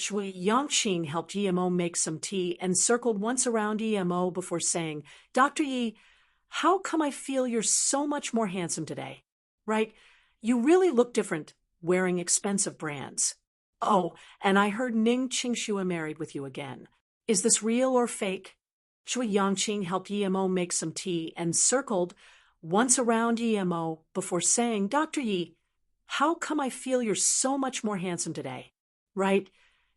Shui Yangqing helped Emo make some tea and circled once around Emo before saying, Dr. Yi, how come I feel you're so much more handsome today? Right? You really look different wearing expensive brands. Oh, and I heard Ning Qingxua married with you again. Is this real or fake? Shui Yangqing helped Emo make some tea and circled once around Emo before saying, Dr. Yi, how come I feel you're so much more handsome today? Right?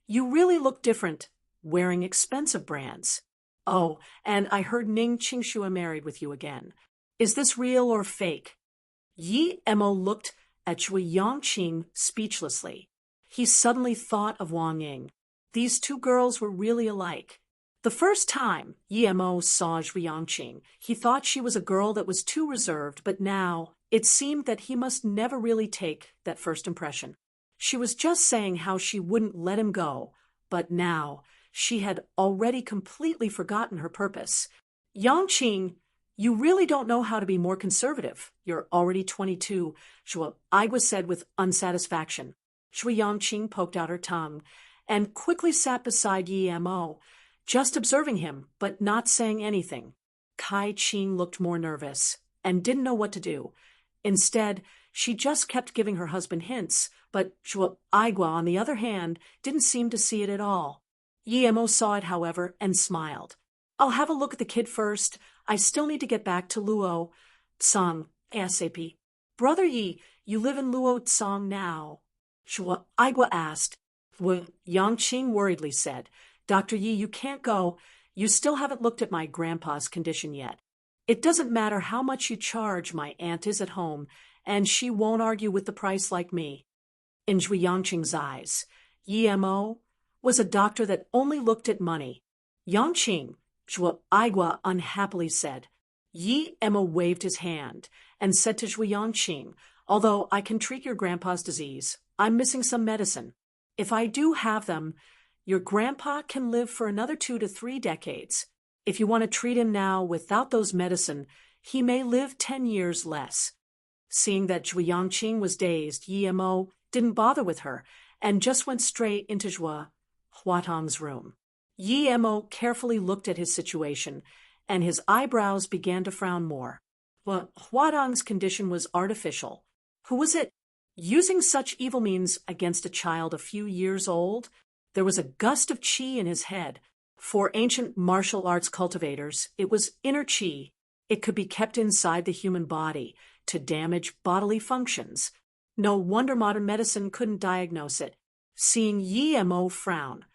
You really look different wearing expensive brands. Oh, and I heard Ning Qingxua married with you again. Is this real or fake? Yi Emo looked at Shui Yangqing speechlessly. He suddenly thought of Wang Ying. These two girls were really alike. The first time Yi Emo saw Shui Yangqing, he thought she was a girl that was too reserved, but now it seemed that he must never really take that first impression. She was just saying how she wouldn't let him go, but now she had already completely forgotten her purpose. Yangqing, you really don't know how to be more conservative. You're already 22, Shui Igwa said with unsatisfaction. Shui Yangqing poked out her tongue and quickly sat beside Yi Mo, just observing him, but not saying anything. Kai Qing looked more nervous and didn't know what to do. Instead, she just kept giving her husband hints, but Shui Igwa, on the other hand, didn't seem to see it at all. Yi Mo saw it, however, and smiled. I'll have a look at the kid first. I still need to get back to Luo Tsang ASAP. Brother Yi, you live in Luo Tsang now? Shui Igwa asked. Yangqing worriedly said, Dr. Yi, you can't go. You still haven't looked at my grandpa's condition yet. It doesn't matter how much you charge, my aunt is at home, and she won't argue with the price like me. In Shui Yangqing's eyes, Yi Mo was a doctor that only looked at money. Yangqing, Shui Igwa unhappily said. Yi Mo waved his hand and said to Shui Yangqing, although I can treat your grandpa's disease, I'm missing some medicine. If I do have them, your grandpa can live for another 2 to 3 decades. If you want to treat him now without those medicine, he may live 10 years less. Seeing that Shui Yangqing was dazed, Yi Mo didn't bother with her and just went straight into Shui Huatong's room. Yi Mo carefully looked at his situation, and his eyebrows began to frown more. But Huatong's condition was artificial. Who was it using such evil means against a child a few years old? There was a gust of qi in his head. For ancient martial arts cultivators, it was inner qi. It could be kept inside the human body to damage bodily functions. No wonder modern medicine couldn't diagnose it. Seeing Yi Mo frown,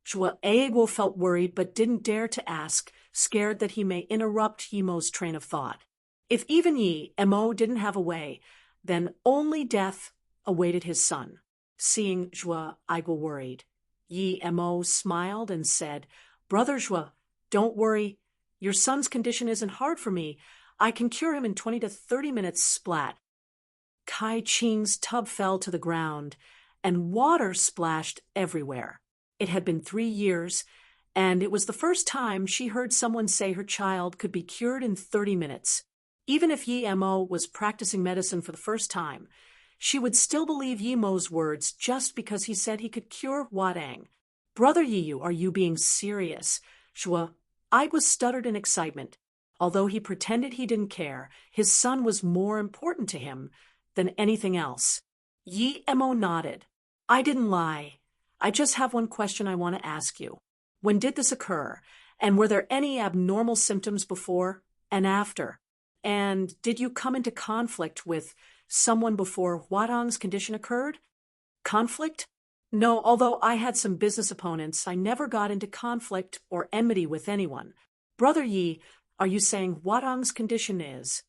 Shui Igwa felt worried but didn't dare to ask, scared that he may interrupt Yi Mo's train of thought. If even Yi Mo didn't have a way, then only death awaited his son. Seeing Shui Igwa worried, Yi Mo smiled and said, Brother Shui, don't worry. Your son's condition isn't hard for me. I can cure him in 20 to 30 minutes splat. Kai Qing's tub fell to the ground, and water splashed everywhere. It had been 3 years, and it was the first time she heard someone say her child could be cured in 30 minutes. Even if Yi Mo was practicing medicine for the first time, she would still believe Yi Mo's words just because he said he could cure Huatong. Brother Yi, are you being serious? Shui Igwa stuttered in excitement. Although he pretended he didn't care, his son was more important to him than anything else. Yi Mo nodded. I didn't lie. I just have one question I want to ask you. When did this occur? And were there any abnormal symptoms before and after? And did you come into conflict with someone before Huatong's condition occurred? Conflict? No, although I had some business opponents, I never got into conflict or enmity with anyone. Brother Yi, are you saying Huatong's condition is?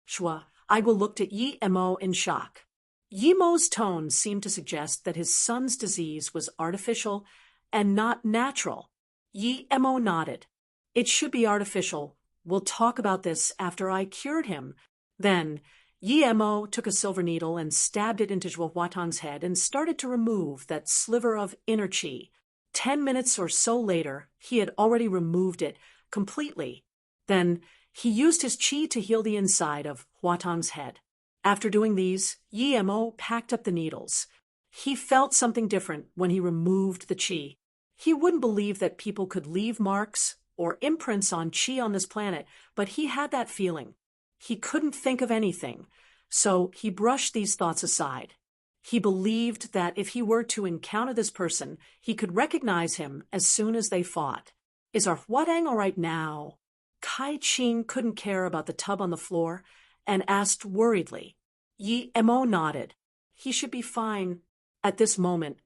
Shui Igwa looked at Yi Mo in shock. Yi Mo's tone seemed to suggest that his son's disease was artificial and not natural. Yi Mo nodded. It should be artificial. We'll talk about this after I cured him. Then Yi Mo took a silver needle and stabbed it into Shui Huatong's head and started to remove that sliver of inner qi. 10 minutes or so later, he had already removed it completely. Then he used his qi to heal the inside of Huatong's head. After doing these, Yi Mo packed up the needles. He felt something different when he removed the chi. He wouldn't believe that people could leave marks or imprints on chi on this planet, but he had that feeling. He couldn't think of anything, so he brushed these thoughts aside. He believed that if he were to encounter this person, he could recognize him as soon as they fought. Is our Huadang all right now? Kai Ching couldn't care about the tub on the floor and asked worriedly. Yi Mo nodded. He should be fine. At this moment,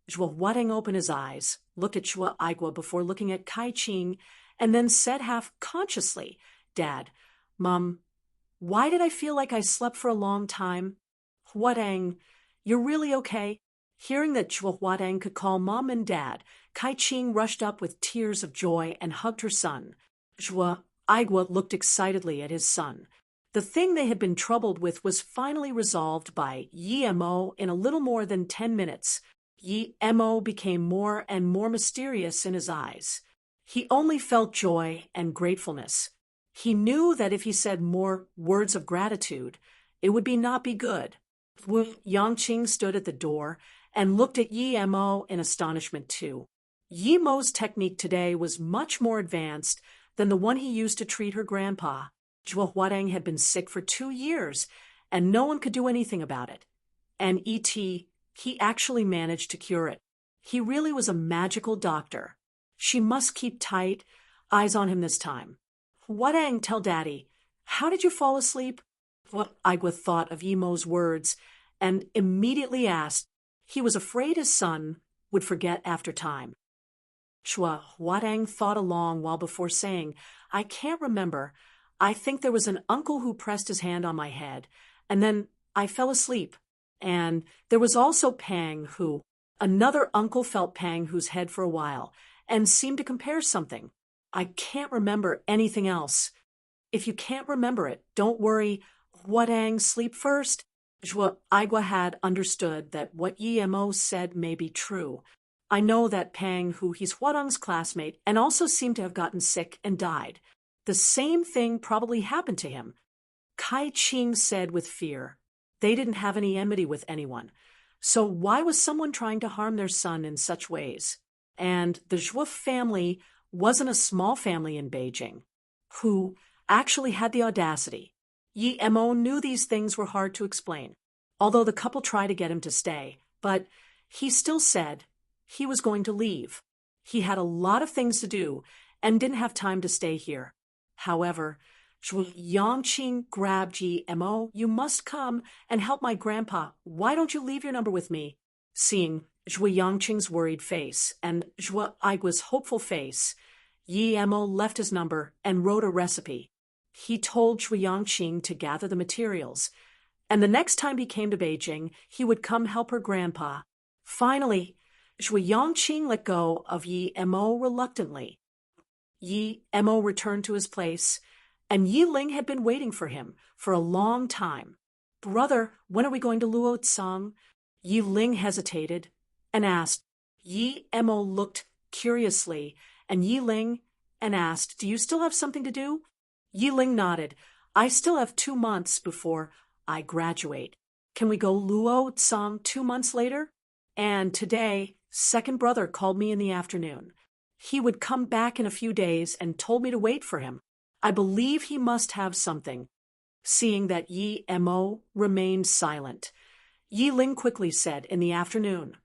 Zhuo Huadang opened his eyes, looked at Zhuo Aigua before looking at Kai Ching, and then said half consciously, Dad, Mom, why did I feel like I slept for a long time? Huadang, you're really okay? Hearing that Zhuo Huadang could call Mom and Dad, Kai Ching rushed up with tears of joy and hugged her son. Zhuo Aigua looked excitedly at his son. The thing they had been troubled with was finally resolved by Yi Mo in a little more than 10 minutes. Yi Mo became more and more mysterious in his eyes. He only felt joy and gratefulness. He knew that if he said more words of gratitude, it would not be good. Wu Yangqing stood at the door and looked at Yi Mo in astonishment too. Yi Mo's technique today was much more advanced than the one he used to treat her grandpa. Zhuo Huadang had been sick for 2 years, and no one could do anything about it. And he actually managed to cure it. He really was a magical doctor. She must keep tight eyes on him this time. Huadang, tell Daddy, how did you fall asleep? Aigua thought of Yi-Mo's words and immediately asked. He was afraid his son would forget after time. Zhuo Huadang thought a long while before saying, I can't remember. I think there was an uncle who pressed his hand on my head, and then I fell asleep. And there was also Pang who, another uncle felt Pang whose head for a while, and seemed to compare something. I can't remember anything else. If you can't remember it, don't worry. Huadang, sleep first. Zhuo Aigua had understood that what Yi Mo said may be true. I know that Pang, who he's Huadang's classmate, and also seemed to have gotten sick and died. The same thing probably happened to him. Kai Ching said with fear. They didn't have any enmity with anyone. So why was someone trying to harm their son in such ways? And the Zhuo family wasn't a small family in Beijing, who actually had the audacity. Yi Mo knew these things were hard to explain, although the couple tried to get him to stay, but he still said he was going to leave. He had a lot of things to do and didn't have time to stay here. However, Zhuo Yangqing grabbed Yi Mo. You must come and help my grandpa. Why don't you leave your number with me? Seeing Zhuo Yangqing's worried face and Zhuo Aigua's hopeful face, Yi Mo left his number and wrote a recipe. He told Zhuo Yangqing to gather the materials, and the next time he came to Beijing, he would come help her grandpa. Finally, Zhuo Yangqing let go of Yi Mo reluctantly. Yi Mo returned to his place, and Yi Ling had been waiting for him for a long time. Brother, when are we going to Luo Tsang? Yi Ling hesitated and asked. Yi Mo looked curiously and Yi Ling and asked, Do you still have something to do? Yi Ling nodded. I still have 2 months before I graduate. Can we go Luo Tsang 2 months later? And today, second brother called me in the afternoon. He would come back in a few days and told me to wait for him. I believe he must have something. Seeing that Yi Mo remained silent, Yi Ling quickly said in the afternoon,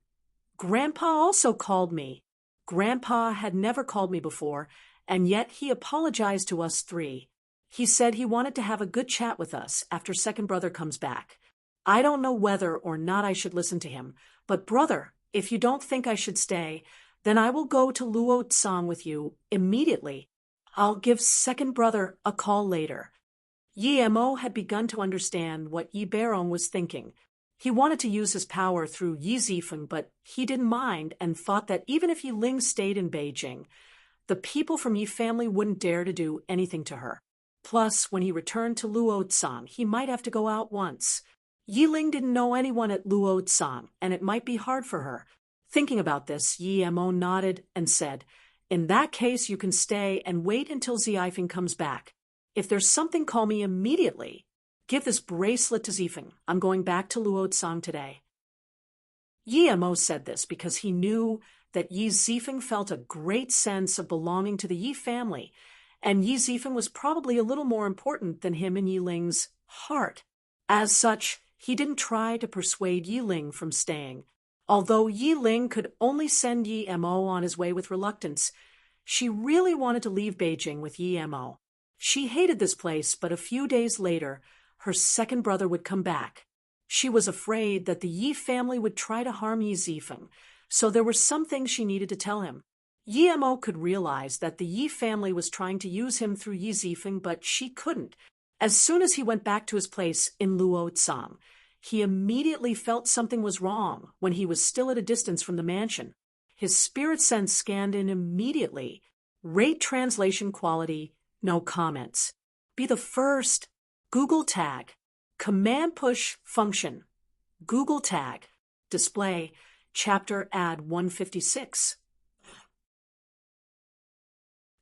Grandpa also called me. Grandpa had never called me before, and yet he apologized to us 3. He said he wanted to have a good chat with us after second brother comes back. I don't know whether or not I should listen to him, but brother, if you don't think I should stay, then I will go to Luo Tsang with you immediately. I'll give second brother a call later. Yi Mo had begun to understand what Yi Beirong was thinking. He wanted to use his power through Yi Zifeng, but he didn't mind and thought that even if Yi Ling stayed in Beijing, the people from Yi family wouldn't dare to do anything to her. Plus, when he returned to Luo Tsang, he might have to go out once. Yi Ling didn't know anyone at Luo Tsang, and it might be hard for her. Thinking about this, Yi Mo nodded and said, In that case, you can stay and wait until Zifeng comes back. If there's something, call me immediately. Give this bracelet to Zifeng. I'm going back to Luo Tsang today. Yi Mo said this because he knew that Yi Zifeng felt a great sense of belonging to the Yi family, and Yi Zifeng was probably a little more important than him in Yi Ling's heart. As such, he didn't try to persuade Yi Ling from staying. Although Yi Ling could only send Yi Mo on his way with reluctance, she really wanted to leave Beijing with Yi Mo. She hated this place, but a few days later, her second brother would come back. She was afraid that the Yi family would try to harm Yi Zifeng, so there were some things she needed to tell him. Yi Mo could realize that the Yi family was trying to use him through Yi Zifeng, but she couldn't. As soon as he went back to his place in Luotsang, he immediately felt something was wrong when he was still at a distance from the mansion. His spirit sense scanned in immediately. Rate translation quality, no comments. Be the first. Google tag. Command push function. Google tag. Display. Chapter ad 156.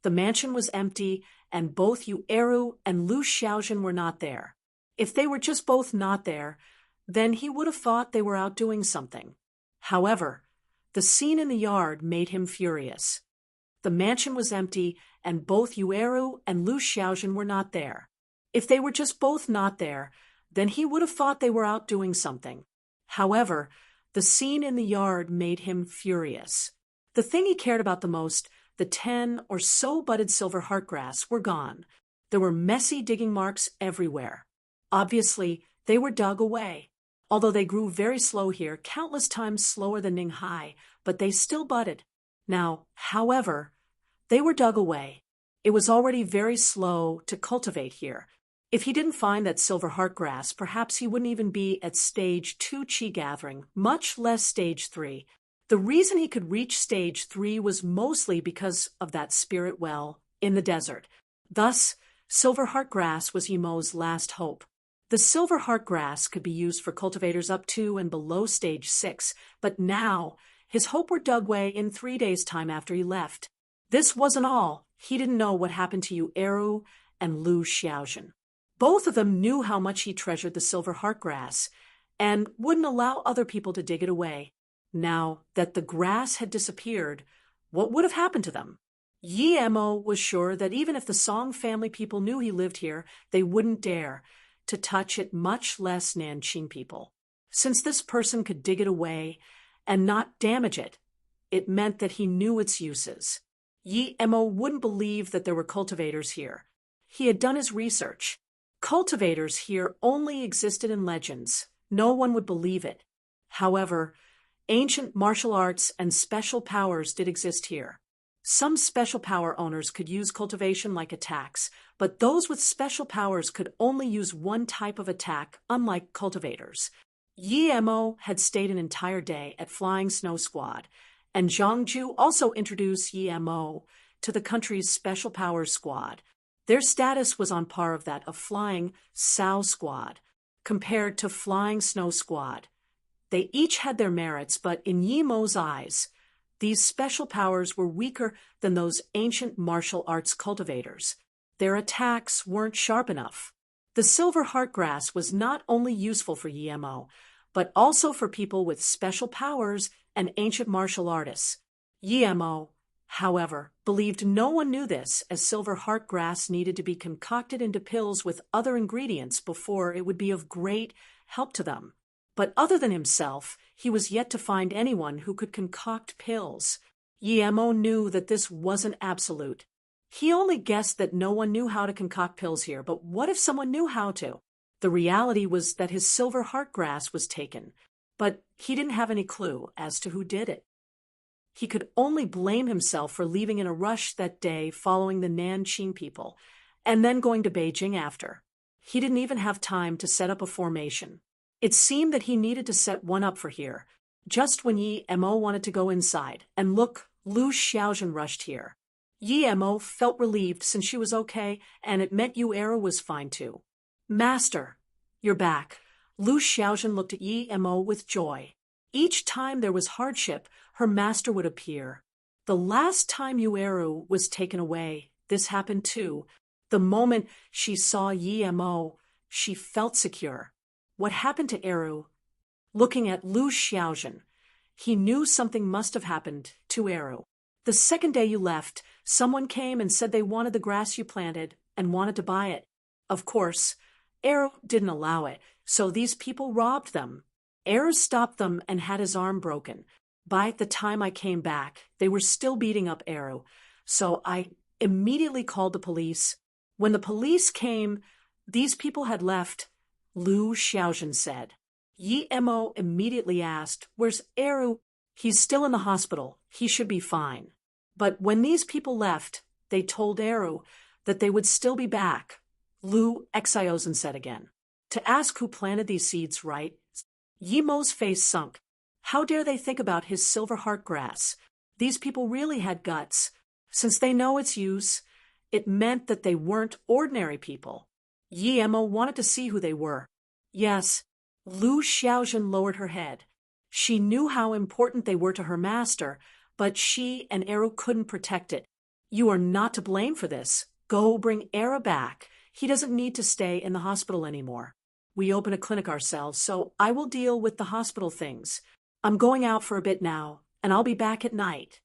The mansion was empty, and both Yu Eru and Lu Xiaojun were not there. If they were just both not there, then he would have thought they were out doing something. However, the scene in the yard made him furious. The mansion was empty, and both Yu Eru and Lu Xiaojun were not there. If they were just both not there, then he would have thought they were out doing something. However, the scene in the yard made him furious. The thing he cared about the most, the 10 or so budded silver heartgrass, were gone. There were messy digging marks everywhere. Obviously, they were dug away. Although they grew very slow here, countless times slower than Ninghai, but they still budded. Now, however, they were dug away. It was already very slow to cultivate here. If he didn't find that silver heartgrass, perhaps he wouldn't even be at stage 2 qi gathering, much less stage 3. The reason he could reach stage 3 was mostly because of that spirit well in the desert. Thus, silver heartgrass was Yi Mo's last hope. The silver heartgrass could be used for cultivators up to and below stage 6, but now his hope were dug away in 3 days' time after he left. This wasn't all. He didn't know what happened to Yu Eru and Lu Xiaojun. Both of them knew how much he treasured the silver heartgrass and wouldn't allow other people to dig it away. Now that the grass had disappeared, what would have happened to them? Yi Mo was sure that even if the Song family people knew he lived here, they wouldn't dare to touch it, much less Nanqing people. Since this person could dig it away and not damage it, it meant that he knew its uses. Yi Mo wouldn't believe that there were cultivators here. He had done his research. Cultivators here only existed in legends. No one would believe it. However, ancient martial arts and special powers did exist here. Some special power owners could use cultivation like attacks, but those with special powers could only use one type of attack, unlike cultivators. Yi Mo had stayed an entire day at Flying Snow Squad, and Zhang Ju also introduced Yi Mo to the country's special powers squad. Their status was on par of that of Flying Sao Squad, compared to Flying Snow Squad. They each had their merits, but in Yi Mo's eyes, these special powers were weaker than those ancient martial arts cultivators. Their attacks weren't sharp enough. The silver heartgrass was not only useful for Yi Mo, but also for people with special powers and ancient martial artists. Yi Mo, however, believed no one knew this, as silver heartgrass needed to be concocted into pills with other ingredients before it would be of great help to them. But other than himself, he was yet to find anyone who could concoct pills. Yi Mo knew that this wasn't absolute. He only guessed that no one knew how to concoct pills here, but what if someone knew how to? The reality was that his silver heartgrass was taken, but he didn't have any clue as to who did it. He could only blame himself for leaving in a rush that day following the Nanqing people, and then going to Beijing after. He didn't even have time to set up a formation. It seemed that he needed to set one up for here, just when Yi Mo wanted to go inside. And look, Lu Xiaojun rushed here. Yi Mo felt relieved since she was okay, and it meant Yu Eru was fine too. Master, you're back. Lu Xiaojun looked at Yi Mo with joy. Each time there was hardship, her master would appear. The last time Yu Eru was taken away, this happened too. The moment she saw Yi Mo, she felt secure. What happened to Eru? Looking at Lu Xiaojun, he knew something must have happened to Eru. The second day you left, someone came and said they wanted the grass you planted and wanted to buy it. Of course, Eru didn't allow it, so these people robbed them. Eru stopped them and had his arm broken. By the time I came back, they were still beating up Eru, so I immediately called the police. When the police came, these people had left, Lu Xiaojun said. Yi Mo immediately asked, "Where's Eru?" "He's still in the hospital. He should be fine." But when these people left, they told Eru that they would still be back. Lu Xiaojun said again. To ask who planted these seeds, right? Yi Mo's face sunk. How dare they think about his silver heart grass? These people really had guts. Since they know its use, it meant that they weren't ordinary people. Yi Mo wanted to see who they were. Yes, Lu Xiaojun lowered her head. She knew how important they were to her master, but she and Eru couldn't protect it. You are not to blame for this. Go bring Eru back. He doesn't need to stay in the hospital anymore. We open a clinic ourselves, so I will deal with the hospital things. I'm going out for a bit now, and I'll be back at night.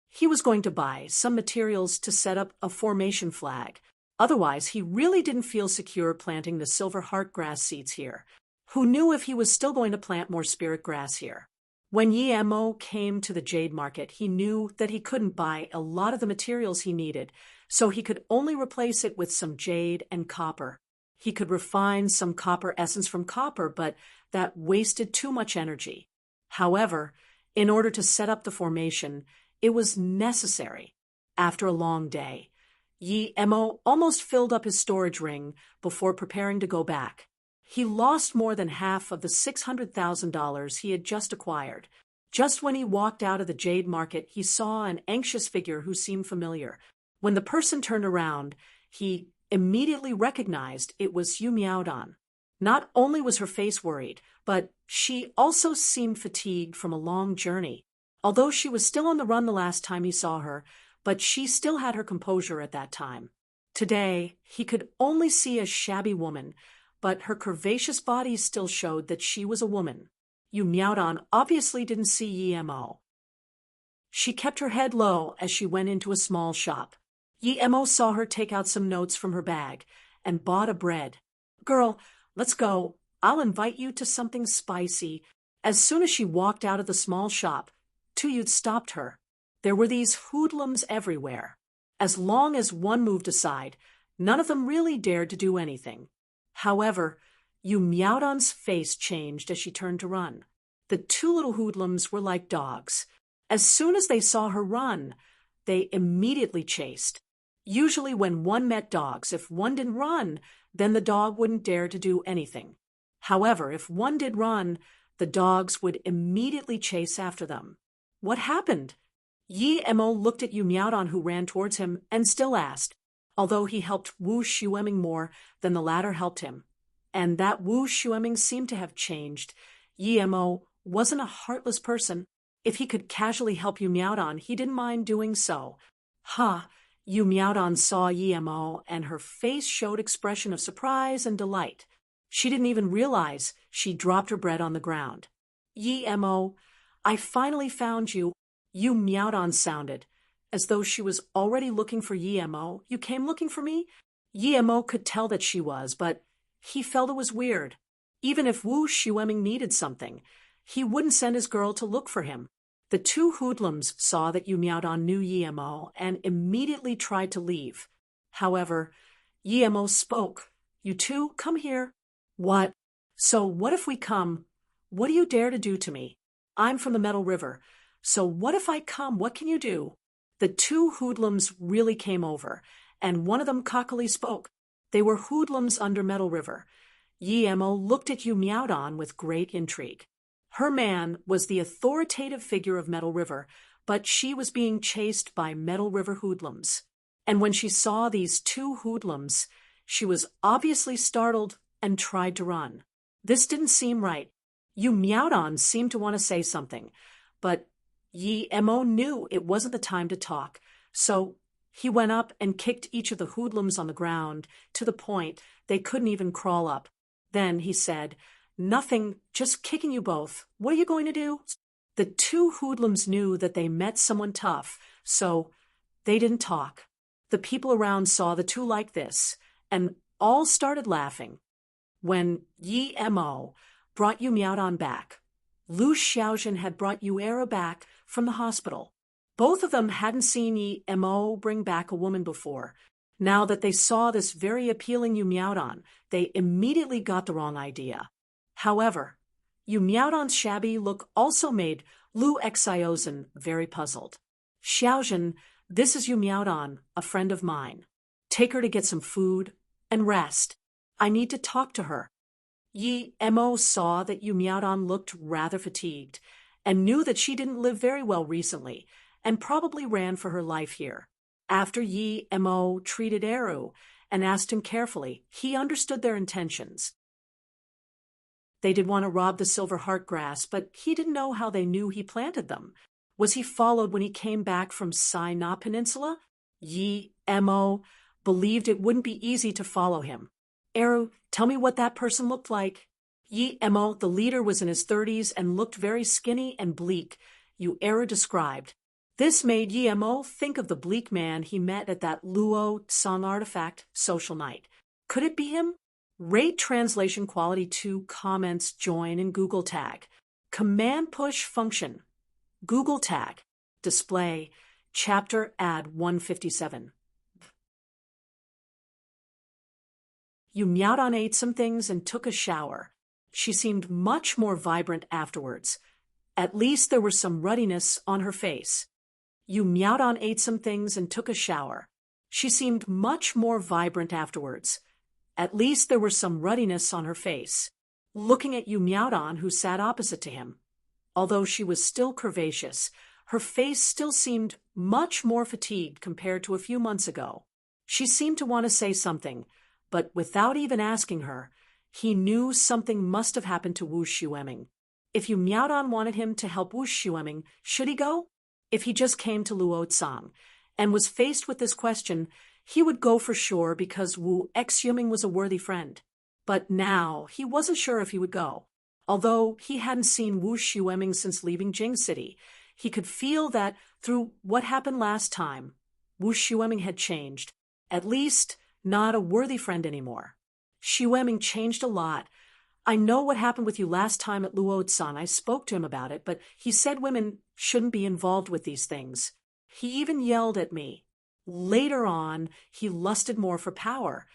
He was going to buy some materials to set up a formation flag. Otherwise, he really didn't feel secure planting the silver heart grass seeds here. Who knew if he was still going to plant more spirit grass here? When Yi Mo came to the jade market, he knew that he couldn't buy a lot of the materials he needed, so he could only replace it with some jade and copper. He could refine some copper essence from copper, but that wasted too much energy. However, in order to set up the formation, it was necessary. After a long day, Yi Mo almost filled up his storage ring before preparing to go back. He lost more than half of the $600,000 he had just acquired. Just when he walked out of the jade market, he saw an anxious figure who seemed familiar. When the person turned around, he immediately recognized it was Yu Miaodan. Not only was her face worried, but she also seemed fatigued from a long journey. Although she was still on the run the last time he saw her, but she still had her composure at that time. Today, he could only see a shabby woman, but her curvaceous body still showed that she was a woman. Yu Miaodan obviously didn't see Yi Mo. She kept her head low as she went into a small shop. Yi Mo saw her take out some notes from her bag and bought a bread. "Girl, let's go. I'll invite you to something spicy." As soon as she walked out of the small shop, two youths stopped her. There were these hoodlums everywhere. As long as one moved aside, none of them really dared to do anything. However, Yu Miaodan's face changed as she turned to run. The two little hoodlums were like dogs. As soon as they saw her run, they immediately chased. Usually when one met dogs, if one didn't run, then the dog wouldn't dare to do anything. However, if one did run, the dogs would immediately chase after them. What happened? Yi Mo looked at Yu Miaodan, who ran towards him, and still asked, although he helped Wu Xueming more than the latter helped him. And that Wu Xueming seemed to have changed. Yi Mo wasn't a heartless person. If he could casually help Yu Miaodan, he didn't mind doing so. Yu Miaodan saw Yi Mo, and her face showed expression of surprise and delight. She didn't even realize she dropped her bread on the ground. "Yi Mo, I finally found you," Yu Miaodan sounded, as though she was already looking for Yi Mo. "You came looking for me?" Yi Mo could tell that she was, but he felt it was weird. Even if Wu Xueming needed something, he wouldn't send his girl to look for him. The two hoodlums saw that Yu Miaodan knew Yi Mo and immediately tried to leave. However, Yi Mo spoke. "You two, come here." "What?" "So what if we come? What do you dare to do to me? I'm from the Metal River. So what if I come? What can you do?" The two hoodlums really came over, and one of them cockily spoke. They were hoodlums under Metal River. Yi Mo looked at Yu Miaodan with great intrigue. Her man was the authoritative figure of Metal River, but she was being chased by Metal River hoodlums. And when she saw these two hoodlums, she was obviously startled and tried to run. This didn't seem right. Yu Miaodan seemed to want to say something, but Yi Mo knew it wasn't the time to talk, so he went up and kicked each of the hoodlums on the ground to the point they couldn't even crawl up. Then he said, "Nothing, just kicking you both. What are you going to do?" The two hoodlums knew that they met someone tough, so they didn't talk. The people around saw the two like this, and all started laughing. When Yi Mo brought Yu Miaodan back, Lu Xiaozhen had brought Yu Era back from the hospital. Both of them hadn't seen Yi Mo bring back a woman before. Now that they saw this very appealing Yu Miaodan, they immediately got the wrong idea. However, Yu Miaodan's shabby look also made Lu Xiaozhen very puzzled. Xiaozhen, this is Yu Miaodan, a friend of mine. Take her to get some food and rest. I need to talk to her. Yi Mo saw that Yu Miaodan looked rather fatigued and knew that she didn't live very well recently and probably ran for her life here. After Yi Mo treated Eru and asked him carefully, he understood their intentions. They did want to rob the silver heart grass, but he didn't know how they knew he planted them. Was he followed when he came back from Sinai Peninsula? Yi Mo believed it wouldn't be easy to follow him. Eru, tell me what that person looked like. Yi Mo, the leader, was in his 30s and looked very skinny and bleak, Eru described. This made Yi Mo think of the bleak man he met at that Luo San Artifact social night. Could it be him? Rate translation quality 2 comments join in Google tag. Command push function. Google tag. Display. Chapter ad 157. Yu Miaodan ate some things and took a shower. She seemed much more vibrant afterwards. At least there was some ruddiness on her face. Yu Miaodan ate some things and took a shower. She seemed much more vibrant afterwards. At least there was some ruddiness on her face. Looking at Yu Miaodan, who sat opposite to him. Although she was still curvaceous, her face still seemed much more fatigued compared to a few months ago. She seemed to want to say something, but without even asking her, he knew something must have happened to Wu Xueming. If Yu Miaodan wanted him to help Wu Xueming, should he go? If he just came to Luotsang and was faced with this question, he would go for sure because Wu Xueming was a worthy friend. But now he wasn't sure if he would go. Although he hadn't seen Wu Xueming since leaving Jing City, he could feel that through what happened last time, Wu Xueming had changed, at least not a worthy friend anymore. Xueming changed a lot. I know what happened with you last time at Luotsang. I spoke to him about it, but he said women shouldn't be involved with these things. He even yelled at me. Later on, he lusted more for power,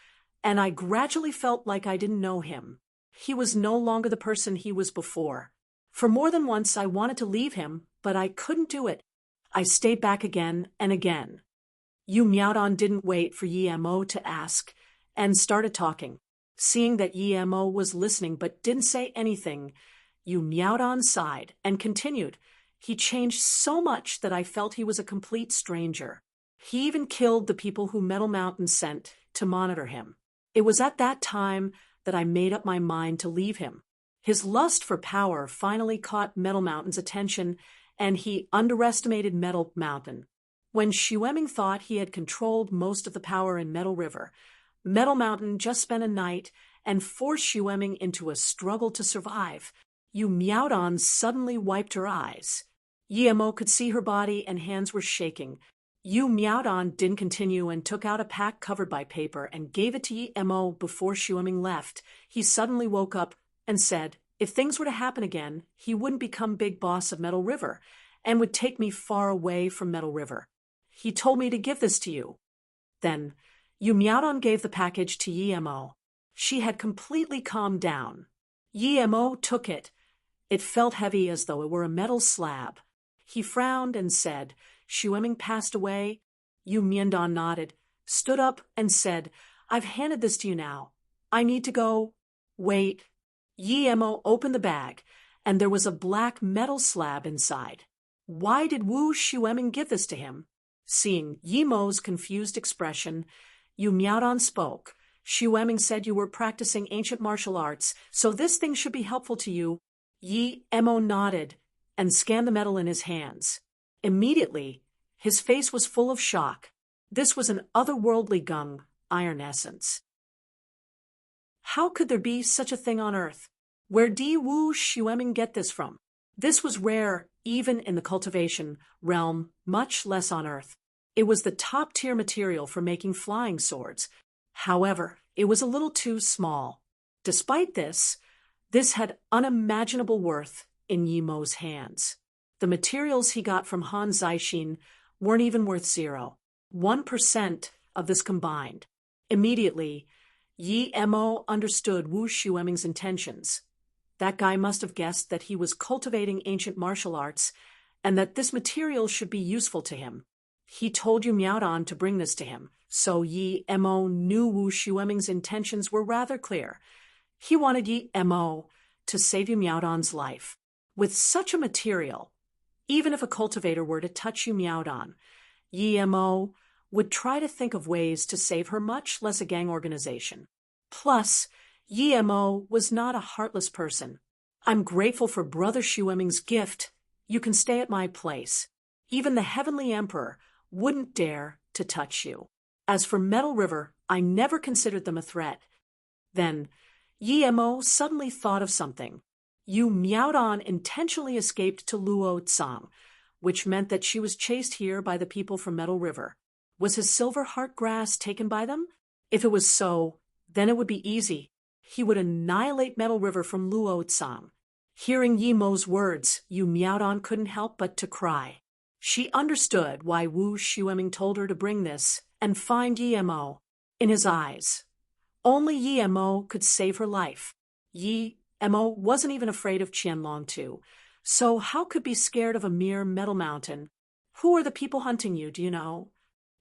and I gradually felt like I didn't know him. He was no longer the person he was before. For more than once, I wanted to leave him, but I couldn't do it. I stayed back again and again. Yu Miaodan didn't wait for Yi Mo to ask and started talking. Seeing that Yi Mo was listening but didn't say anything, Yu Miaodan sighed and continued. He changed so much that I felt he was a complete stranger. He even killed the people who Metal Mountain sent to monitor him. It was at that time that I made up my mind to leave him. His lust for power finally caught Metal Mountain's attention, and he underestimated Metal Mountain. When Xueming thought he had controlled most of the power in Metal River, Metal Mountain just spent a night and forced Xueming into a struggle to survive. Yu Miaodan suddenly wiped her eyes. Yi Mo could see her body and hands were shaking. Yu Miaodan didn't continue and took out a pack covered by paper and gave it to Yi Mo before Xueming left. He suddenly woke up and said, if things were to happen again, he wouldn't become big boss of Metal River and would take me far away from Metal River. He told me to give this to you. Then Yu Miaodan gave the package to Yi Mo. She had completely calmed down. Yi Mo took it. It felt heavy as though it were a metal slab. He frowned and said, Xueming passed away. Yu Miaodan nodded, stood up and said, I've handed this to you now. I need to go. Wait. Yi Mo opened the bag, and there was a black metal slab inside. Why did Wu Xueming give this to him? Seeing Yi Mo's confused expression, Yu Miaodan spoke. Xueming said you were practicing ancient martial arts, so this thing should be helpful to you. Yi Mo nodded and scanned the metal in his hands. Immediately, his face was full of shock. This was an otherworldly gung iron essence. How could there be such a thing on Earth? Where did Wu Xueming get this from? This was rare even in the cultivation realm, much less on Earth. It was the top-tier material for making flying swords. However, it was a little too small. Despite this had unimaginable worth in Yi Mo's hands. The materials he got from Han Zixin weren't even worth 0.1% of this combined. Immediately, Yi Mo understood Wu Xueming's intentions. That guy must have guessed that he was cultivating ancient martial arts and that this material should be useful to him. He told Yu Miaodan to bring this to him, so Yi Mo knew Wu Xueming's intentions were rather clear. He wanted Yi Mo to save Yu Miaodan's life. With such a material, even if a cultivator were to touch Yu Miaodan, Yi Mo would try to think of ways to save her, much less a gang organization. Plus, Yi Mo was not a heartless person. I'm grateful for Brother Xueming's gift. You can stay at my place. Even the Heavenly Emperor wouldn't dare to touch you. As for Metal River, I never considered them a threat. Then, Yi Mo suddenly thought of something. Yu Miaodan intentionally escaped to Luo Tsang, which meant that she was chased here by the people from Metal River. Was his silver heart grass taken by them? If it was so, then it would be easy. He would annihilate Metal River from Luo Tsang. Hearing Yi Mo's words, Yu Miaodan couldn't help but to cry. She understood why Wu Xueming told her to bring this and find Yi Mo. In his eyes, only Yi Mo could save her life. Yi Mo wasn't even afraid of Qianlong too, so how could be scared of a mere metal mountain? Who are the people hunting you, do you know?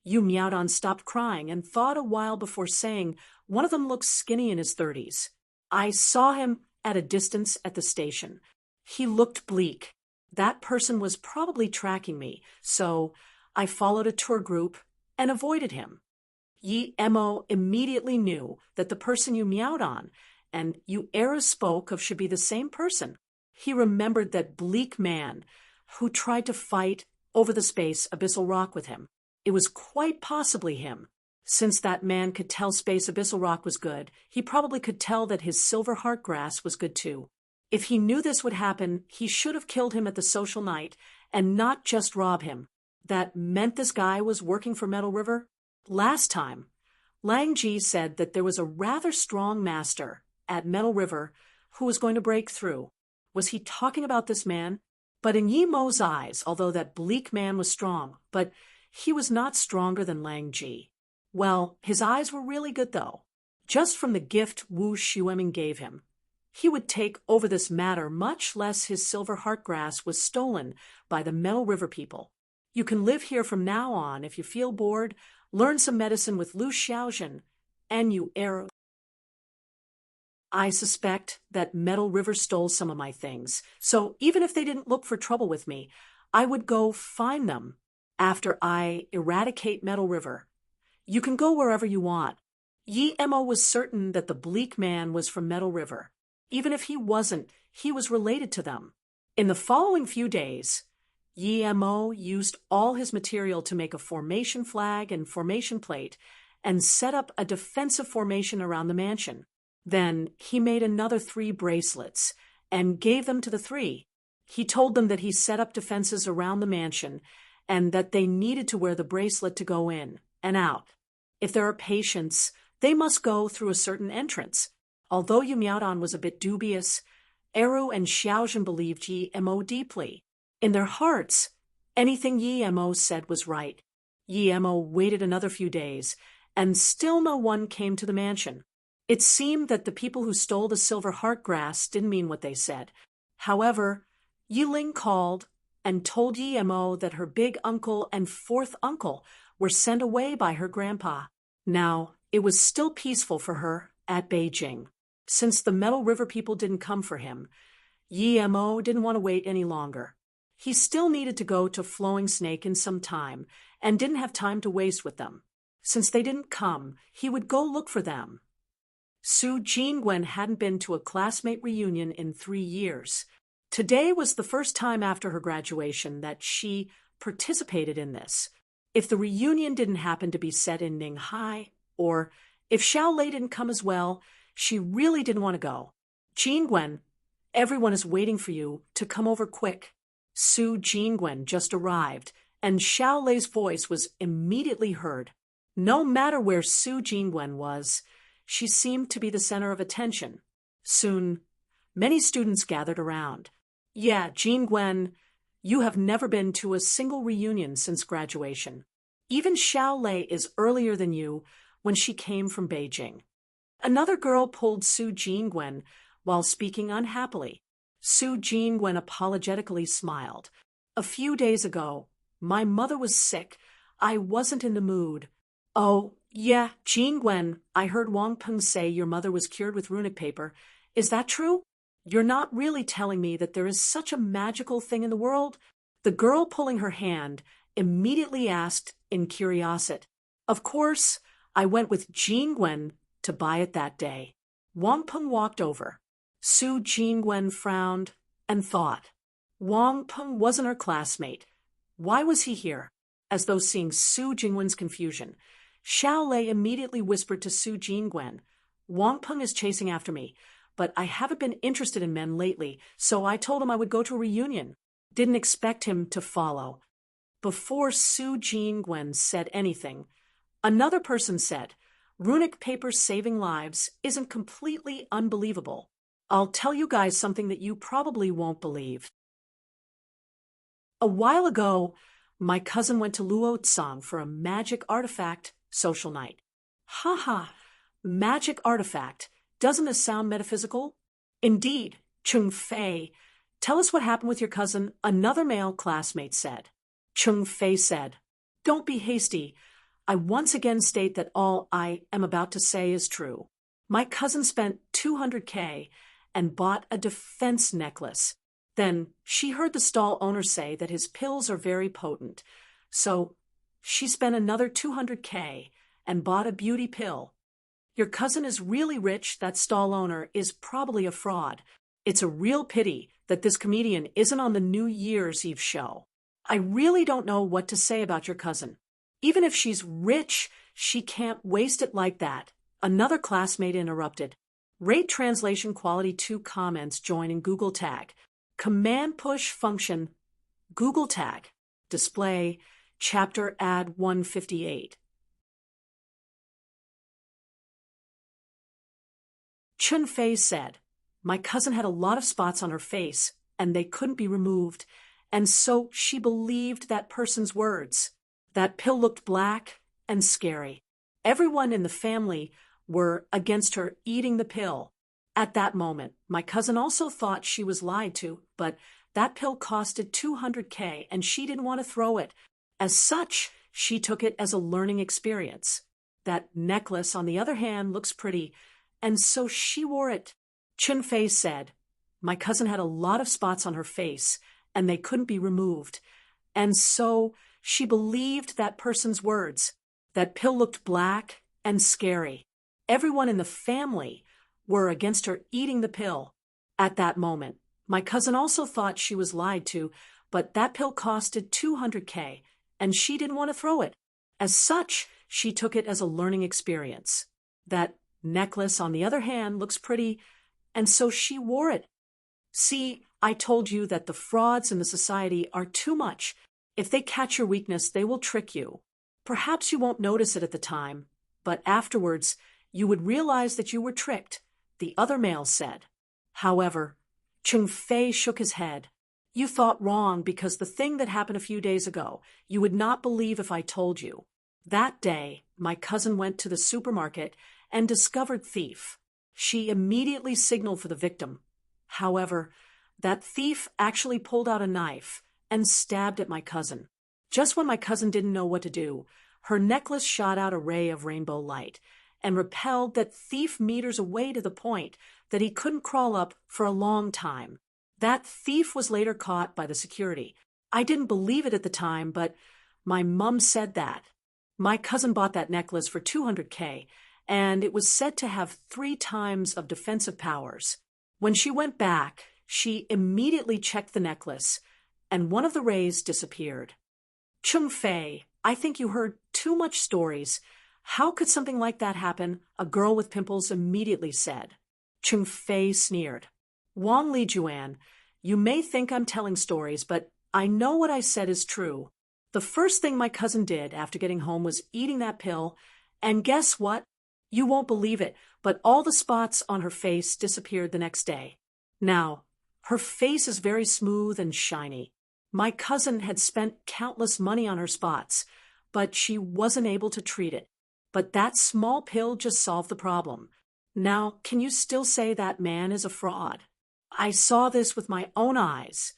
Yu Miaodan stopped crying and thought a while before saying, one of them looks skinny in his 30s. I saw him at a distance at the station. He looked bleak. That person was probably tracking me, so I followed a tour group and avoided him. Yi Mo immediately knew that the person Yu Miaodan and Yu Era spoke of should be the same person. He remembered that bleak man who tried to fight over the space abyssal rock with him. It was quite possibly him. Since that man could tell space abyssal rock was good, he probably could tell that his silver heart grass was good too. If he knew this would happen, he should have killed him at the social night and not just rob him. That meant this guy was working for Metal River? Last time, Lang Ji said that there was a rather strong master at Metal River who was going to break through. Was he talking about this man? But in Yi Mo's eyes, although that bleak man was strong, but he was not stronger than Lang Ji. Well, his eyes were really good though. Just from the gift Wu Xueming gave him, he would take over this matter, much less his silver heart grass was stolen by the Metal River people. You can live here from now on if you feel bored, learn some medicine with Lu Xiaojun and Yu Era. I suspect that Metal River stole some of my things, so even if they didn't look for trouble with me, I would go find them after I eradicate Metal River. You can go wherever you want. Yi Mo was certain that the bleak man was from Metal River. Even if he wasn't, he was related to them. In the following few days, Yi Mo used all his material to make a formation flag and formation plate and set up a defensive formation around the mansion. Then he made another 3 bracelets and gave them to the 3. He told them that he set up defenses around the mansion and that they needed to wear the bracelet to go in and out. If there are patients, they must go through a certain entrance. Although Yu Miaodan was a bit dubious, Eru and Xiaojun believed Yi Mo deeply. In their hearts, anything Yi Mo said was right. Yi Mo waited another few days, and still no one came to the mansion. It seemed that the people who stole the silver heart grass didn't mean what they said. However, Yi Ling called and told Yi Mo that her big uncle and 4th uncle were sent away by her grandpa. Now, it was still peaceful for her at Beijing. Since the Metal River people didn't come for him, Yi Mo didn't want to wait any longer. He still needed to go to Flowing Snake in some time and didn't have time to waste with them. Since they didn't come, he would go look for them. Su Jingwen hadn't been to a classmate reunion in 3 years. Today was the first time after her graduation that she participated in this. If the reunion didn't happen to be set in Ninghai, or if Xiao Lei didn't come as well, she really didn't want to go. Jingwen, everyone is waiting for you to come over quick. Su Jingwen just arrived, and Xiao Lei's voice was immediately heard. No matter where Su Jingwen was, she seemed to be the center of attention. Soon, many students gathered around. Yeah, Jingwen, you have never been to a single reunion since graduation. Even Xiao Lei is earlier than you when she came from Beijing. Another girl pulled Su Jingwen while speaking unhappily. Su Jingwen apologetically smiled. A few days ago, my mother was sick. I wasn't in the mood. Oh, yeah, Jingwen, I heard Wang Peng say your mother was cured with runic paper. Is that true? You're not really telling me that there is such a magical thing in the world? The girl pulling her hand immediately asked in curiosity. Of course, I went with Jingwen to buy it that day. Wang Peng walked over. Su Jingwen frowned and thought. Wang Peng wasn't her classmate. Why was he here? As though seeing Su Jingwen's confusion, Xiao Lei immediately whispered to Su Jingwen, Wang Peng is chasing after me, but I haven't been interested in men lately, so I told him I would go to a reunion. Didn't expect him to follow. Before Su Jingwen said anything, another person said, runic paper saving lives isn't completely unbelievable. I'll tell you guys something that you probably won't believe. A while ago, my cousin went to Luotsang for a magic artifact social night. Haha, magic artifact. Doesn't this sound metaphysical? Indeed, Chung Fei. Tell us what happened with your cousin, another male classmate said. Chung Fei said, don't be hasty. I once again state that all I am about to say is true. My cousin spent 200K and bought a defense necklace. Then she heard the stall owner say that his pills are very potent. So she spent another 200K and bought a beauty pill. Your cousin is really rich. That stall owner is probably a fraud. It's a real pity that this comedian isn't on the New Year's Eve show. I really don't know what to say about your cousin. Even if she's rich, she can't waste it like that. Another classmate interrupted. Rate translation quality 2 comments join in Google tag. Command push function Google tag. Display chapter ad 158. Chun Fei said, my cousin had a lot of spots on her face, and they couldn't be removed, and so she believed that person's words. That pill looked black and scary. Everyone in the family were against her eating the pill. At that moment, my cousin also thought she was lied to, but that pill costed 200K and she didn't want to throw it. As such, she took it as a learning experience. That necklace, on the other hand, looks pretty, and so she wore it. Chun Fei said, my cousin had a lot of spots on her face, and they couldn't be removed, and so she believed that person's words. That pill looked black and scary. Everyone in the family were against her eating the pill. At that moment, my cousin also thought she was lied to, but that pill costed 200K, and she didn't want to throw it. As such, she took it as a learning experience. That necklace, on the other hand, looks pretty, and so she wore it. See, I told you that the frauds in the society are too much. If they catch your weakness, they will trick you. Perhaps you won't notice it at the time, but afterwards, you would realize that you were tricked, the other male said. However, Chung Fei shook his head. You thought wrong because the thing that happened a few days ago, you would not believe if I told you. That day, my cousin went to the supermarket and discovered thief. She immediately signaled for the victim. However, that thief actually pulled out a knife and stabbed at my cousin. Just when my cousin didn't know what to do, her necklace shot out a ray of rainbow light and repelled that thief meters away to the point that he couldn't crawl up for a long time. That thief was later caught by the security. I didn't believe it at the time, but my mom said that. My cousin bought that necklace for 200K, and it was said to have 3 times of defensive powers. When she went back, she immediately checked the necklace, and one of the rays disappeared. Chung Fei, I think you heard too much stories. How could something like that happen? A girl with pimples immediately said. Chung Fei sneered. Wang Lijuan, you may think I'm telling stories, but I know what I said is true. The first thing my cousin did after getting home was eating that pill, and guess what? You won't believe it, but all the spots on her face disappeared the next day. Now, her face is very smooth and shiny. My cousin had spent countless money on her spots, but she wasn't able to treat it. But that small pill just solved the problem. Now, can you still say that man is a fraud? I saw this with my own eyes.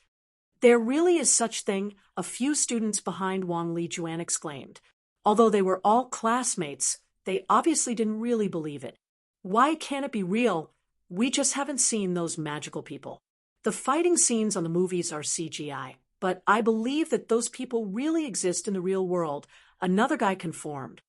There really is such thing, a few students behind Wang Lijuan exclaimed. Although they were all classmates, they obviously didn't really believe it. Why can't it be real? We just haven't seen those magical people. The fighting scenes on the movies are CGI, but I believe that those people really exist in the real world, another guy confirmed.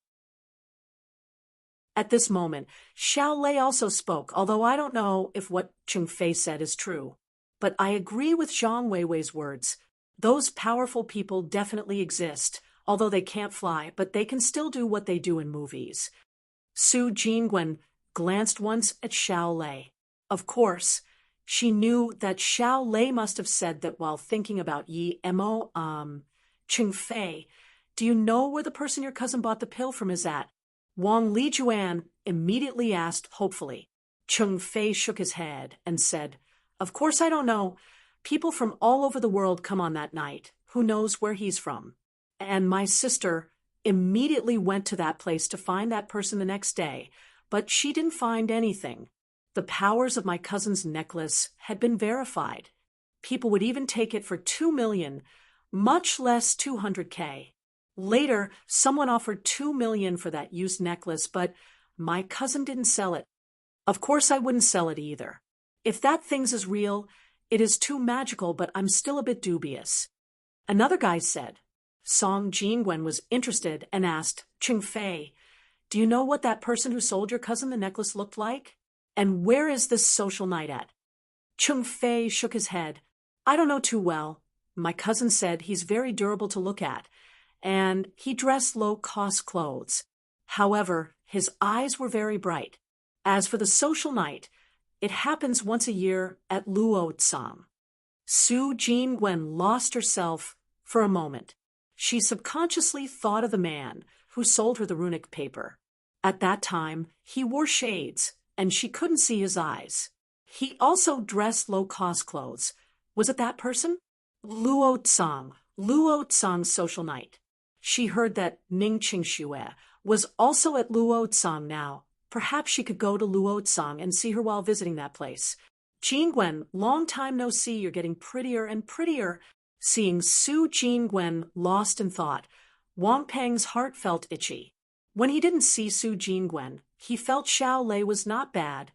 At this moment, Xiao Lei also spoke, although I don't know if what Cheng Fei said is true. But I agree with Zhang Weiwei's words. Those powerful people definitely exist, although they can't fly, but they can still do what they do in movies. Su Jingwen glanced once at Xiao Lei. Of course, she knew that Xiao Lei must have said that while thinking about Yi Mo, Cheng Fei, do you know where the person your cousin bought the pill from is at? Wang Lijuan immediately asked hopefully. Cheng Fei shook his head and said, "Of course I don't know. People from all over the world come on that night. Who knows where he's from?" And my sister immediately went to that place to find that person the next day, but she didn't find anything. The powers of my cousin's necklace had been verified. People would even take it for 2 million, much less 200K. Later, someone offered 2 million for that used necklace, but my cousin didn't sell it. Of course I wouldn't sell it either. If that thing's is real, it is too magical, but I'm still a bit dubious. Another guy said. Song Jingwen was interested and asked, Cheng Fei, do you know what that person who sold your cousin the necklace looked like? And where is this social night at? Cheng Fei shook his head. I don't know too well. My cousin said he's very durable to look at, and he dressed low-cost clothes. However, his eyes were very bright. As for the social night, it happens once a year at Luotsang. Su Jingwen lost herself for a moment. She subconsciously thought of the man who sold her the runic paper. At that time, he wore shades, and she couldn't see his eyes. He also dressed low-cost clothes. Was it that person? Luotsang's social night. She heard that Ning Qingxue was also at Luotsang now. Perhaps she could go to Luotsang and see her while visiting that place. Jingwen, long time no see, you're getting prettier and prettier. Seeing Su Jingwen lost in thought, Wang Peng's heart felt itchy. When he didn't see Su Jingwen, he felt Xiao Lei was not bad.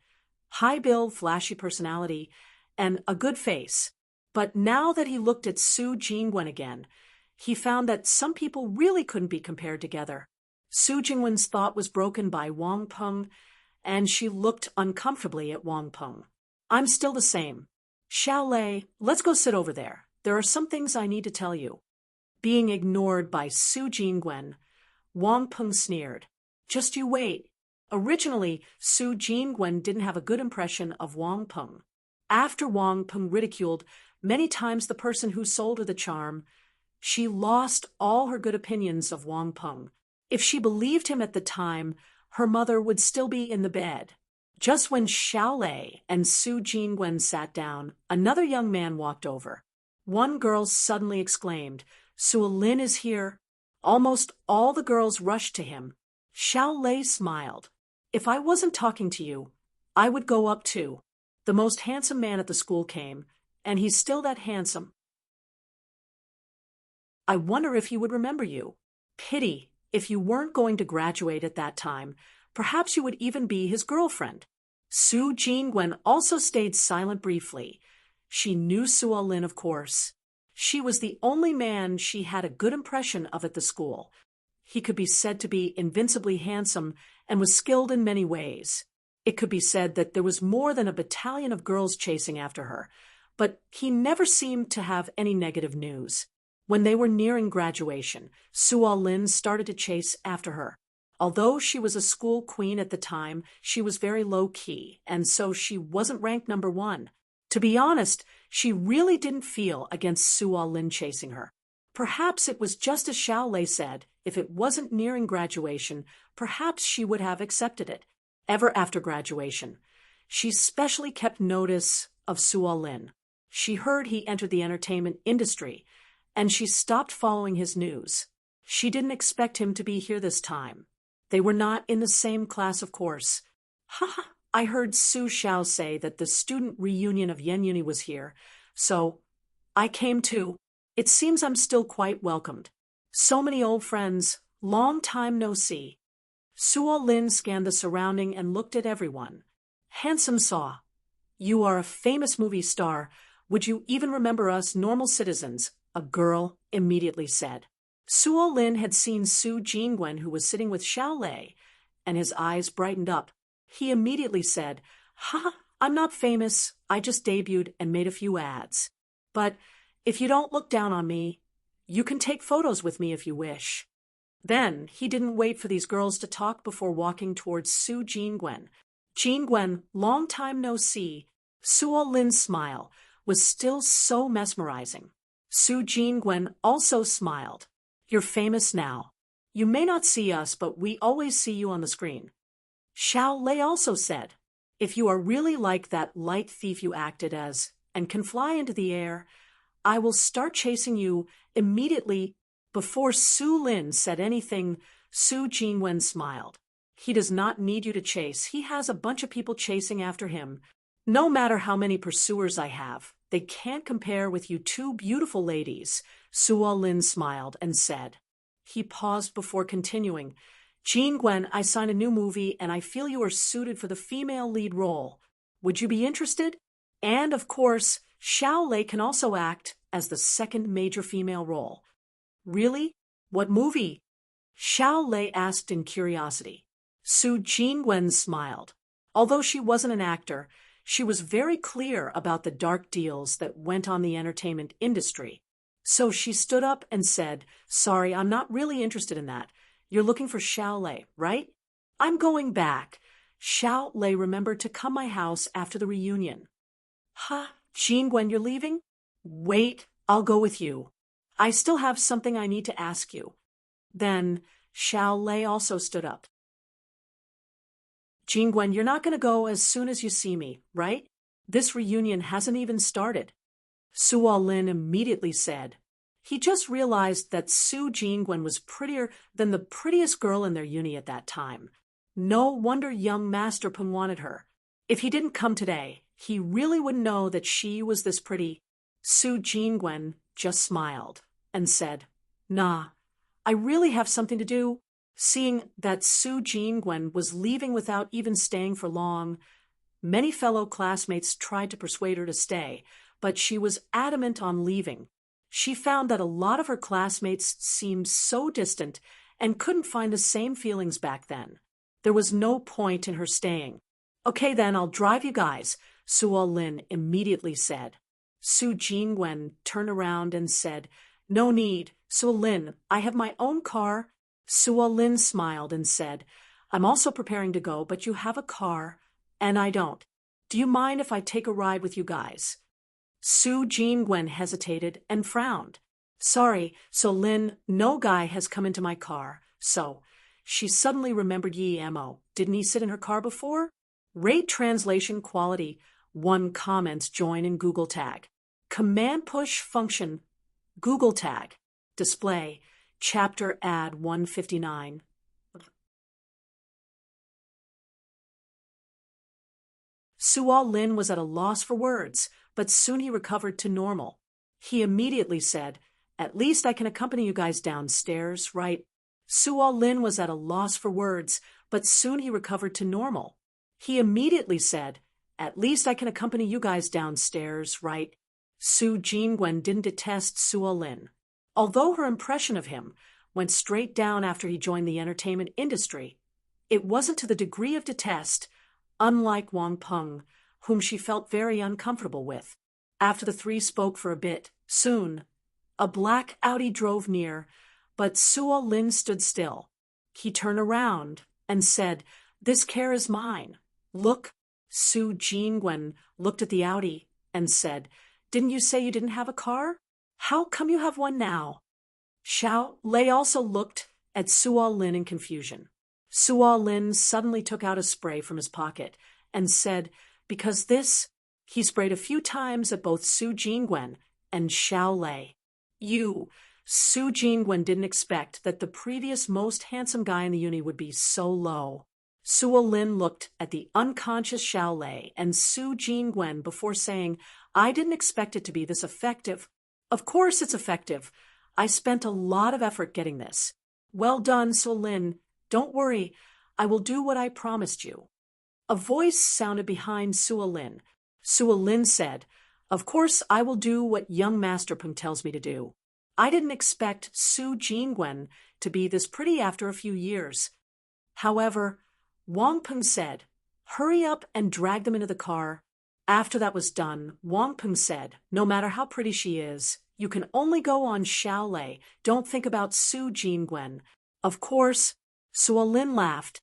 High build, flashy personality, and a good face. But now that he looked at Su Jingwen again, he found that some people really couldn't be compared together. Su Jingwen's thought was broken by Wang Peng, and she looked uncomfortably at Wang Peng. I'm still the same. Xiao Lei, let's go sit over there. There are some things I need to tell you. Being ignored by Su Jingwen, Wang Peng sneered. Just you wait. Originally, Su Jingwen didn't have a good impression of Wang Peng. After Wang Peng ridiculed many times the person who sold her the charm, she lost all her good opinions of Wang Peng. If she believed him at the time, her mother would still be in the bed. Just when Xiao Lei and Su Jingwen sat down, another young man walked over. One girl suddenly exclaimed, Su Lin is here. Almost all the girls rushed to him. Xiao Lei smiled. If I wasn't talking to you, I would go up too. The most handsome man at the school came, and he's still that handsome. I wonder if he would remember you. Pity, if you weren't going to graduate at that time, perhaps you would even be his girlfriend. Su Jingwen also stayed silent briefly. She knew Su Lin, of course. She was the only man she had a good impression of at the school. He could be said to be invincibly handsome and was skilled in many ways. It could be said that there was more than a battalion of girls chasing after her, but he never seemed to have any negative news. When they were nearing graduation, Su Lin started to chase after her. Although she was a school queen at the time, she was very low-key, and so she wasn't ranked number 1. To be honest, she really didn't feel against Suo Lin chasing her. Perhaps it was just as Xiao Lei said, if it wasn't nearing graduation, perhaps she would have accepted it. Ever after graduation, she specially kept notice of Suo Lin. She heard he entered the entertainment industry, and she stopped following his news. She didn't expect him to be here this time. They were not in the same class, of course. Haha, I heard Su Xiao say that the student reunion of Yen Uni was here, so I came too. It seems I'm still quite welcomed. So many old friends, long time no see. Suo Lin scanned the surrounding and looked at everyone. Handsome saw. You are a famous movie star. Would you even remember us normal citizens? A girl immediately said. Suo Lin had seen Su Jingwen, who was sitting with Xiao Lei, and his eyes brightened up. He immediately said, "Ha, I'm not famous. I just debuted and made a few ads. But if you don't look down on me, you can take photos with me if you wish." Then he didn't wait for these girls to talk before walking towards Su Jingwen. Jingwen, long time no see. Suo Lin's smile was still so mesmerizing. Su Jingwen also smiled. You're famous now. You may not see us, but we always see you on the screen. Xiao Lei also said, if you are really like that light thief you acted as and can fly into the air, I will start chasing you immediately. Before Su Lin said anything, Su Jingwen smiled. He does not need you to chase. He has a bunch of people chasing after him. No matter how many pursuers I have, they can't compare with you two beautiful ladies. Suo Lin smiled and said. He paused before continuing. Jingwen, I signed a new movie and I feel you are suited for the female lead role. Would you be interested? And of course, Xiao Lei can also act as the second major female role. Really? What movie? Xiao Lei asked in curiosity. Su Jingwen smiled. Although she wasn't an actor, she was very clear about the dark deals that went on the entertainment industry. So she stood up and said, sorry, I'm not really interested in that. You're looking for Xiao Lei, right? I'm going back. Xiao Lei remembered to come my house after the reunion. Ha, Jingwen, you're leaving? Wait, I'll go with you. I still have something I need to ask you. Then Xiao Lei also stood up. Jingwen, you're not going to go as soon as you see me, right? This reunion hasn't even started. Suo Lin immediately said. He just realized that Su Jingwen was prettier than the prettiest girl in their uni at that time. No wonder young Master Peng wanted her. If he didn't come today, he really wouldn't know that she was this pretty. Su Jingwen just smiled and said, nah, I really have something to do. Seeing that Su Jingwen was leaving without even staying for long, many fellow classmates tried to persuade her to stay, but she was adamant on leaving. She found that a lot of her classmates seemed so distant and couldn't find the same feelings back then. There was no point in her staying. Okay then, I'll drive you guys, Suo Lin immediately said. Su Jingwen turned around and said, no need, Suo Lin, I have my own car. Suo Lin smiled and said, I'm also preparing to go, but you have a car, and I don't. Do you mind if I take a ride with you guys? Su Jingwen hesitated and frowned. Sorry, Suo Lin, no guy has come into my car, so. She suddenly remembered Yi Mo. Didn't he sit in her car before? Rate translation quality. 1 comments join in Google tag. Command push function. Google tag. Display. Chapter ad 159. Suo Lin was at a loss for words, but soon he recovered to normal. He immediately said, at least I can accompany you guys downstairs, right? Suo Lin was at a loss for words, but soon he recovered to normal. He immediately said, at least I can accompany you guys downstairs, right? Su Jingwen didn't detest Suo Lin. Although her impression of him went straight down after he joined the entertainment industry, it wasn't to the degree of detest, unlike Wang Peng, whom she felt very uncomfortable with. After the three spoke for a bit, soon, a black Audi drove near, but Suo Lin stood still. He turned around and said, this car is mine. Look. Su Jingwen looked at the Audi and said, "Didn't you say you didn't have a car? How come you have one now?" Xiao Lei also looked at Suo Lin in confusion. Suo Lin suddenly took out a spray from his pocket and said, "Because this," he sprayed a few times at both Su Jingwen and Xiao Lei. Su Jingwen didn't expect that the previous most handsome guy in the uni would be so low. Suo Lin looked at the unconscious Xiao Lei and Su Jingwen before saying, "I didn't expect it to be this effective." "Of course it's effective. I spent a lot of effort getting this." "Well done, Suo Lin. Don't worry. I will do what I promised you." A voice sounded behind Suo Lin. Suo Lin said, "Of course I will do what young Master Peng tells me to do." I didn't expect Su Jingwen to be this pretty after a few years. However, Wang Peng said, "Hurry up and drag them into the car." After that was done, Wang Peng said, "No matter how pretty she is, you can only go on Xiao Lei. Don't think about Su Jingwen." Of course, Suo Lin laughed.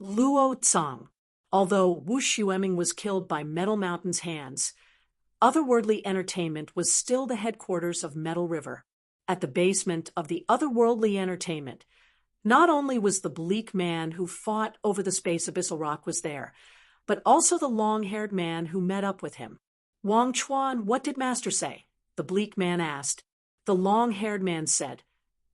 Luo Tsang. Although Wu Xueming was killed by Metal Mountain's hands, Otherworldly Entertainment was still the headquarters of Metal River. At the basement of the Otherworldly Entertainment, not only was the bleak man who fought over the space abyssal rock was there, but also the long-haired man who met up with him. "Wang Chuan, what did Master say?" the bleak man asked. The long-haired man said,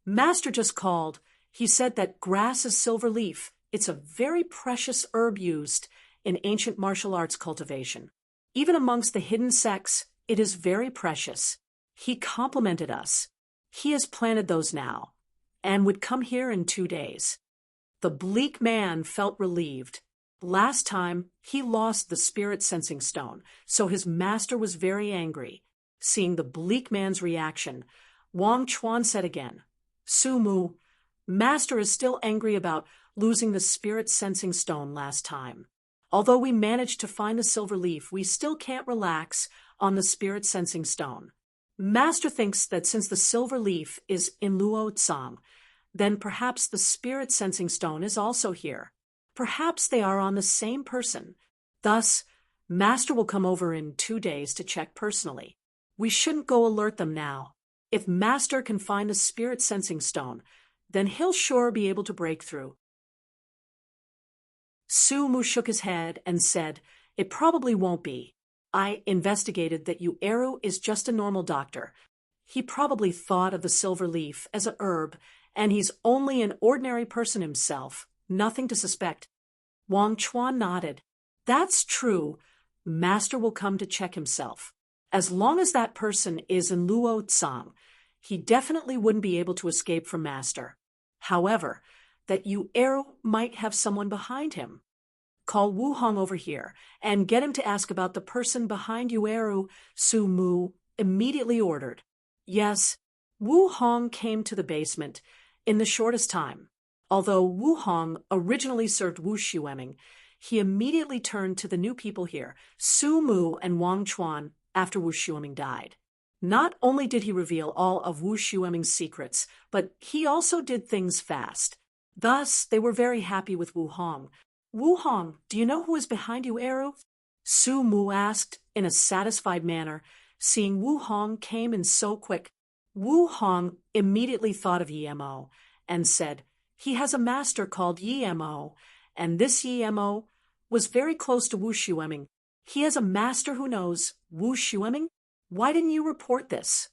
"Master just called. He said that grass is silver leaf. It's a very precious herb used in ancient martial arts cultivation. Even amongst the hidden sects, it is very precious. He complimented us. He has planted those now, and would come here in 2 days." The bleak man felt relieved. Last time, he lost the spirit sensing stone, so his master was very angry. Seeing the bleak man's reaction, Wang Chuan said again, "Su Mu, Master is still angry about losing the spirit sensing stone last time. Although we managed to find the silver leaf, we still can't relax on the spirit sensing stone. Master thinks that since the silver leaf is in Luo Tsang, then perhaps the spirit sensing stone is also here. Perhaps they are on the same person. Thus, Master will come over in 2 days to check personally. We shouldn't go alert them now. If Master can find the spirit sensing stone, then he'll sure be able to break through." Su Mu shook his head and said, "It probably won't be. I investigated that Eru is just a normal doctor. He probably thought of the silver leaf as a herb, and he's only an ordinary person himself, nothing to suspect." Wang Chuan nodded. "That's true. Master will come to check himself. As long as that person is in Luo Tsang, he definitely wouldn't be able to escape from Master. However, that Eru might have someone behind him. Call Wu Hong over here and get him to ask about the person behind Eru," Su Mu immediately ordered. Yes, Wu Hong came to the basement in the shortest time. Although Wu Hong originally served Wu Xueming, he immediately turned to the new people here, Su Mu and Wang Chuan, after Wu Xueming died. Not only did he reveal all of Wu Xueming's secrets, but he also did things fast. Thus, they were very happy with Wu Hong. "Wu Hong, do you know who is behind Eru?" Su Mu asked in a satisfied manner, seeing Wu Hong came in so quick. Wu Hong immediately thought of Yemo and said, "He has a master called Yemo, and this Yemo was very close to Wu Xueming. He has a master who knows Wu Xueming? Why didn't you report this?"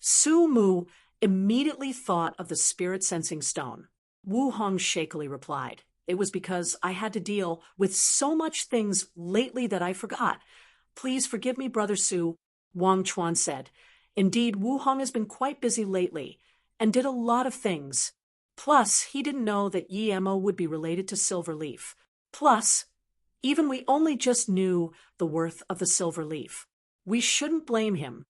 Su Mu immediately thought of the spirit sensing stone. Wu Hong shakily replied, "It was because I had to deal with so much things lately that I forgot. Please forgive me, Brother Su," Wang Chuan said. Indeed, Wu Hong has been quite busy lately and did a lot of things. Plus, he didn't know that Yemo would be related to Silverleaf. Plus, even we only just knew the worth of the silver leaf. We shouldn't blame him.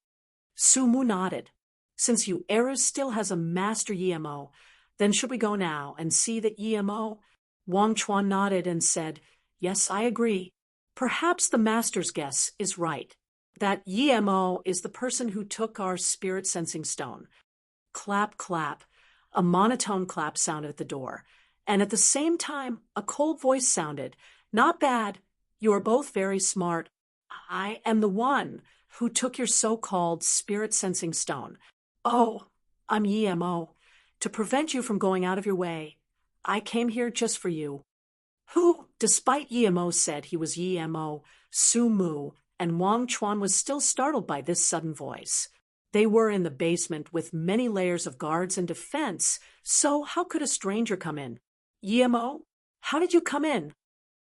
Su Mu nodded. "Since Eru still has a master Yemo, then should we go now and see that Yemo?" Wang Chuan nodded and said, "Yes, I agree. Perhaps the master's guess is right. That Yemo is the person who took our spirit sensing stone." Clap, clap. A monotone clap sounded at the door, and at the same time a cold voice sounded. "Not bad. You are both very smart. I am the one who took your so-called spirit-sensing stone. Oh, I'm Yi Mo. To prevent you from going out of your way, I came here just for you. Who, despite Yi Mo said he was Yi Mo, Su Mu, and Wang Chuan was still startled by this sudden voice. They were in the basement with many layers of guards and defense, so how could a stranger come in? Yi Mo, how did you come in?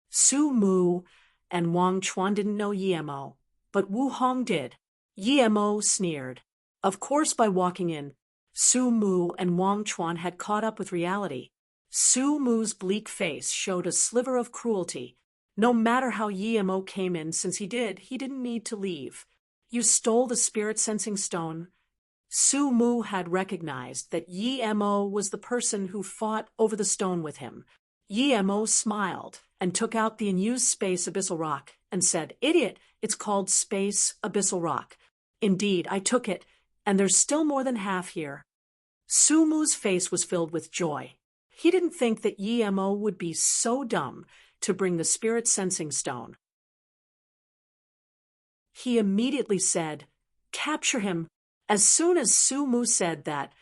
Su Mu and Wang Chuan didn't know Yi Mo, but Wu Hong did. Yi Mo sneered. Of course, by walking in, Su Mu and Wang Chuan had caught up with reality. Su Mu's bleak face showed a sliver of cruelty. No matter how Yi Mo came in, since he didn't need to leave. You stole the spirit-sensing stone. Su Mu had recognized that Yi Mo was the person who fought over the stone with him. Yi Mo smiled and took out the unused space abyssal rock and said, "Idiot, it's called space abyssal rock. Indeed, I took it, and there's still more than half here." Su Mu's face was filled with joy. He didn't think that Yi Mo would be so dumb to bring the spirit-sensing stone. He immediately said, "Capture him." As soon as Su Mu said that,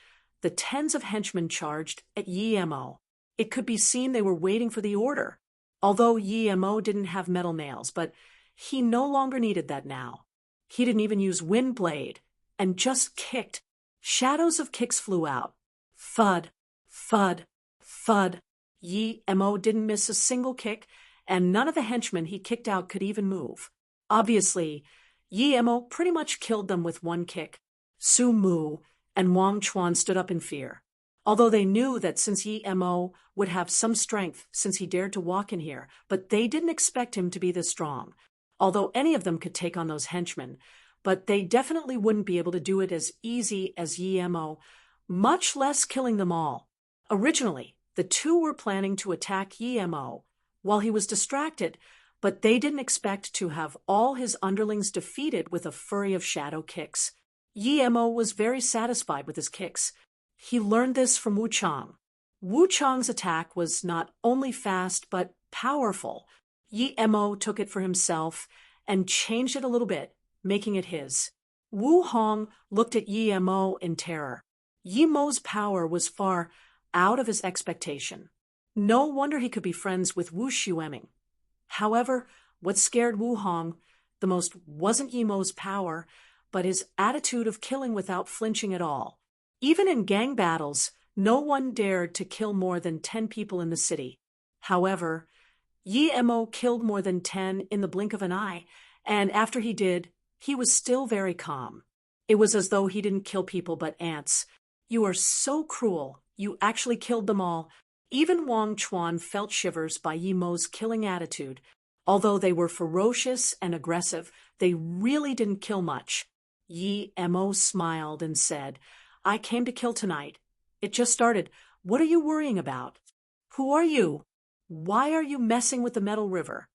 the tens of henchmen charged at Yi Mo. It could be seen they were waiting for the order. Although Yi Mo didn't have metal nails, but he no longer needed that now. He didn't even use wind blade, and just kicked. Shadows of kicks flew out. Thud, thud, thud. Yi Mo didn't miss a single kick, and none of the henchmen he kicked out could even move. Obviously, Yi Mo pretty much killed them with one kick. Su Mu and Wang Chuan stood up in fear. Although they knew that since Yi Mo would have some strength since he dared to walk in here, but they didn't expect him to be this strong. Although any of them could take on those henchmen, but they definitely wouldn't be able to do it as easy as Yi Mo, much less killing them all. Originally, the two were planning to attack Yi Mo while he was distracted, but they didn't expect to have all his underlings defeated with a flurry of shadow kicks. Yi Mo was very satisfied with his kicks. He learned this from Wu Chang. Wu Chang's attack was not only fast but powerful. Yi Mo took it for himself and changed it a little bit, making it his. Wu Hong looked at Yi Mo in terror. Yi Mo's power was far out of his expectation. No wonder he could be friends with Wu Xueming. However, what scared Wu Hong the most wasn't Yi Mo's power, but his attitude of killing without flinching at all. Even in gang battles, no one dared to kill more than 10 people in the city. However, Yi Mo killed more than 10 in the blink of an eye, and after he did, he was still very calm. It was as though he didn't kill people but ants. "You are so cruel. You actually killed them all." Even Wang Chuan felt shivers by Yi Mo's killing attitude. Although they were ferocious and aggressive, they really didn't kill much. Yi Mo smiled and said, "I came to kill tonight. It just started. What are you worrying about? Who are you? Why are you messing with the Metal River?"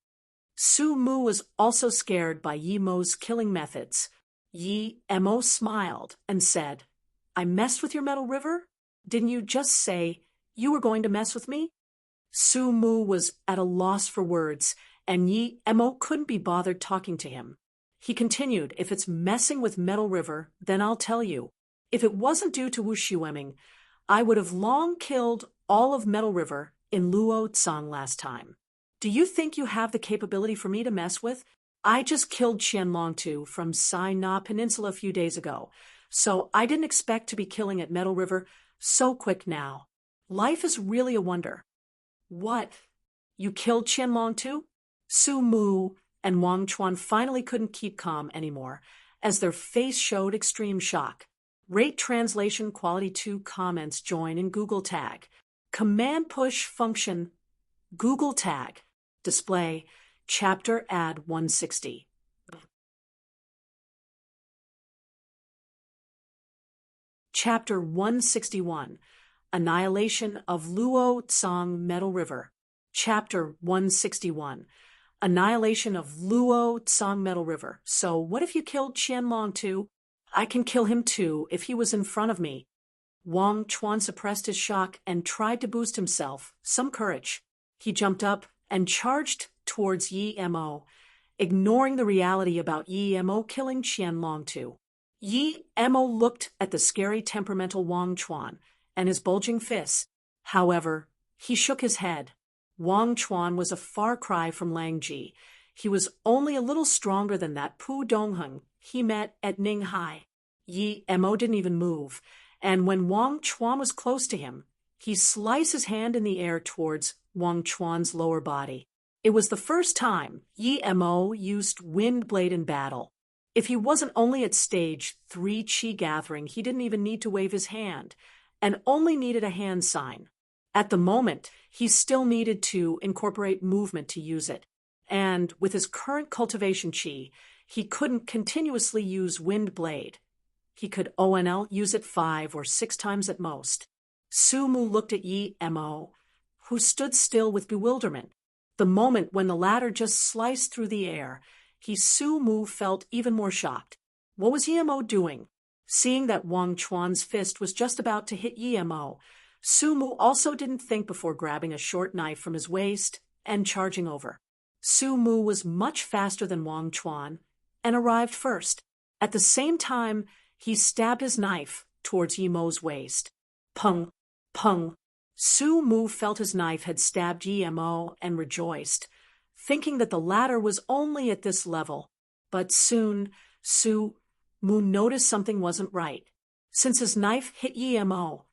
Su Mu was also scared by Yi Mo's killing methods. Yi Mo smiled and said, "I messed with your Metal River? Didn't you just say you were going to mess with me?" Su Mu was at a loss for words, and Yi Mo couldn't be bothered talking to him. He continued, "If it's messing with Metal River, then I'll tell you. If it wasn't due to Wu Xueming, I would have long killed all of Metal River in Luo Tsang last time. Do you think you have the capability for me to mess with? I just killed Qianlong Tu from Sai Na Peninsula a few days ago, so I didn't expect to be killing at Metal River so quick now. Life is really a wonder." "What? You killed Qianlong Tu?" Su Mu and Wang Chuan finally couldn't keep calm anymore, as their face showed extreme shock. Rate translation quality 2 comments join in Google tag. Command push function Google tag. Display chapter ad 160. Chapter 161. Annihilation of Luo Tsang Metal River. Chapter 161. Annihilation of Luo Tsang Metal River. "So what if you killed Qianlong Tu? I can kill him too if he was in front of me." Wang Chuan suppressed his shock and tried to boost himself some courage. He jumped up and charged towards Yi Mo. ignoring the reality about Yi Mo killing Qianlong too. Yi Mo looked at the scary temperamental Wang Chuan and his bulging fists. However, he shook his head. Wang Chuan was a far cry from Lang Ji. He was only a little stronger than that Pu Dongheng he met at Ninghai. Yi Mo didn't even move, and when Wang Chuan was close to him, he sliced his hand in the air towards Wang Chuan's lower body. It was the first time Yi Mo used wind blade in battle. If he wasn't only at stage 3 Qi gathering, he didn't even need to wave his hand, and only needed a hand sign. At the moment, he still needed to incorporate movement to use it, and with his current cultivation Qi, he couldn't continuously use wind blade. He could ONL use it 5 or 6 times at most. Su Mu looked at Yi Mo, who stood still with bewilderment. The moment when the latter just sliced through the air, Su Mu felt even more shocked. What was Yi Mo doing? Seeing that Wang Chuan's fist was just about to hit Yi Mo, Su Mu also didn't think before grabbing a short knife from his waist and charging over. Su Mu was much faster than Wang Chuan and arrived first. At the same time, he stabbed his knife towards Yi Mo's waist. Pung, pung. Su Mu felt his knife had stabbed Yi Mo and rejoiced, thinking that the latter was only at this level. But soon, Su Mu noticed something wasn't right. Since his knife hit Yi Mo,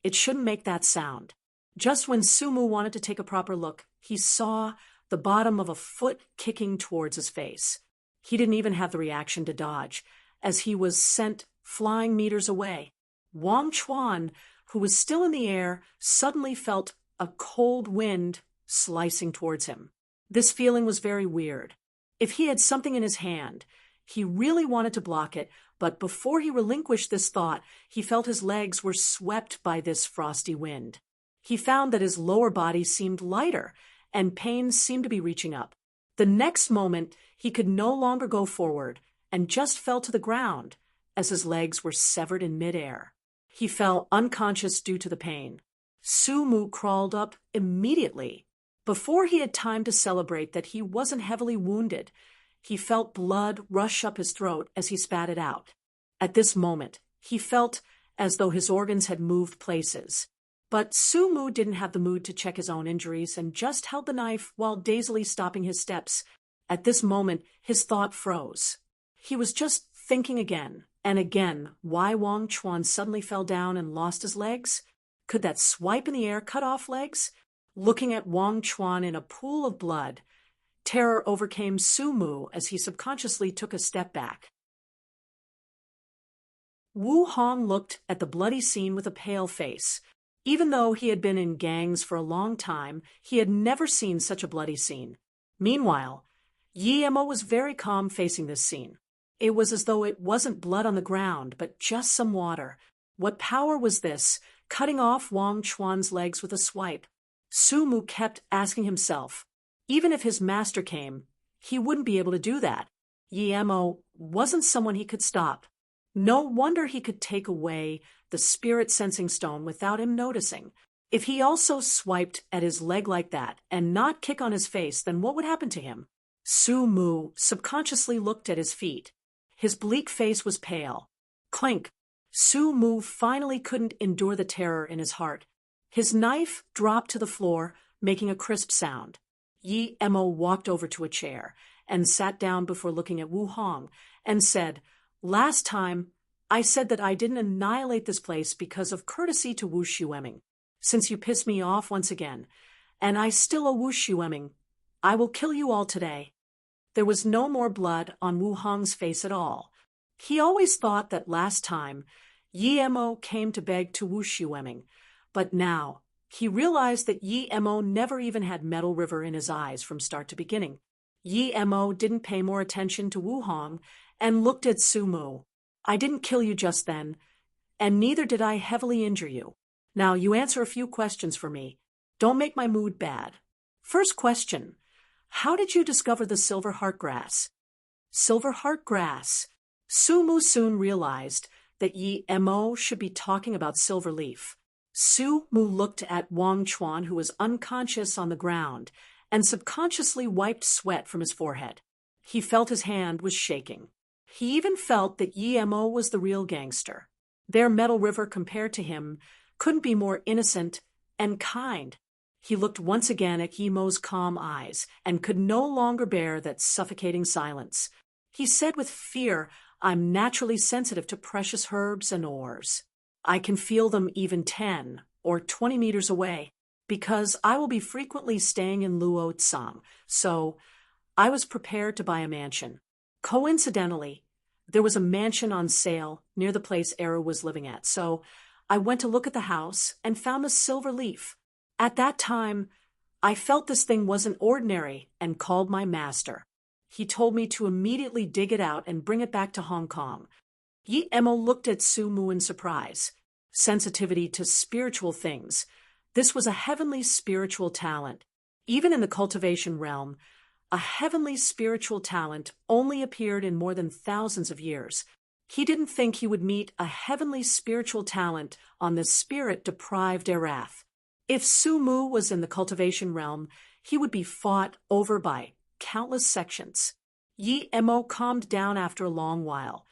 it shouldn't make that sound. Just when Su Mu wanted to take a proper look, he saw the bottom of a foot kicking towards his face. He didn't even have the reaction to dodge, as he was sent flying meters away. Wang Chuan, who was still in the air, suddenly felt a cold wind slicing towards him. This feeling was very weird. If he had something in his hand, he really wanted to block it, but before he relinquished this thought, he felt his legs were swept by this frosty wind. He found that his lower body seemed lighter, and pain seemed to be reaching up. The next moment, he could no longer go forward, and just fell to the ground, as his legs were severed in midair. He fell unconscious due to the pain. Su Mu crawled up immediately. Before he had time to celebrate that he wasn't heavily wounded, he felt blood rush up his throat as he spat it out. At this moment, he felt as though his organs had moved places. But Su Mu didn't have the mood to check his own injuries and just held the knife while dazedly stopping his steps. At this moment, his thought froze. He was just thinking again and again why Wang Chuan suddenly fell down and lost his legs. Could that swipe in the air cut off legs? Looking at Wang Chuan in a pool of blood, terror overcame Su Mu as he subconsciously took a step back. Wu Hong looked at the bloody scene with a pale face. Even though he had been in gangs for a long time, he had never seen such a bloody scene. Meanwhile, Yi Mo was very calm facing this scene. It was as though it wasn't blood on the ground, but just some water. What power was this, cutting off Wang Chuan's legs with a swipe? Su Mu kept asking himself, even if his master came, he wouldn't be able to do that. Yi Mo wasn't someone he could stop. No wonder he could take away the spirit sensing stone without him noticing. If he also swiped at his leg like that and not kick on his face, then what would happen to him? Su Mu subconsciously looked at his feet. His bleak face was pale. Clink! Su Mu finally couldn't endure the terror in his heart. His knife dropped to the floor, making a crisp sound. Yi Mo walked over to a chair and sat down before looking at Wu Hong and said, "Last time, I said that I didn't annihilate this place because of courtesy to Wu Xueming. Since you pissed me off once again, and I still owe Wu Xueming, I will kill you all today." There was no more blood on Wu Hong's face at all. He always thought that last time, Yi Mo came to beg to Wu Xueming, but now he realized that Yi Mo never even had Metal River in his eyes from start to beginning. Yi Mo didn't pay more attention to Wu Hong and looked at Su Mu. "I didn't kill you just then, and neither did I heavily injure you. Now you answer a few questions for me. Don't make my mood bad. First question, how did you discover the silver heart grass?" Silver heart grass. Su Mu soon realized that Yi Mo should be talking about silver leaf. Su Mu looked at Wang Chuan, who was unconscious on the ground, and subconsciously wiped sweat from his forehead. He felt his hand was shaking. He even felt that Yi-Mo was the real gangster. Their Metal River, compared to him, couldn't be more innocent and kind. He looked once again at Yi-Mo's calm eyes and could no longer bear that suffocating silence. He said with fear, "I'm naturally sensitive to precious herbs and ores. I can feel them even 10 or 20 meters away, because I will be frequently staying in Luo Tsang, so I was prepared to buy a mansion." Coincidentally, there was a mansion on sale near the place Era was living at, so I went to look at the house and found the silver leaf. At that time, I felt this thing wasn't ordinary and called my master. He told me to immediately dig it out and bring it back to Hong Kong. Yi-Mo looked at Su Mu in surprise. Sensitivity to spiritual things. This was a heavenly spiritual talent. Even in the cultivation realm, a heavenly spiritual talent only appeared in more than thousands of years. He didn't think he would meet a heavenly spiritual talent on the spirit-deprived Erath. If Su Mu was in the cultivation realm, he would be fought over by countless sections. Yi-Mo calmed down after a long while.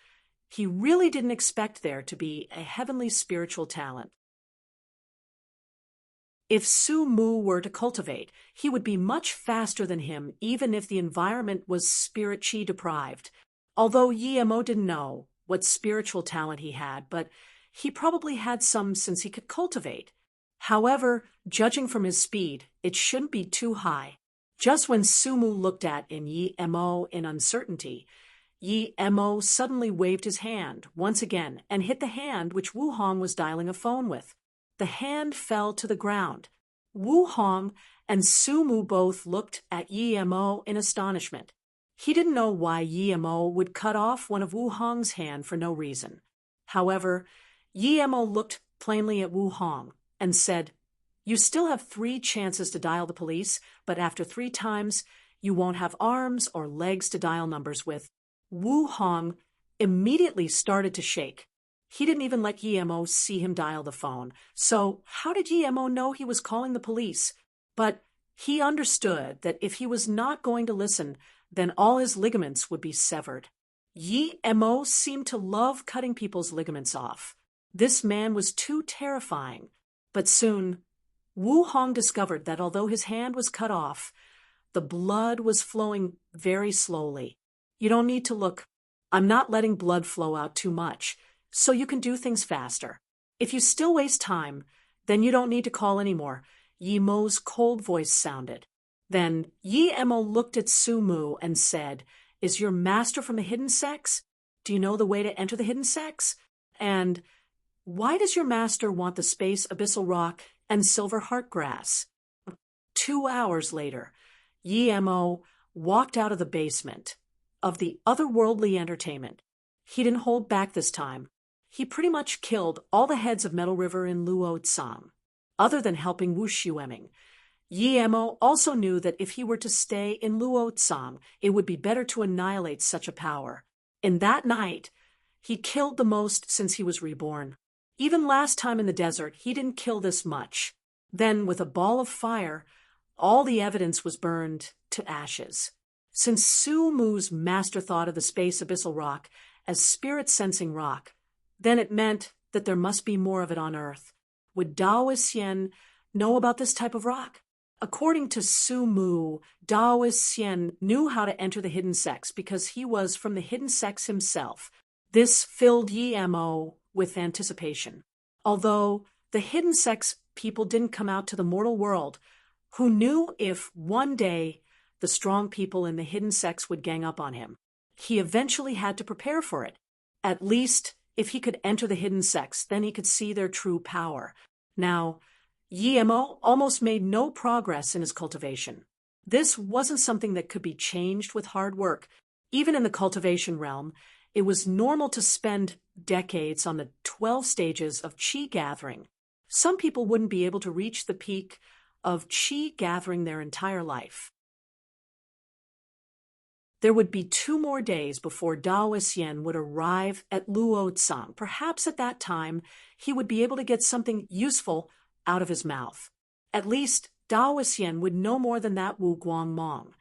He really didn't expect there to be a heavenly spiritual talent. If Su Mu were to cultivate, he would be much faster than him, even if the environment was spirit chi deprived. Although Yi-Mo didn't know what spiritual talent he had, but he probably had some since he could cultivate. However, judging from his speed, it shouldn't be too high. Just when Su Mu looked at Yi-Mo in uncertainty, Yi-Mo suddenly waved his hand once again and hit the hand which Wu Hong was dialing a phone with. The hand fell to the ground. Wu Hong and Su Mu both looked at Yi-Mo in astonishment. He didn't know why Yi-Mo would cut off one of Wu Hong's hand for no reason. However, Yi-Mo looked plainly at Wu Hong and said, "You still have 3 chances to dial the police, but after 3 times, you won't have arms or legs to dial numbers with." Wu Hong immediately started to shake. He didn't even let Yi-Mo see him dial the phone, so how did Yi-Mo know he was calling the police? But he understood that if he was not going to listen, then all his ligaments would be severed. Yi-Mo seemed to love cutting people's ligaments off. This man was too terrifying. But soon, Wu Hong discovered that although his hand was cut off, the blood was flowing very slowly. You don't need to look. I'm not letting blood flow out too much, so you can do things faster. If you still waste time, then you don't need to call anymore. Yi-Mo's cold voice sounded. Then Yi-Mo looked at Su Mu and said, "Is your master from the hidden sex? Do you know the way to enter the hidden sex? And why does your master want the space abyssal rock and silver heart grass?" 2 hours later, Yi-Mo walked out of the basement of the otherworldly entertainment. He didn't hold back this time. He pretty much killed all the heads of Metal River in Luo Tsang. Other than helping Wu Xueming, Yi-Mo also knew that if he were to stay in Luo Tsang, it would be better to annihilate such a power. In that night, he killed the most since he was reborn. Even last time in the desert, he didn't kill this much. Then, with a ball of fire, all the evidence was burned to ashes. Since Su Mu's master thought of the space abyssal rock as spirit-sensing rock, then it meant that there must be more of it on Earth. Would Daoixian know about this type of rock? According to Su Mu, Daoixian knew how to enter the hidden sex because he was from the hidden sex himself. This filled Yi-Mo with anticipation. Although the hidden sex people didn't come out to the mortal world, who knew if one day the strong people in the hidden sex would gang up on him? He eventually had to prepare for it. At least, if he could enter the hidden sex, then he could see their true power. Now, Yi-Mo almost made no progress in his cultivation. This wasn't something that could be changed with hard work. Even in the cultivation realm, it was normal to spend decades on the 12 stages of chi gathering. Some people wouldn't be able to reach the peak of chi gathering their entire life. There would be 2 more days before Daoixian would arrive at Luo Tsang. Perhaps at that time, he would be able to get something useful out of his mouth. At least, Daoixian would know more than that Wu Guangmong.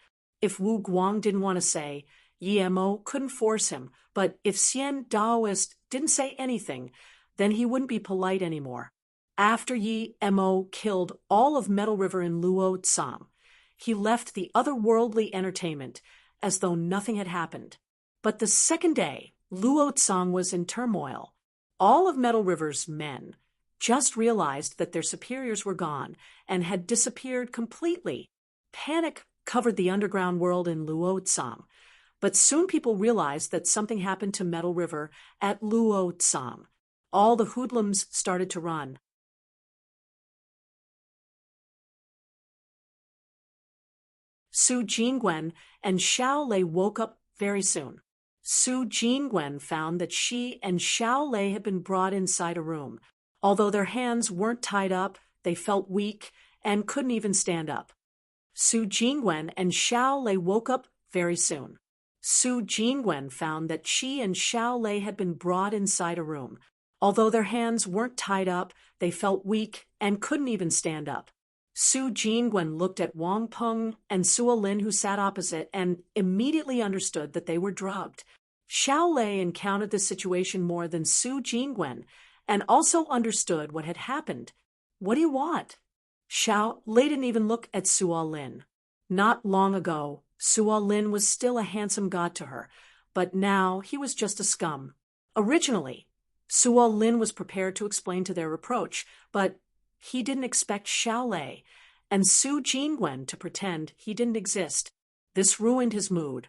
If Wu Guang didn't want to say, Yi Mo couldn't force him, but if Xian Daoist didn't say anything, then he wouldn't be polite anymore. After Yi Mo killed all of Metal River in Luo Tsam, he left the otherworldly entertainment as though nothing had happened. But the second day, Luo Tsang was in turmoil. All of Metal River's men just realized that their superiors were gone and had disappeared completely. Panic covered the underground world in Luo Tsam, but soon people realized that something happened to Metal River at Luo Tsam. All the hoodlums started to run. Su Jingwen and Xiao Lei woke up very soon. Su Jingwen found that she and Xiao Lei had been brought inside a room. Although their hands weren't tied up, they felt weak and couldn't even stand up. Su Jingwen and Xiao Lei woke up very soon. Su Jingwen found that she and Xiao Lei had been brought inside a room. Although their hands weren't tied up, they felt weak and couldn't even stand up. Su Jingwen looked at Wang Peng and Suo Lin, who sat opposite, and immediately understood that they were drugged. Xiao Lei encountered this situation more than Su Jingwen, and also understood what had happened. What do you want? Xiao Lei didn't even look at Suo Lin. Not long ago, Suo Lin was still a handsome god to her, but now he was just a scum. Originally, Suo Lin was prepared to explain to their reproach, but he didn't expect Xiao Lei and Su Jingwen to pretend he didn't exist. This ruined his mood.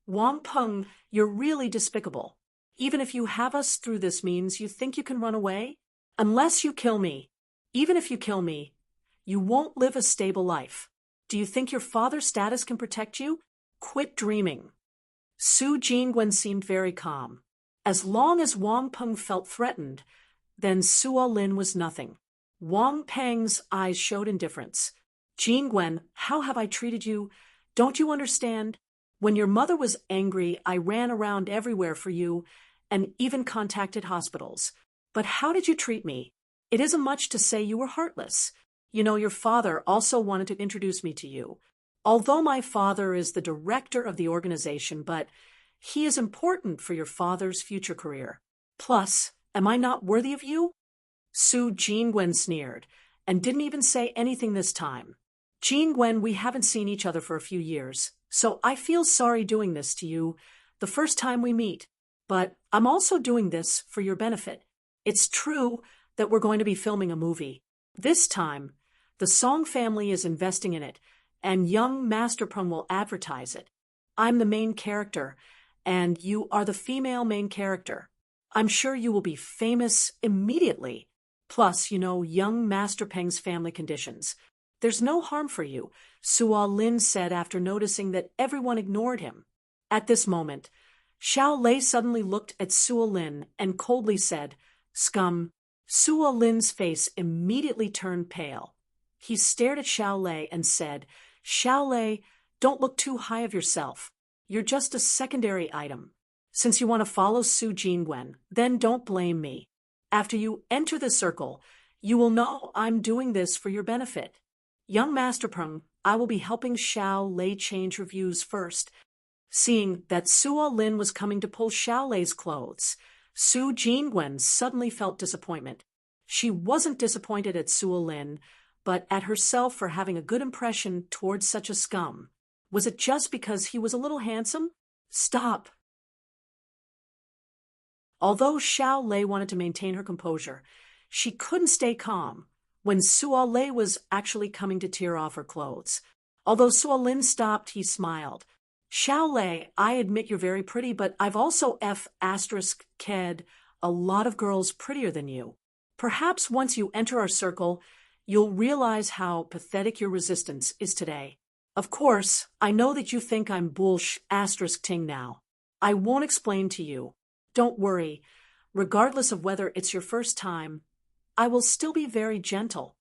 Wang Peng, you're really despicable. Even if you have us through this means you think you can run away? Unless you kill me. Even if you kill me, you won't live a stable life. Do you think your father's status can protect you? Quit dreaming. Su Jingwen seemed very calm. As long as Wang Peng felt threatened, then Suo Lin was nothing. Wang Peng's eyes showed indifference. Jingwen, how have I treated you? Don't you understand? When your mother was angry, I ran around everywhere for you and even contacted hospitals. But how did you treat me? It isn't much to say you were heartless. You know, your father also wanted to introduce me to you. Although my father is the director of the organization, but he is important for your father's future career. Plus, am I not worthy of you? Su Jingwen sneered and didn't even say anything this time. Jingwen, we haven't seen each other for a few years, so I feel sorry doing this to you the first time we meet. But I'm also doing this for your benefit. It's true that we're going to be filming a movie. This time, the Song family is investing in it, and young Master Peng will advertise it. I'm the main character, and you are the female main character. I'm sure you will be famous immediately. Plus, you know young Master Peng's family conditions. There's no harm for you, Suo Lin said after noticing that everyone ignored him. At this moment, Xiao Lei suddenly looked at Suo Lin and coldly said, "Scum." Suo Lin's face immediately turned pale. He stared at Xiao Lei and said, "Xiao Lei, don't look too high of yourself. You're just a secondary item. Since you want to follow Su Jingwen, then don't blame me. After you enter the circle, you will know I'm doing this for your benefit. Young Master Peng, I will be helping Xiao Lei change her views first." Seeing that Suo Lin was coming to pull Xiao Lei's clothes, Su Jingwen suddenly felt disappointment. She wasn't disappointed at Suo Lin, but at herself for having a good impression towards such a scum. Was it just because he was a little handsome? Stop. Although Xiao Lei wanted to maintain her composure, she couldn't stay calm when Suo Lei was actually coming to tear off her clothes. Although Suo Lin stopped, he smiled. "Xiao Lei, I admit you're very pretty, but I've also ked a lot of girls prettier than you. Perhaps once you enter our circle, you'll realize how pathetic your resistance is today. Of course, I know that you think I'm ting now. I won't explain to you. Don't worry. Regardless of whether it's your first time, I will still be very gentle."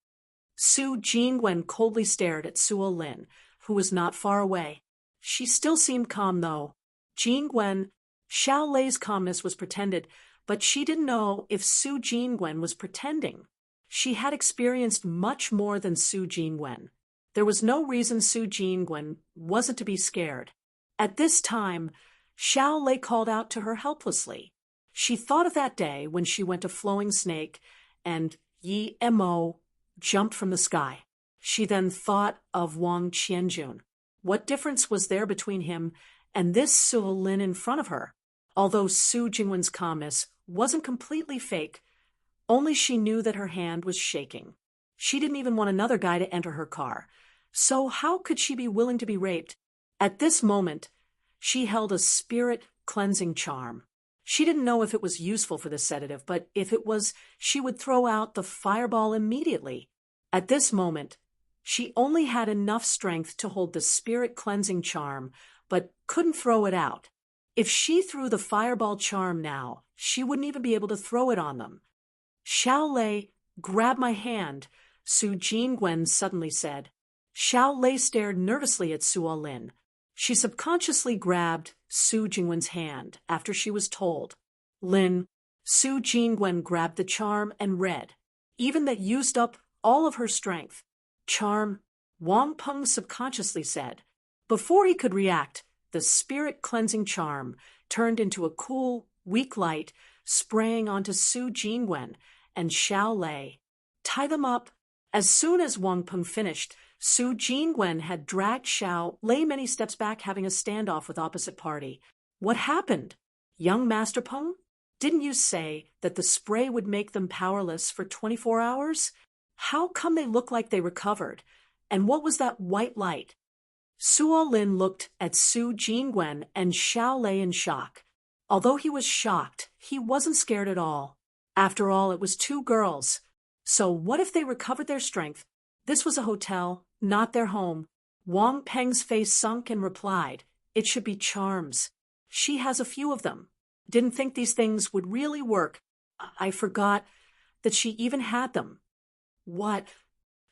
Su Jingwen coldly stared at Suo Lin, who was not far away. She still seemed calm, though. Jingwen, Xiao Lei's calmness was pretended, but she didn't know if Su Jingwen was pretending. She had experienced much more than Su Jingwen. There was no reason Su Jingwen wasn't to be scared. At this time, Xiao Lei called out to her helplessly. She thought of that day when she went to Flowing Snake and Yi Mo jumped from the sky. She then thought of Wang Qianjun. What difference was there between him and this Su Lin in front of her? Although Su Jingwen's calmness wasn't completely fake, only she knew that her hand was shaking. She didn't even want another guy to enter her car. So how could she be willing to be raped? At this moment, she held a spirit cleansing charm. She didn't know if it was useful for the sedative, but if it was, she would throw out the fireball immediately. At this moment, she only had enough strength to hold the spirit cleansing charm, but couldn't throw it out. If she threw the fireball charm now, she wouldn't even be able to throw it on them. Xiao Lei, grab my hand, Su Jingwen suddenly said. Xiao Lei stared nervously at Su Lin. She subconsciously grabbed Su Jingwen's hand after she was told. Lin, Su Jingwen grabbed the charm and read. Even that used up all of her strength. Charm, Wang Peng subconsciously said. Before he could react, the spirit cleansing charm turned into a cool, weak light, spraying onto Su Jingwen and Xiao Lei. Tie them up. As soon as Wang Peng finished, Su Jingwen had dragged Xiao Lei many steps back, having a standoff with opposite party. What happened? Young Master Peng? Didn't you say that the spray would make them powerless for 24 hours? How come they look like they recovered? And what was that white light? Su Lin looked at Su Jingwen and Xiao Lei in shock. Although he was shocked, he wasn't scared at all. After all, it was two girls. So what if they recovered their strength? This was a hotel, not their home. Wang Peng's face sunk and replied, "It should be charms. She has a few of them. Didn't think these things would really work. I forgot that she even had them." What?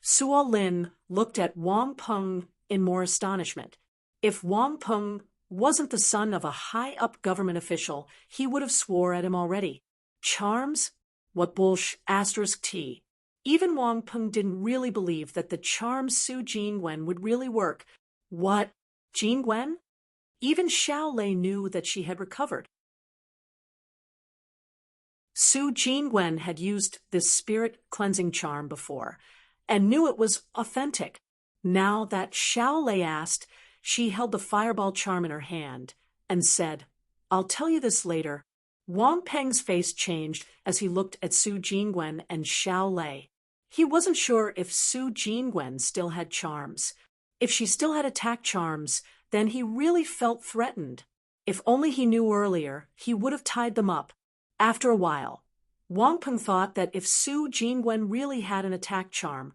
Su Lin looked at Wang Peng in more astonishment. If Wang Peng wasn't the son of a high-up government official, he would have swore at him already. Charms? What T. Even Wang Peng didn't really believe that the charm Su Jingwen would really work. What? Jingwen? Even Xiao Lei knew that she had recovered. Su Jingwen had used this spirit cleansing charm before and knew it was authentic. Now that Xiao Lei asked, she held the fireball charm in her hand and said, "I'll tell you this later." Wang Peng's face changed as he looked at Su Jingwen and Xiao Lei. He wasn't sure if Su Jingwen still had charms. If she still had attack charms, then he really felt threatened. If only he knew earlier, he would have tied them up. After a while, Wang Peng thought that if Su Jingwen really had an attack charm,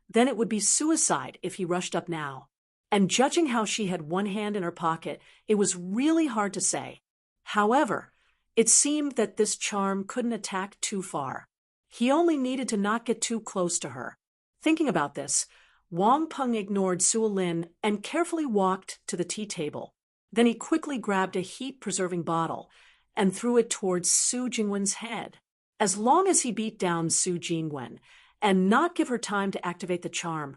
then it would be suicide if he rushed up now. And judging how she had one hand in her pocket, it was really hard to say. However, it seemed that this charm couldn't attack too far. He only needed to not get too close to her. Thinking about this, Wang Peng ignored Su Lin and carefully walked to the tea table. Then he quickly grabbed a heat-preserving bottle and threw it towards Su Jingwen's head. As long as he beat down Su Jingwen and not give her time to activate the charm,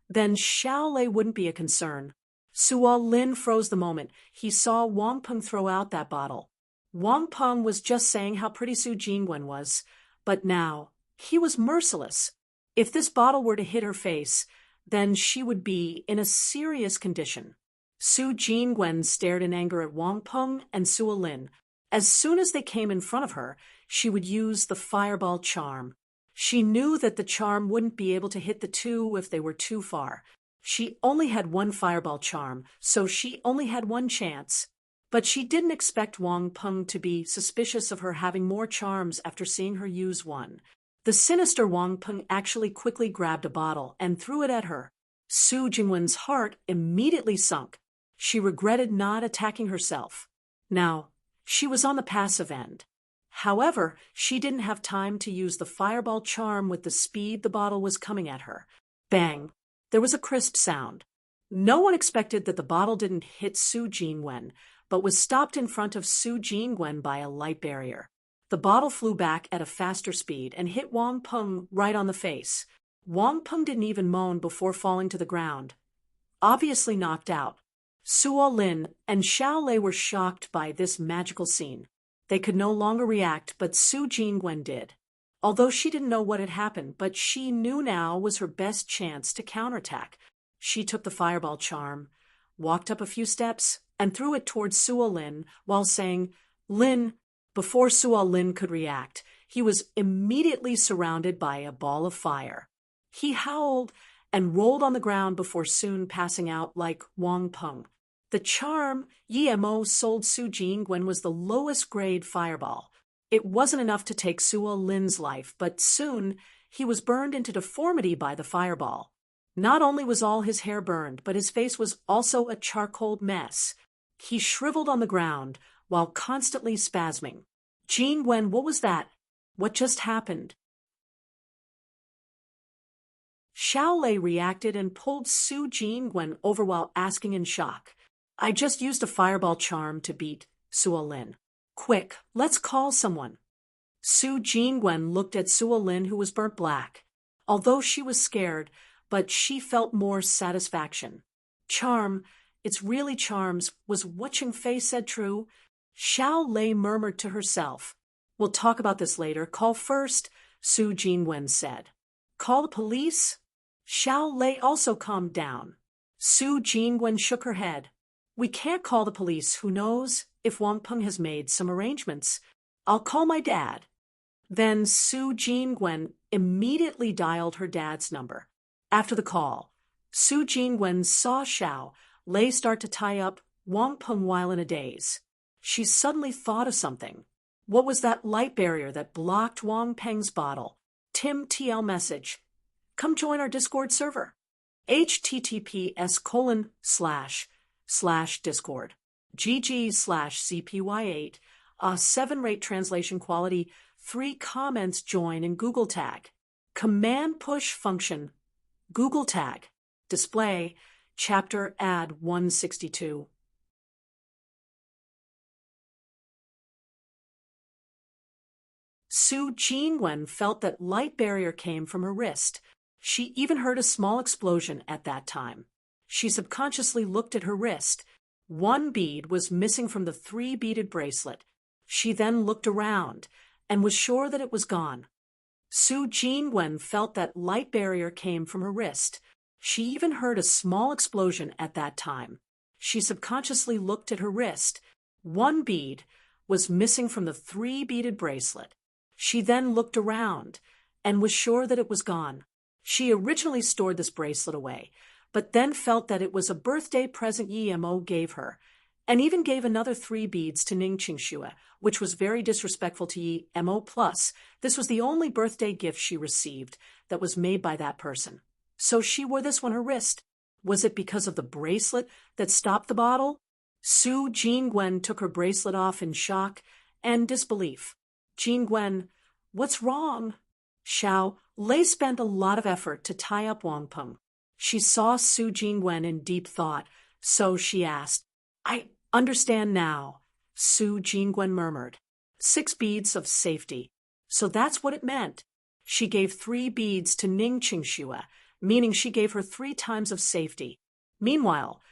then Xiao Lei wouldn't be a concern. Su Lin froze the moment he saw Wang Peng throw out that bottle. Wang Peng was just saying how pretty Su Jingwen was, but now he was merciless. If this bottle were to hit her face, then she would be in a serious condition. Su Jingwen stared in anger at Wang Peng and Su Lin. As soon as they came in front of her, she would use the fireball charm. She knew that the charm wouldn't be able to hit the two if they were too far. She only had one fireball charm, so she only had one chance. But she didn't expect Wang Peng to be suspicious of her having more charms after seeing her use one. The sinister Wang Peng actually quickly grabbed a bottle and threw it at her. Su Jingwen's heart immediately sunk. She regretted not attacking herself. Now, she was on the passive end. However, she didn't have time to use the fireball charm with the speed the bottle was coming at her. Bang! There was a crisp sound. No one expected that the bottle didn't hit Su Jingwen, but was stopped in front of Su Jingwen by a light barrier. The bottle flew back at a faster speed and hit Wang Peng right on the face. Wang Peng didn't even moan before falling to the ground, obviously knocked out. Suo Lin and Xiao Lei were shocked by this magical scene. They could no longer react, but Su Jingwen did. Although she didn't know what had happened, but she knew now was her best chance to counterattack. She took the fireball charm, walked up a few steps, and threw it towards Suo Lin while saying, "Lin." Before Suo Lin could react, he was immediately surrounded by a ball of fire. He howled and rolled on the ground before soon passing out like Wang Peng. The charm Yi Mo sold Su Jingwen was the lowest grade fireball. It wasn't enough to take Suo Lin's life, but soon he was burned into deformity by the fireball. Not only was all his hair burned, but his face was also a charcoal mess. He shriveled on the ground while constantly spasming. "Jingwen, what was that? What just happened?" Xiao Lei reacted and pulled Su Jingwen over while asking in shock, "I just used a fireball charm to beat Suo Lin. Quick, let's call someone." Su Jingwen looked at Suo Lin, who was burnt black. Although she was scared, but she felt more satisfaction. "Charm, it's really charms. Was what Ching Fei said true?" Xiao Lei murmured to herself. "We'll talk about this later. Call first," Su Jingwen said. "Call the police?" Xiao Lei also calmed down. Su Jingwen shook her head. "We can't call the police. Who knows if Wang Peng has made some arrangements. I'll call my dad." Then Su Jingwen immediately dialed her dad's number. After the call, Su Jingwen saw Xiao Lei start to tie up Wang Peng while in a daze. She suddenly thought of something. What was that light barrier that blocked Wang Peng's bottle? Tim TL message. "Come join our Discord server. https://discord. GG/CPY8. 7-rate translation quality. 3 comments join in Google tag. Command push function. Google tag. Display. Chapter ad 162. Su Jingwen felt that light barrier came from her wrist. She even heard a small explosion at that time. She subconsciously looked at her wrist. 1 bead was missing from the 3-beaded bracelet. She then looked around and was sure that it was gone. Su Jingwen felt that light barrier came from her wrist. She even heard a small explosion at that time. She subconsciously looked at her wrist. 1 bead was missing from the 3-beaded bracelet. She then looked around and was sure that it was gone. She originally stored this bracelet away, but then felt that it was a birthday present Yi Mo gave her, and even gave another 3 beads to Ning Qingxue, which was very disrespectful to Yi Mo. Plus, this was the only birthday gift she received that was made by that person. So she wore this on her wrist. Was it because of the bracelet that stopped the bottle? Su Jingwen took her bracelet off in shock and disbelief. "Jingwen, what's wrong?" Xiao Lei spent a lot of effort to tie up Wang Peng. She saw Su Jingwen in deep thought, so she asked. "I understand now," Su Jingwen murmured. 6 beads of safety. So that's what it meant. She gave 3 beads to Ning Qingxue, meaning she gave her 3 times of safety. Meanwhile,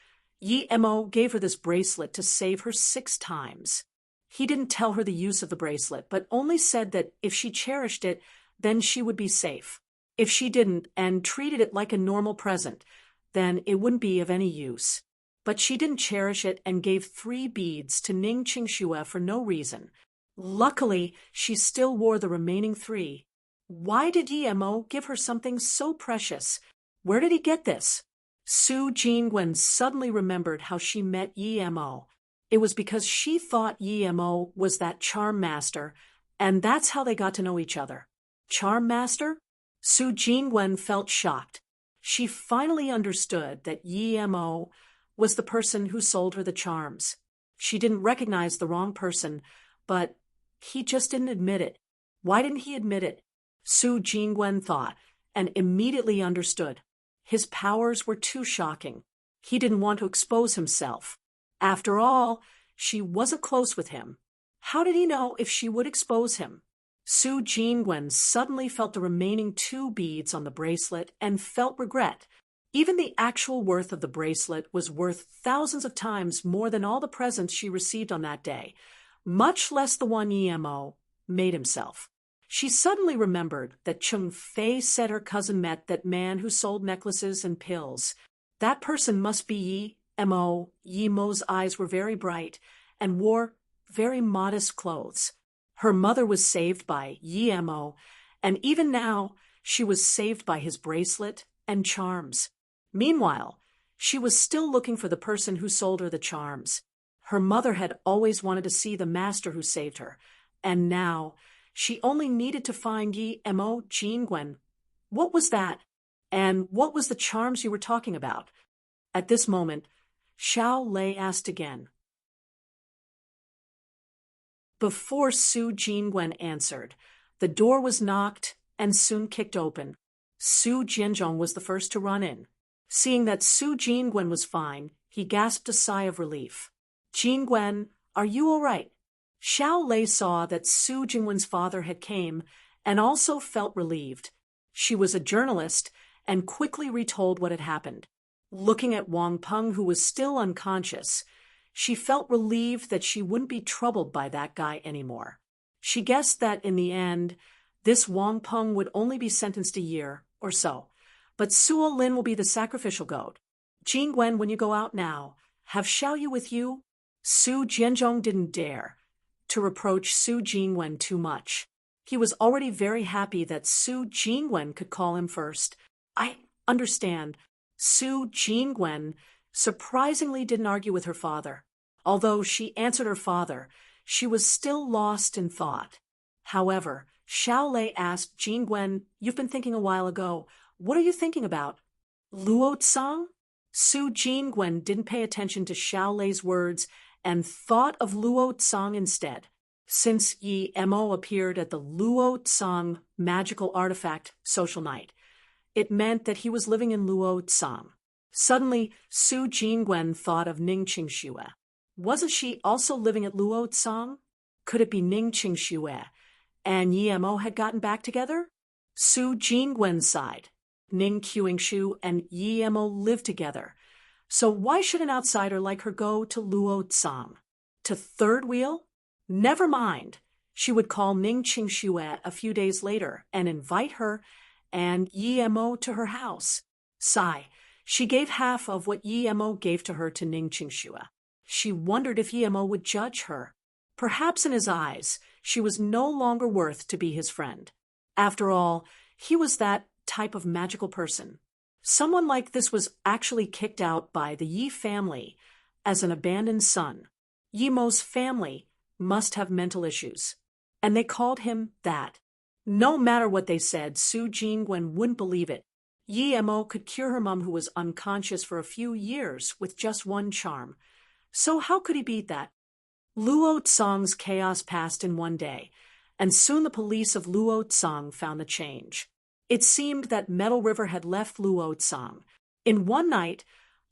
Yi Mo gave her this bracelet to save her 6 times. He didn't tell her the use of the bracelet, but only said that if she cherished it, then she would be safe. If she didn't and treated it like a normal present, then it wouldn't be of any use. But she didn't cherish it and gave 3 beads to Ning Qingxue for no reason. Luckily, she still wore the remaining 3. Why did Yi Mo give her something so precious? Where did he get this? Su Jingwen suddenly remembered how she met Yi Mo. It was because she thought Yi Mo was that charm master, and that's how they got to know each other. Charm master? Su Jingwen felt shocked. She finally understood that Yi Mo was the person who sold her the charms. She didn't recognize the wrong person, but he just didn't admit it. Why didn't he admit it? Su Jingwen thought, and immediately understood. His powers were too shocking. He didn't want to expose himself. After all, she wasn't close with him. How did he know if she would expose him? Su Jingwen suddenly felt the remaining 2 beads on the bracelet and felt regret. Even the actual worth of the bracelet was worth thousands of times more than all the presents she received on that day, much less the one Emo made himself. She suddenly remembered that Chung Fei said her cousin met that man who sold necklaces and pills. That person must be Emo. Yemo's eyes were very bright and wore very modest clothes. Her mother was saved by Emo, and even now she was saved by his bracelet and charms. Meanwhile, she was still looking for the person who sold her the charms. Her mother had always wanted to see the master who saved her, and now she only needed to find Emo Jingwen. What was that? And what was the charms you were talking about? At this moment, Xiao Lei asked again. Before Su Jingwen answered, the door was knocked and soon kicked open. Su Jianzhong was the first to run in. Seeing that Su Jingwen was fine, he gasped a sigh of relief. Jingwen, are you all right? Xiao Lei saw that Su Jingwen's father had came and also felt relieved. She was a journalist and quickly retold what had happened. Looking at Wang Peng, who was still unconscious, she felt relieved that she wouldn't be troubled by that guy anymore. She guessed that in the end, this Wang Peng would only be sentenced a year or so. But Suo Lin will be the sacrificial goat. Jingwen, when you go out now, have Xiao Yu with you? Su Jianzhong didn't dare to reproach Su Jingwen too much. He was already very happy that Su Jingwen could call him first. I understand. Su Jingwen surprisingly didn't argue with her father. Although she answered her father, she was still lost in thought. However, Xiao Lei asked Jingwen, "You've been thinking a while ago. What are you thinking about? Luo Tsang?" Su Jingwen didn't pay attention to Xiao Lei's words and thought of Luo Tsang instead. Since Emo appeared at the Luo Tsang magical artifact social night, it meant that he was living in Luo Tsang. Suddenly, Su Jingwen thought of Ning Qingxue. Wasn't she also living at Luo Tsang? Could it be Ning Qingxue and Emo had gotten back together? Su Jingwen sighed. Ning Qingshu and Emo lived together. So why should an outsider like her go to Luo Tsang? To third wheel? Never mind. She would call Ning Qingxue a few days later and invite her and Emo to her house. Sigh. She gave half of what Emo gave to her to Ning Qingxue. She wondered if Emo would judge her. Perhaps in his eyes, she was no longer worth to be his friend. After all, he was that type of magical person. Someone like this was actually kicked out by the Yi family as an abandoned son. Yemo's family must have mental issues, and they called him that. No matter what they said, Su Jingwen wouldn't believe it. Emo could cure her mom who was unconscious for a few years with just one charm. So how could he beat that? Luo Tsang's chaos passed in one day, and soon the police of Luo Tsang found the change. It seemed that Metal River had left Luo Tsang. In one night,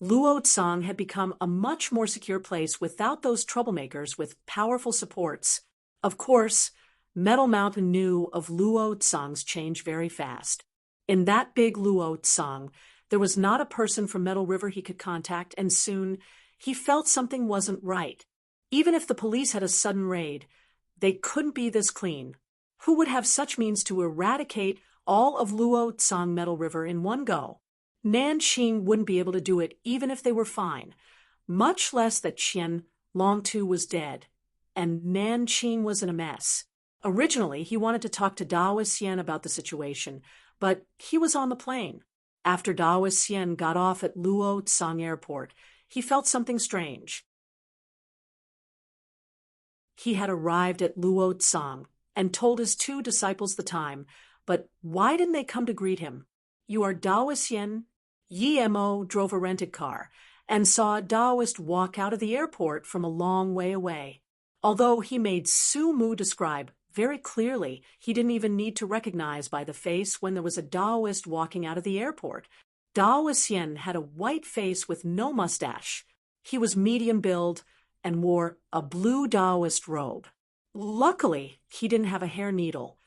Luo Tsang had become a much more secure place without those troublemakers with powerful supports. Of course, Metal Mountain knew of Luo Tsang's change very fast. In that big Luo Tsang, there was not a person from Metal River he could contact, and soon he felt something wasn't right. Even if the police had a sudden raid, they couldn't be this clean. Who would have such means to eradicate all of Luo Tsang Metal River in one go? Nanqing wouldn't be able to do it even if they were fine, much less that Qian Longtu was dead, and Nanqing was in a mess. Originally, he wanted to talk to Dao Xian about the situation, but he was on the plane. After Dao Xian got off at Luo Tsang Airport, he felt something strange. He had arrived at Luo Tsang and told his 2 disciples the time, but why didn't they come to greet him? "You are Daoistian?" Emo drove a rented car and saw a Daoist walk out of the airport from a long way away. Although he made Su Mu describe very clearly, he didn't even need to recognize by the face when there was a Daoist walking out of the airport. Daoistian had a white face with no mustache. He was medium build and wore a blue Daoist robe. Luckily, he didn't have a hair needle,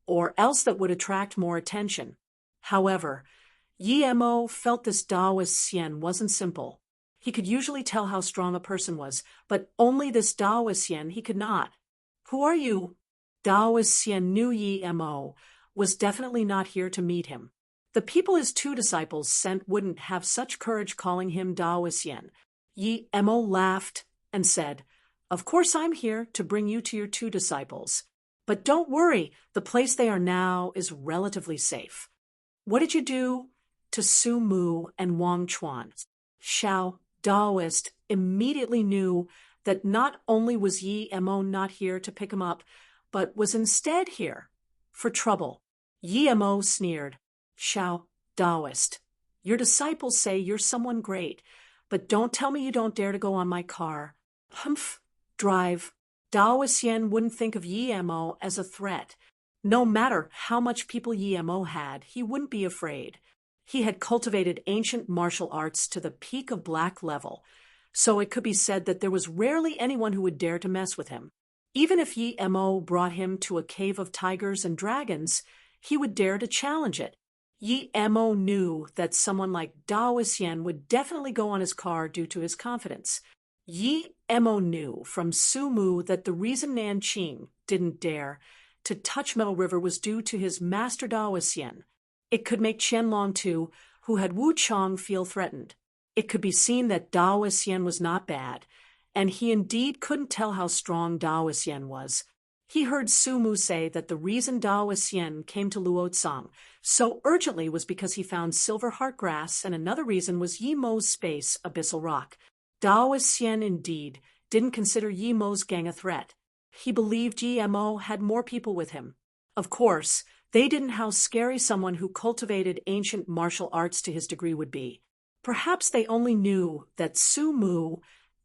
or else that would attract more attention. However, Yi Mo felt this Taoist Xian wasn't simple. He could usually tell how strong a person was, but only this Taoist Xian he could not. Who are you? Taoist Xian knew Yi Mo was definitely not here to meet him. The people his two disciples sent wouldn't have such courage calling him Taoist Xian. Yi Mo laughed and said, "Of course I'm here to bring you to your two disciples. But don't worry, the place they are now is relatively safe." "What did you do to Su Mu and Wang Chuan?" Xiao Daoist immediately knew that not only was Yi Mo not here to pick him up, but was instead here for trouble. Yi Mo sneered, "Xiao Daoist, your disciples say you're someone great, but don't tell me you don't dare to go on my car. Humph, drive." Daoist Yen wouldn't think of Yi Mo as a threat. No matter how much people Yi Mo had, he wouldn't be afraid. He had cultivated ancient martial arts to the peak of black level, so it could be said that there was rarely anyone who would dare to mess with him. Even if Yi Mo brought him to a cave of tigers and dragons, he would dare to challenge it. Yi Mo knew that someone like Daoist Yen would definitely go on his car due to his confidence. Yi Mo knew from Su Mu that the reason Nanqing didn't dare to touch Metal River was due to his master Daoist Yen. It could make Qianlong too, who had Wu Chong, feel threatened. It could be seen that Daoist Yen was not bad, and he indeed couldn't tell how strong Daoist Yen was. He heard Su Mu say that the reason Daoist Yen came to Luotsang so urgently was because he found silver heart grass, and another reason was Yi Mo's space, Abyssal Rock. Daoist Yen indeed didn't consider Yi Mo's gang a threat. He believed Yi Mo had more people with him. Of course, they didn't know how scary someone who cultivated ancient martial arts to his degree would be. Perhaps they only knew that Su Mu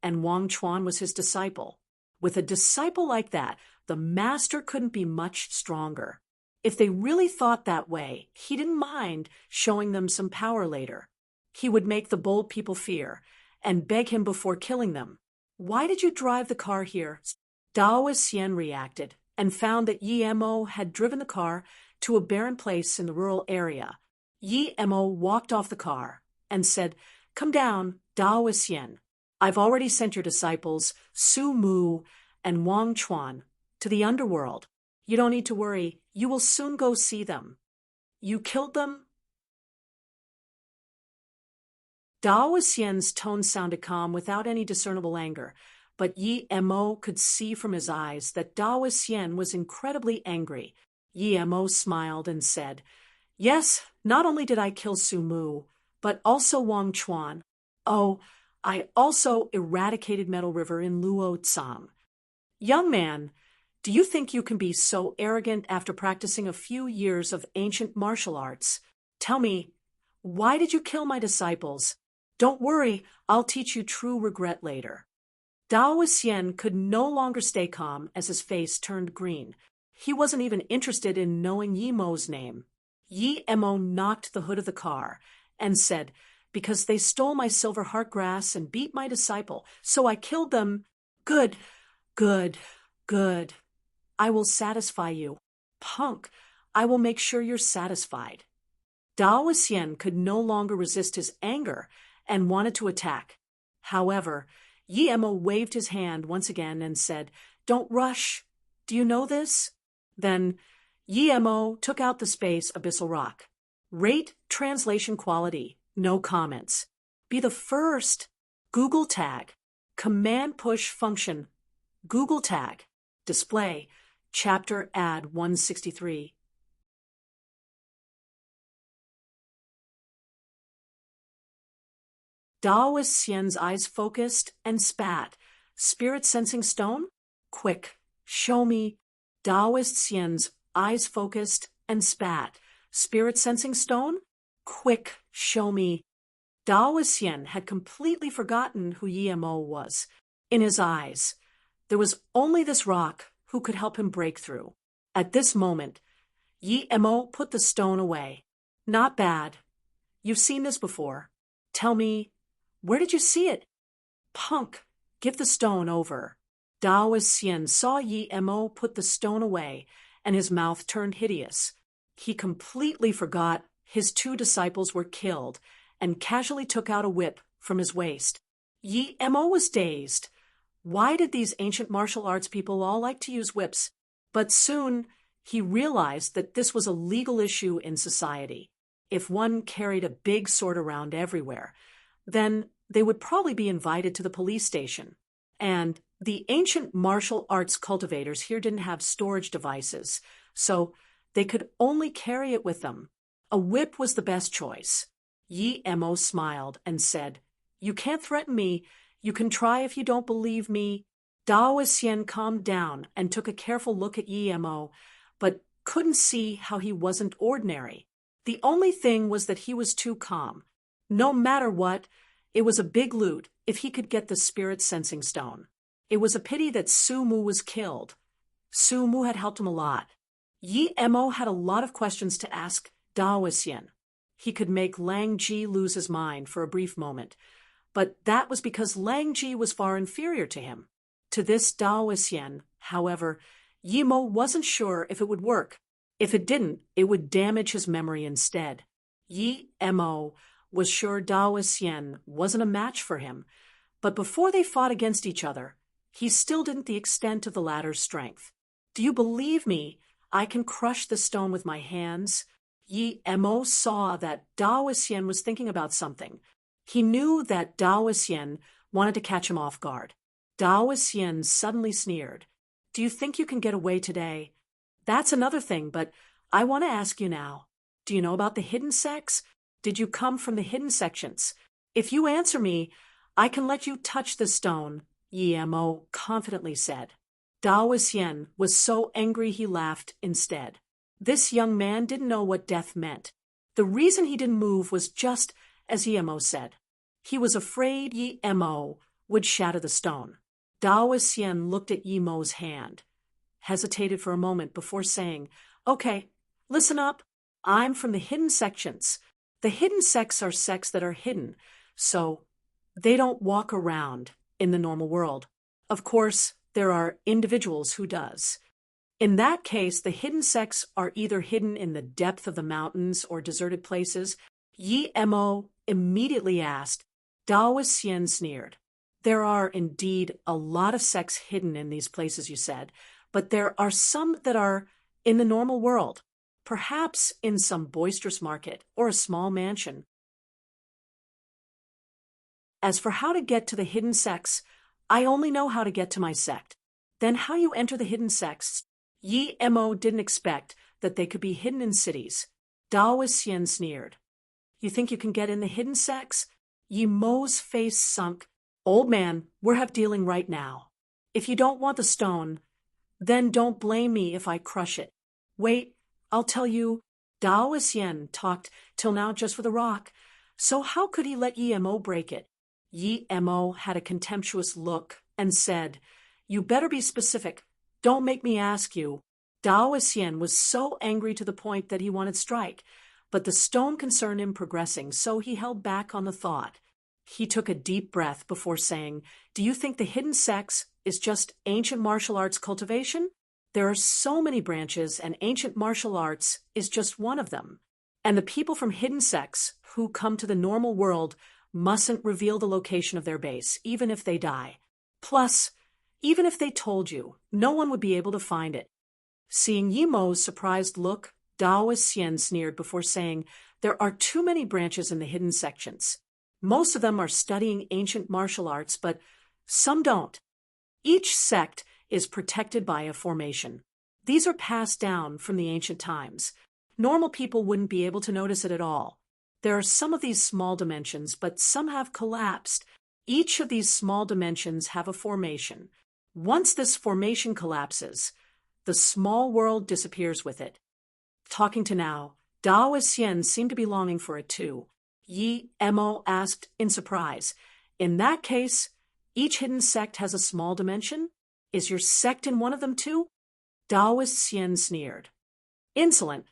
and Wang Chuan was his disciple. With a disciple like that, the master couldn't be much stronger. If they really thought that way, he didn't mind showing them some power later. He would make the bold people fear and beg him before killing them. "Why did you drive the car here?" Daoist Yen reacted and found that Yi Mo had driven the car to a barren place in the rural area. Yi Mo walked off the car and said, "Come down, Daoist Yen. I've already sent your disciples, Su Mu and Wang Chuan, to the underworld. You don't need to worry. You will soon go see them." "You killed them?" Daoist Yen's tone sounded calm without any discernible anger, but Yi Mo could see from his eyes that Daoist Yen was incredibly angry. Yi Mo smiled and said, "Yes, not only did I kill Su Mu, but also Wang Chuan. Oh, I also eradicated Metal River in Luotsang." "Young man, do you think you can be so arrogant after practicing a few years of ancient martial arts? Tell me, why did you kill my disciples? Don't worry, I'll teach you true regret later." Daoist Yen could no longer stay calm as his face turned green. He wasn't even interested in knowing Yi Mo's name. Yi Mo knocked the hood of the car and said, "Because they stole my silver heart grass and beat my disciple, so I killed them." "Good, good, good. I will satisfy you. Punk, I will make sure you're satisfied." Daoist Yen could no longer resist his anger and wanted to attack. However, Yi Mo waved his hand once again and said, "Don't rush. Do you know this?" Then Yi Mo took out the space Abyssal Rock. "Rate translation quality. No comments. Be the first. Google tag. Command push function. Google tag. Display. Chapter ad 163. Daoist Xian's eyes focused and spat. "Spirit sensing stone? Quick, show me." Daoist Xian's eyes focused and spat. "Spirit sensing stone? Quick, show me." Daoist Xian had completely forgotten who Yi Mo was. In his eyes, there was only this rock who could help him break through. At this moment, Yi Mo put the stone away. "Not bad. You've seen this before. Tell me, where did you see it?" "Punk, give the stone over." Daoist Xian saw Yi Mo put the stone away and his mouth turned hideous. He completely forgot his 2 disciples were killed and casually took out a whip from his waist. Yi Mo was dazed. Why did these ancient martial arts people all like to use whips? But soon he realized that this was a legal issue in society. If one carried a big sword around everywhere, then they would probably be invited to the police station. And the ancient martial arts cultivators here didn't have storage devices, so they could only carry it with them. A whip was the best choice. Yi Mo smiled and said, "You can't threaten me. You can try if you don't believe me." Dao Xian calmed down and took a careful look at Yi Mo, but couldn't see how he wasn't ordinary. The only thing was that he was too calm. No matter what, it was a big loot if he could get the spirit sensing stone. It was a pity that Su Mu was killed. Su Mu had helped him a lot. Yi Mo had a lot of questions to ask Dao Xian. He could make Lang Ji lose his mind for a brief moment, but that was because Lang Ji was far inferior to him. To this Dao Xian, however, Yi Mo wasn't sure if it would work. If it didn't, it would damage his memory instead. Yi Mo was sure Dao Xian wasn't a match for him, but before they fought against each other, he still didn't the extent of the latter's strength. "Do you believe me? I can crush the stone with my hands." Yi Mo saw that Dao Xian was thinking about something. He knew that Dao Xian wanted to catch him off guard. Dao Xian suddenly sneered. "Do you think you can get away today?" "That's another thing, but I want to ask you now. Do you know about the hidden sects? Did you come from the hidden sections? If you answer me, I can let you touch the stone," Yi Mo confidently said. Dao Xian was so angry he laughed instead. This young man didn't know what death meant. The reason he didn't move was just as Yi Mo said. He was afraid Yi Mo would shatter the stone. Dao Xian looked at Yi Mo's hand, hesitated for a moment before saying, "Okay, listen up. I'm from the hidden sections. The hidden sects are sects that are hidden, so they don't walk around in the normal world. Of course, there are individuals who does. In that case, the hidden sects are either hidden in the depth of the mountains or deserted places." Yi Mo immediately asked. Dao Xian sneered. "There are indeed a lot of sects hidden in these places, you said, but there are some that are in the normal world, perhaps in some boisterous market or a small mansion. As for how to get to the hidden sects, I only know how to get to my sect. Then how you enter the hidden sects?" Yi Mo didn't expect that they could be hidden in cities. Dao Xian sneered. "You think you can get in the hidden sects?" Yi Mo's face sunk. "Old man, we're dealing right now. If you don't want the stone, then don't blame me if I crush it. Wait, I'll tell you." Dao Xian talked till now just for the rock, so how could he let Yi Mo break it? Yi Mo had a contemptuous look and said, "You better be specific. Don't make me ask you." Dao Xian was so angry to the point that he wanted to strike, but the stone concerned him progressing, so he held back on the thought. He took a deep breath before saying, "Do you think the hidden sects is just ancient martial arts cultivation? There are so many branches, and ancient martial arts is just one of them. And the people from hidden sects who come to the normal world mustn't reveal the location of their base, even if they die. Plus, even if they told you, no one would be able to find it." Seeing Yi Mo's surprised look, Dao Xian sneered before saying, "There are too many branches in the hidden sections. Most of them are studying ancient martial arts, but some don't. Each sect is protected by a formation. These are passed down from the ancient times. Normal people wouldn't be able to notice it at all. There are some of these small dimensions, but some have collapsed. Each of these small dimensions have a formation. Once this formation collapses, the small world disappears with it." Talking to now, Dao Xian seemed to be longing for it too. Yi Mo asked in surprise, "In that case, each hidden sect has a small dimension? Is your sect in one of them too?" Dao Xian sneered. "Insolent.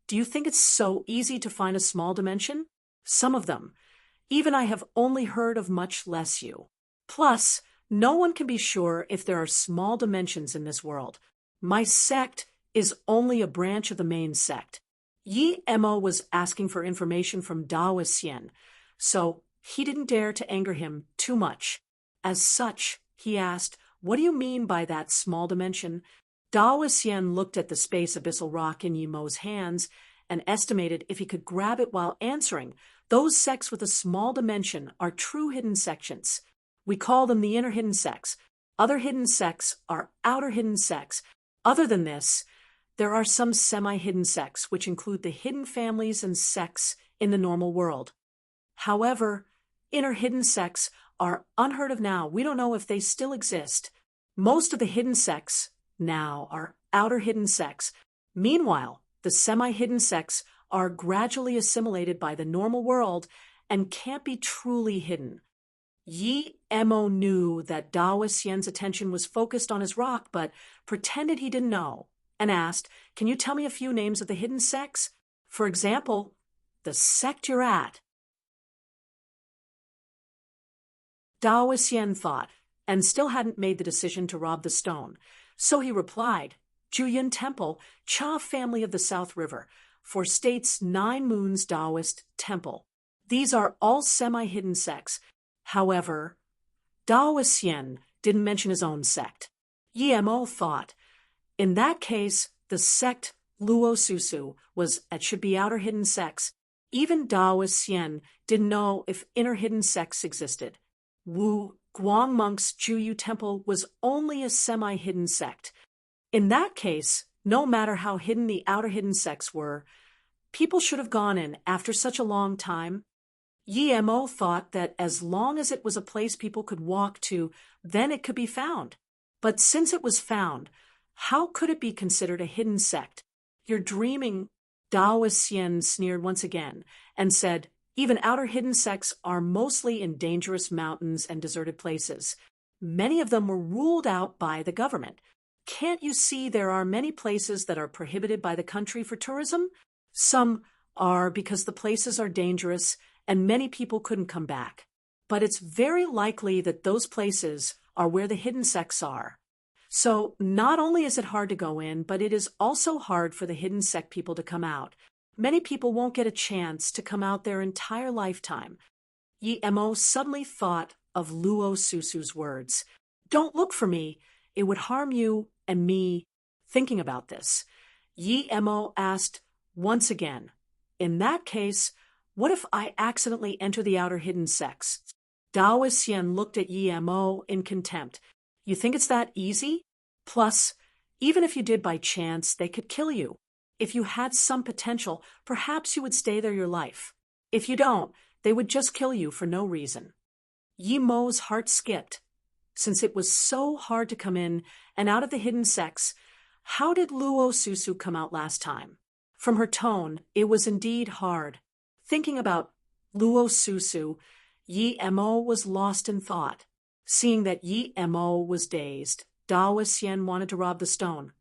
Do you think it's so easy to find a small dimension? Some of them. Even I have only heard of, much less you. Plus, no one can be sure if there are small dimensions in this world. My sect is only a branch of the main sect. Yi Mo was asking for information from Dao Xian, so he didn't dare to anger him too much. As such, he asked, "What do you mean by that small dimension?" Dao Xian looked at the space abyssal rock in Yi Mo's hands and estimated if he could grab it while answering. Those sects with a small dimension are true hidden sections. We call them the inner hidden sects. Other hidden sects are outer hidden sects. Other than this, there are some semi-hidden sects, which include the hidden families and sects in the normal world. However, inner hidden sects are unheard of now. We don't know if they still exist. Most of the hidden sects now are outer hidden sects. Meanwhile, the semi-hidden sects are gradually assimilated by the normal world and can't be truly hidden. Yi Mo knew that Dao Xian's attention was focused on his rock, but pretended he didn't know, and asked, "Can you tell me a few names of the hidden sects? For example, the sect you're at." Dao Xian thought, and still hadn't made the decision to rob the stone. So he replied, "Juyun Temple, Cha family of the South River, for state's 9 moons Taoist temple. These are all semi-hidden sects. However, Dao Xian didn't mention his own sect. Yi Mo thought, in that case, the sect Luo Susu should be outer hidden sects. Even Dao Xian didn't know if inner hidden sects existed. Wu Guang Monk's Juyu Temple was only a semi-hidden sect. In that case, no matter how hidden the outer hidden sects were, people should have gone in after such a long time. Yi Mo thought that as long as it was a place people could walk to, then it could be found. But since it was found, how could it be considered a hidden sect? "You're dreaming," Dao Xian sneered once again, and said, "Even outer hidden sects are mostly in dangerous mountains and deserted places. Many of them were ruled out by the government. Can't you see there are many places that are prohibited by the country for tourism? Some are because the places are dangerous and many people couldn't come back. But it's very likely that those places are where the hidden sects are. So not only is it hard to go in, but it is also hard for the hidden sect people to come out. Many people won't get a chance to come out their entire lifetime." Yi Mo suddenly thought of Luo Susu's words. "Don't look for me. It would harm you and me." Thinking about this, Yi Mo asked once again, "In that case, what if I accidentally enter the outer hidden sects?" Dao Xian looked at Yi Mo in contempt. "You think it's that easy? Plus, even if you did by chance, they could kill you. If you had some potential, perhaps you would stay there your life. If you don't, they would just kill you for no reason." Yi Mo's heart skipped. Since it was so hard to come in and out of the hidden sects, how did Luo Susu come out last time? From her tone, it was indeed hard. Thinking about Luo Susu, Yi Mo was lost in thought. Seeing that Yi Mo was dazed, Dao Xian wanted to rob the stone.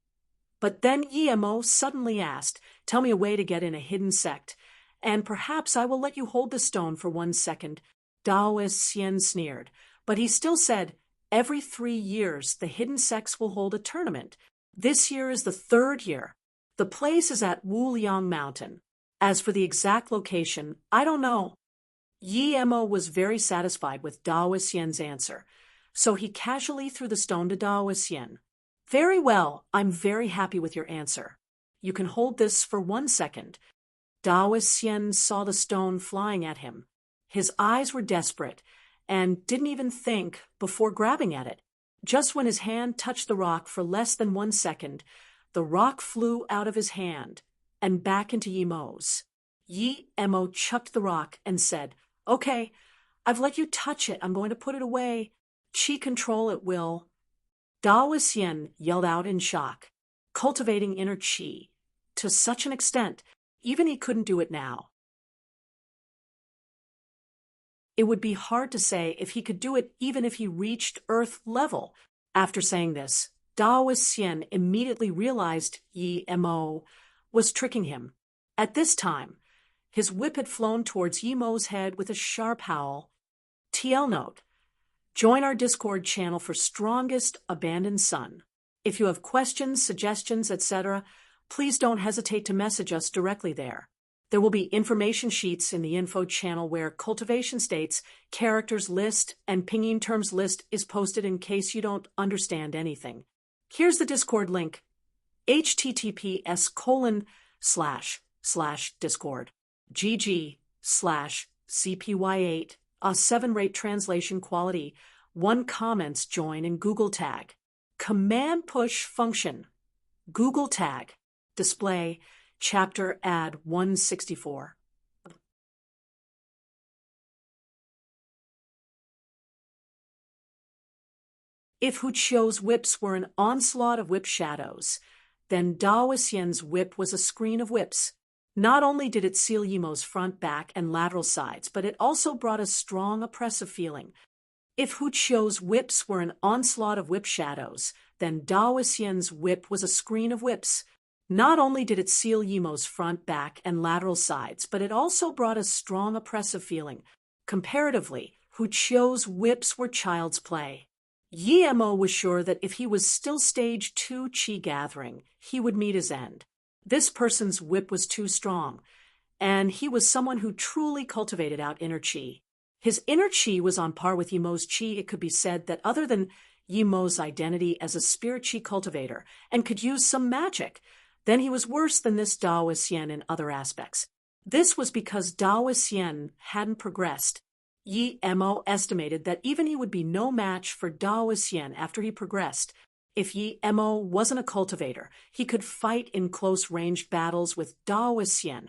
But then Yi Mo suddenly asked, "Tell me a way to get in a hidden sect, and perhaps I will let you hold the stone for 1 second." Dao Xian sneered, but he still said, "Every 3 years, the hidden sects will hold a tournament. This year is the 3rd year. The place is at Wuliang Mountain. As for the exact location, I don't know." Yi Mo was very satisfied with Dao Xian's answer, so he casually threw the stone to Dao Xian. "Very well, I'm very happy with your answer. You can hold this for 1 second. Dao Xian saw the stone flying at him. His eyes were desperate, and didn't even think before grabbing at it. Just when his hand touched the rock for less than 1 second, the rock flew out of his hand and back into Yi Mo's. Yi Mo chucked the rock and said, "Okay, I've let you touch it. I'm going to put it away. Qi control it will." Dao Xian yelled out in shock, cultivating inner qi to such an extent, even he couldn't do it now. It would be hard to say if he could do it even if he reached Earth level. After saying this, Dao Xian immediately realized Yi Mo was tricking him. At this time, his whip had flown towards Yi Mo's head with a sharp howl. TL note: join our Discord channel for strongest abandoned son. If you have questions, suggestions, etc., please don't hesitate to message us directly there. There will be information sheets in the info channel where cultivation states, characters list, and pinging terms list is posted in case you don't understand anything. Here's the Discord link: https://discord gg/cpy8 a 7-rate translation quality 1 comments join in Google tag command push function Google tag display chapter ad 164. If Huqiu's whips were an onslaught of whip shadows, then Dao Xian's whip was a screen of whips. Not only did it seal Yimo's front, back, and lateral sides, but it also brought a strong oppressive feeling. If Huqiu's whips were an onslaught of whip shadows, then Dao Xian's whip was a screen of whips. Not only did it seal Yimo's front, back, and lateral sides, but it also brought a strong oppressive feeling. Comparatively, Huqiu's whips were child's play. Yimo was sure that if he was still stage 2 qi gathering, he would meet his end. This person's whip was too strong, and he was someone who truly cultivated out inner qi. His inner qi was on par with Yimo's qi. It could be said that other than Yimo's identity as a spirit qi cultivator and could use some magic, then he was worse than this Dao Xian in other aspects. This was because Dao Xian hadn't progressed. Yimo estimated that even he would be no match for Dao Xian after he progressed. If Yimo wasn't a cultivator, he could fight in close-ranged battles with Dao Xian.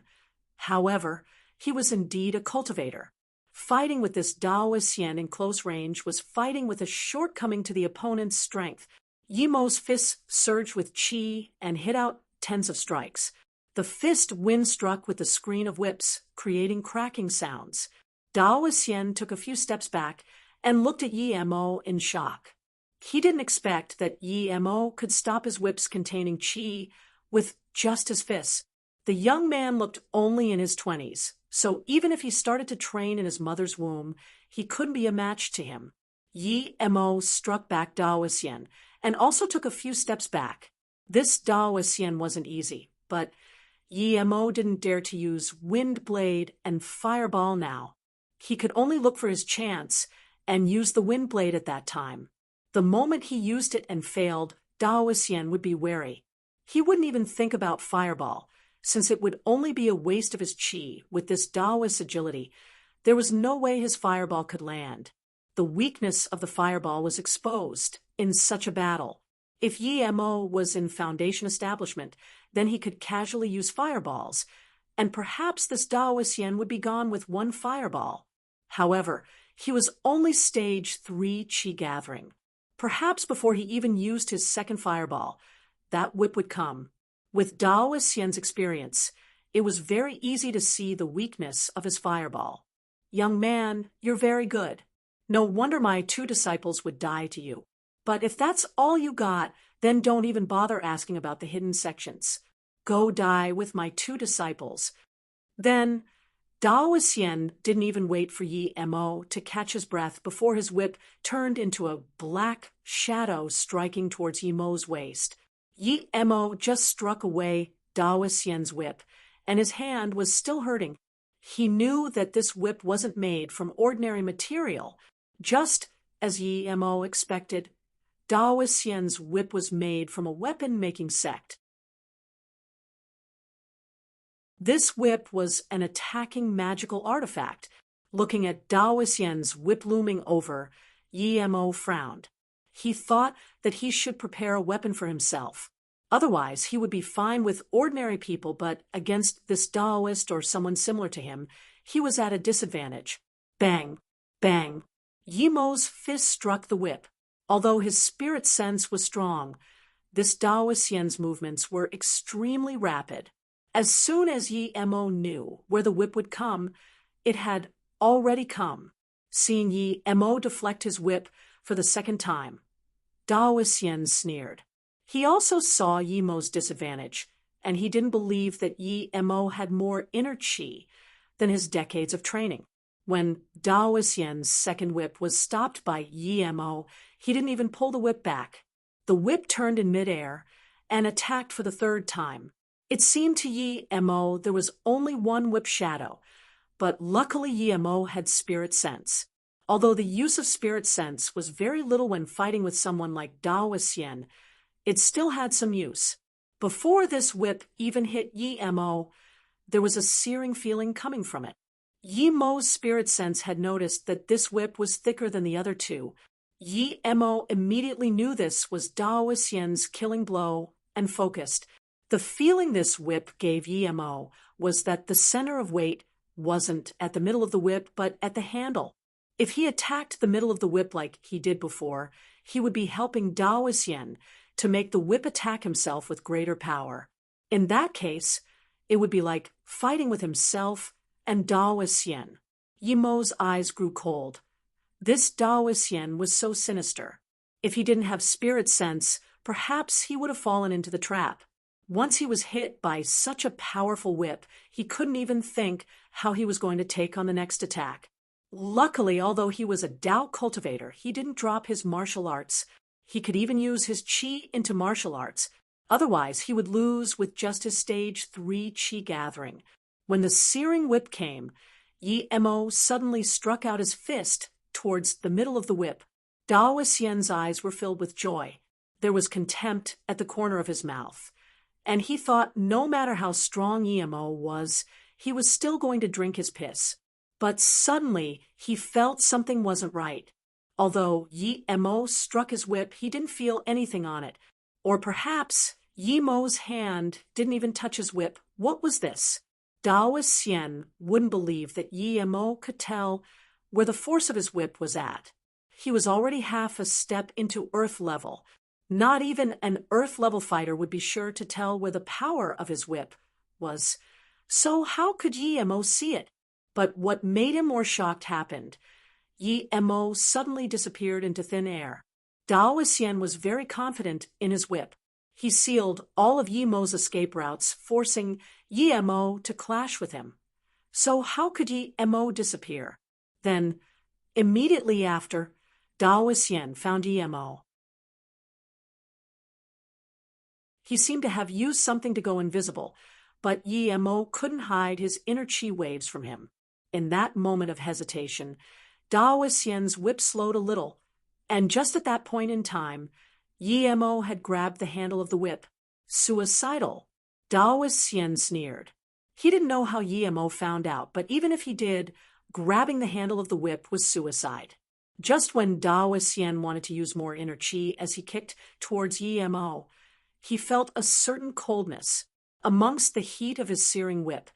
However, he was indeed a cultivator. Fighting with this Dao Xian in close range was fighting with a shortcoming to the opponent's strength. Yimo's fists surged with qi and hit out tens of strikes. The fist wind struck with the screen of whips, creating cracking sounds. Dao Xian took a few steps back and looked at Yimo in shock. He didn't expect that Yimo could stop his whips containing qi with just his fists. The young man looked only in his 20s, so even if he started to train in his mother's womb, he couldn't be a match to him. Yimo struck back Dao Xian and also took a few steps back. This Dao Xian wasn't easy, but Yimo didn't dare to use Wind Blade and Fireball now. He could only look for his chance and use the Wind Blade at that time. The moment he used it and failed, Dao Xian would be wary. He wouldn't even think about Fireball, since it would only be a waste of his qi. With this Daoist agility, there was no way his Fireball could land. The weakness of the Fireball was exposed in such a battle. If Yimo was in Foundation establishment, then he could casually use Fireballs, and perhaps this Dao Xian would be gone with one Fireball. However, he was only stage 3 qi gathering. Perhaps before he even used his second Fireball, that whip would come. With Dao Xian's experience, it was very easy to see the weakness of his Fireball. Young man, you're very good. No wonder my 2 disciples would die to you. But if that's all you got, then don't even bother asking about the hidden sections. Go die with my 2 disciples. Then Dao Xian didn't even wait for Yimo to catch his breath before his whip turned into a black shadow striking towards Yimo's waist. Yimo just struck away Dao Xian's whip, and his hand was still hurting. He knew that this whip wasn't made from ordinary material. Just as Yimo expected, Dao Xian's whip was made from a weapon-making sect. This whip was an attacking magical artifact. Looking at Dao Xian's whip looming over, Yimo frowned. He thought that he should prepare a weapon for himself. Otherwise, he would be fine with ordinary people, but against this Daoist or someone similar to him, he was at a disadvantage. Bang! Bang! Yimo's fist struck the whip. Although his spirit sense was strong, this Dao Xian's movements were extremely rapid. As soon as Yimo knew where the whip would come, it had already come. Seeing Yimo deflect his whip for the second time, Dao Xian sneered. He also saw Yimo's disadvantage, and he didn't believe that Yimo had more inner qi than his decades of training. When Dao Xian's second whip was stopped by Yimo, he didn't even pull the whip back. The whip turned in midair and attacked for the 3rd time. It seemed to Yi Mo there was only one whip shadow, but luckily Yi Mo had spirit sense. Although the use of spirit sense was very little when fighting with someone like Dao Xian, it still had some use. Before this whip even hit Yi Mo, there was a searing feeling coming from it. Yi Mo's spirit sense had noticed that this whip was thicker than the other two. Yi Mo immediately knew this was Dao Xian's killing blow and focused. The feeling this whip gave Yi Mo was that the center of weight wasn't at the middle of the whip, but at the handle. If he attacked the middle of the whip like he did before, he would be helping Dao Xian to make the whip attack himself with greater power. In that case, it would be like fighting with himself and Dao Xian. Yi Mo's eyes grew cold. This Dao Xian was so sinister. If he didn't have spirit sense, perhaps he would have fallen into the trap. Once he was hit by such a powerful whip, he couldn't even think how he was going to take on the next attack. Luckily, although he was a Dao cultivator, he didn't drop his martial arts. He could even use his qi into martial arts. Otherwise, he would lose with just his stage 3 qi gathering. When the searing whip came, Yi Mo suddenly struck out his fist towards the middle of the whip. Dao Xian's eyes were filled with joy. There was contempt at the corner of his mouth. And he thought no matter how strong Yi Mo was, he was still going to drink his piss. But suddenly, he felt something wasn't right. Although Yi Mo struck his whip, he didn't feel anything on it. Or perhaps Yi Mo's hand didn't even touch his whip. What was this? Dao Xian wouldn't believe that Yi Mo could tell where the force of his whip was at. He was already half a step into Earth level. Not even an Earth-level fighter would be sure to tell where the power of his whip was. So how could Yi Mo see it? But what made him more shocked happened. Yi Mo suddenly disappeared into thin air. Dao Xian was very confident in his whip. He sealed all of Yi Mo's escape routes, forcing Yi Mo to clash with him. So how could Yi Mo disappear? Then, immediately after, Dao Xian found Yi Mo. He seemed to have used something to go invisible, but Yi Mo couldn't hide his inner qi waves from him. In that moment of hesitation, Dao Xian's whip slowed a little, and just at that point in time, Yi Mo had grabbed the handle of the whip. Suicidal, Dao Xian sneered. He didn't know how Yi Mo found out, but even if he did, grabbing the handle of the whip was suicide. Just when Dao Xian wanted to use more inner qi as he kicked towards Yi Mo, he felt a certain coldness. Amongst the heat of his searing whip,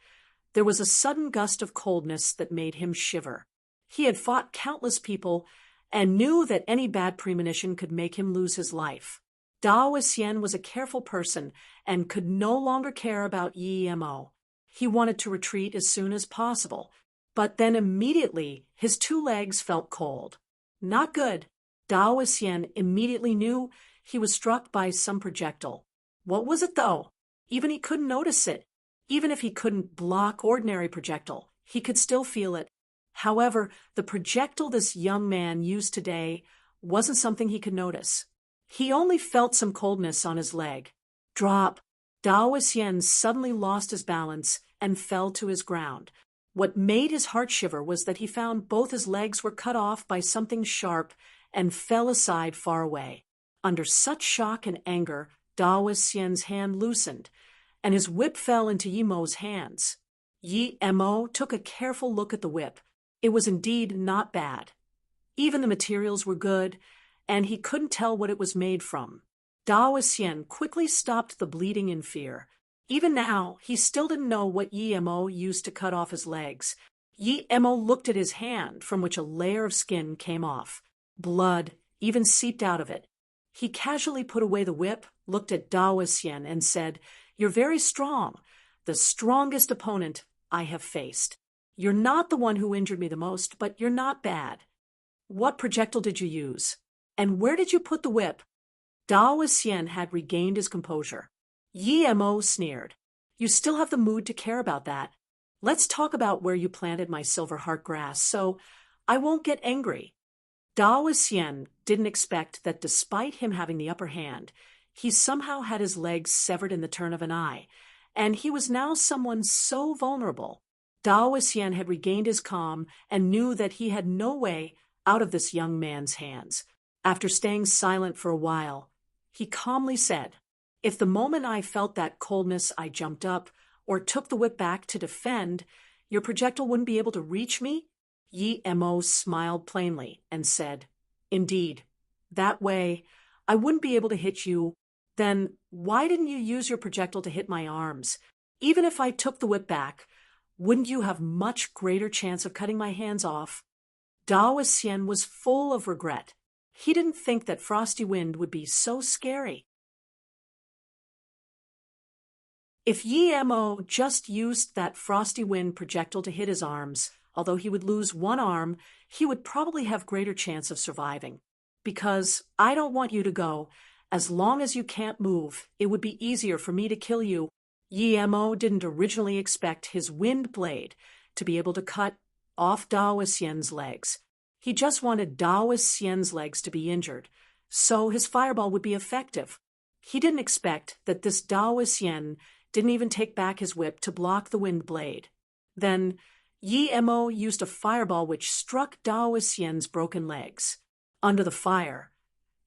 there was a sudden gust of coldness that made him shiver. He had fought countless people and knew that any bad premonition could make him lose his life. Dao Xian was a careful person and could no longer care about Yi Mo. He wanted to retreat as soon as possible, but then immediately his 2 legs felt cold. Not good. Dao Xian immediately knew he was struck by some projectile. What was it, though? Even he couldn't notice it. Even if he couldn't block ordinary projectile, he could still feel it. However, the projectile this young man used today wasn't something he could notice. He only felt some coldness on his leg. Drop. Dao Xian suddenly lost his balance and fell to his ground. What made his heart shiver was that he found both his legs were cut off by something sharp and fell aside far away. Under such shock and anger, Dao Xian's hand loosened, and his whip fell into Yi Mo's hands. Yi Mo took a careful look at the whip. It was indeed not bad. Even the materials were good, and he couldn't tell what it was made from. Dao Xian quickly stopped the bleeding in fear. Even now, he still didn't know what Yi Mo used to cut off his legs. Yi Mo looked at his hand, from which a layer of skin came off. Blood even seeped out of it. He casually put away the whip, looked at Dao Xian, and said, "You're very strong, the strongest opponent I have faced. You're not the one who injured me the most, but you're not bad. What projectile did you use? And where did you put the whip?" Dao Xian had regained his composure. Yi Mo sneered. "You still have the mood to care about that. Let's talk about where you planted my silver heart grass, so I won't get angry." Dao Xian didn't expect that despite him having the upper hand, he somehow had his legs severed in the turn of an eye, and he was now someone so vulnerable. Daoisean had regained his calm and knew that he had no way out of this young man's hands. After staying silent for a while, he calmly said, "If the moment I felt that coldness I jumped up or took the whip back to defend, your projectile wouldn't be able to reach me?" Yi Mo smiled plainly and said, "Indeed. That way, I wouldn't be able to hit you. Then why didn't you use your projectile to hit my arms? Even if I took the whip back, wouldn't you have much greater chance of cutting my hands off?" Daoisean was full of regret. He didn't think that Frosty Wind would be so scary. If Yi Mo just used that Frosty Wind projectile to hit his arms, although he would lose one arm, he would probably have greater chance of surviving. Because I don't want you to go. As long as you can't move, it would be easier for me to kill you. Yi Mo didn't originally expect his wind blade to be able to cut off Daoisean's legs. He just wanted Daoisean's legs to be injured, so his fireball would be effective. He didn't expect that this Daoisien didn't even take back his whip to block the wind blade. Then Yi Mo used a fireball which struck Daoisien's broken legs. Under the fire,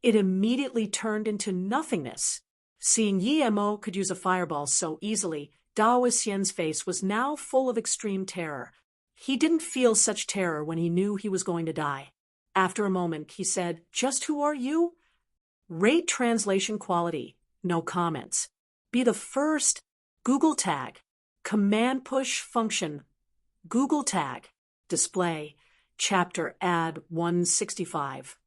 it immediately turned into nothingness. Seeing Yi Mo could use a fireball so easily, Daoisien's face was now full of extreme terror. He didn't feel such terror when he knew he was going to die. After a moment, he said, "Just who are you?" Rate translation quality. No comments. Be the first. Google tag. Command push function. Google tag. Display. Chapter Ad 165.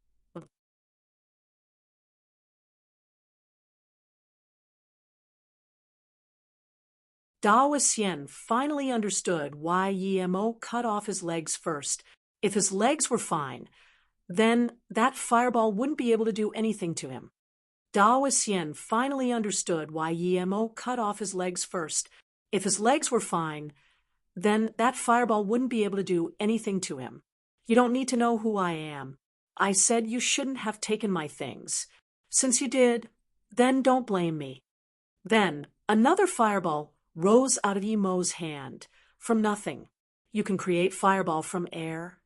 Daoisien finally understood why Yi Mo cut off his legs first. If his legs were fine, then that fireball wouldn't be able to do anything to him. Daoisien finally understood why Yi Mo cut off his legs first. If his legs were fine, then that fireball wouldn't be able to do anything to him. You don't need to know who I am. I said you shouldn't have taken my things. Since you did, then don't blame me. Then another fireball rose out of Yi Mo's hand. From nothing. You can create fireball from air.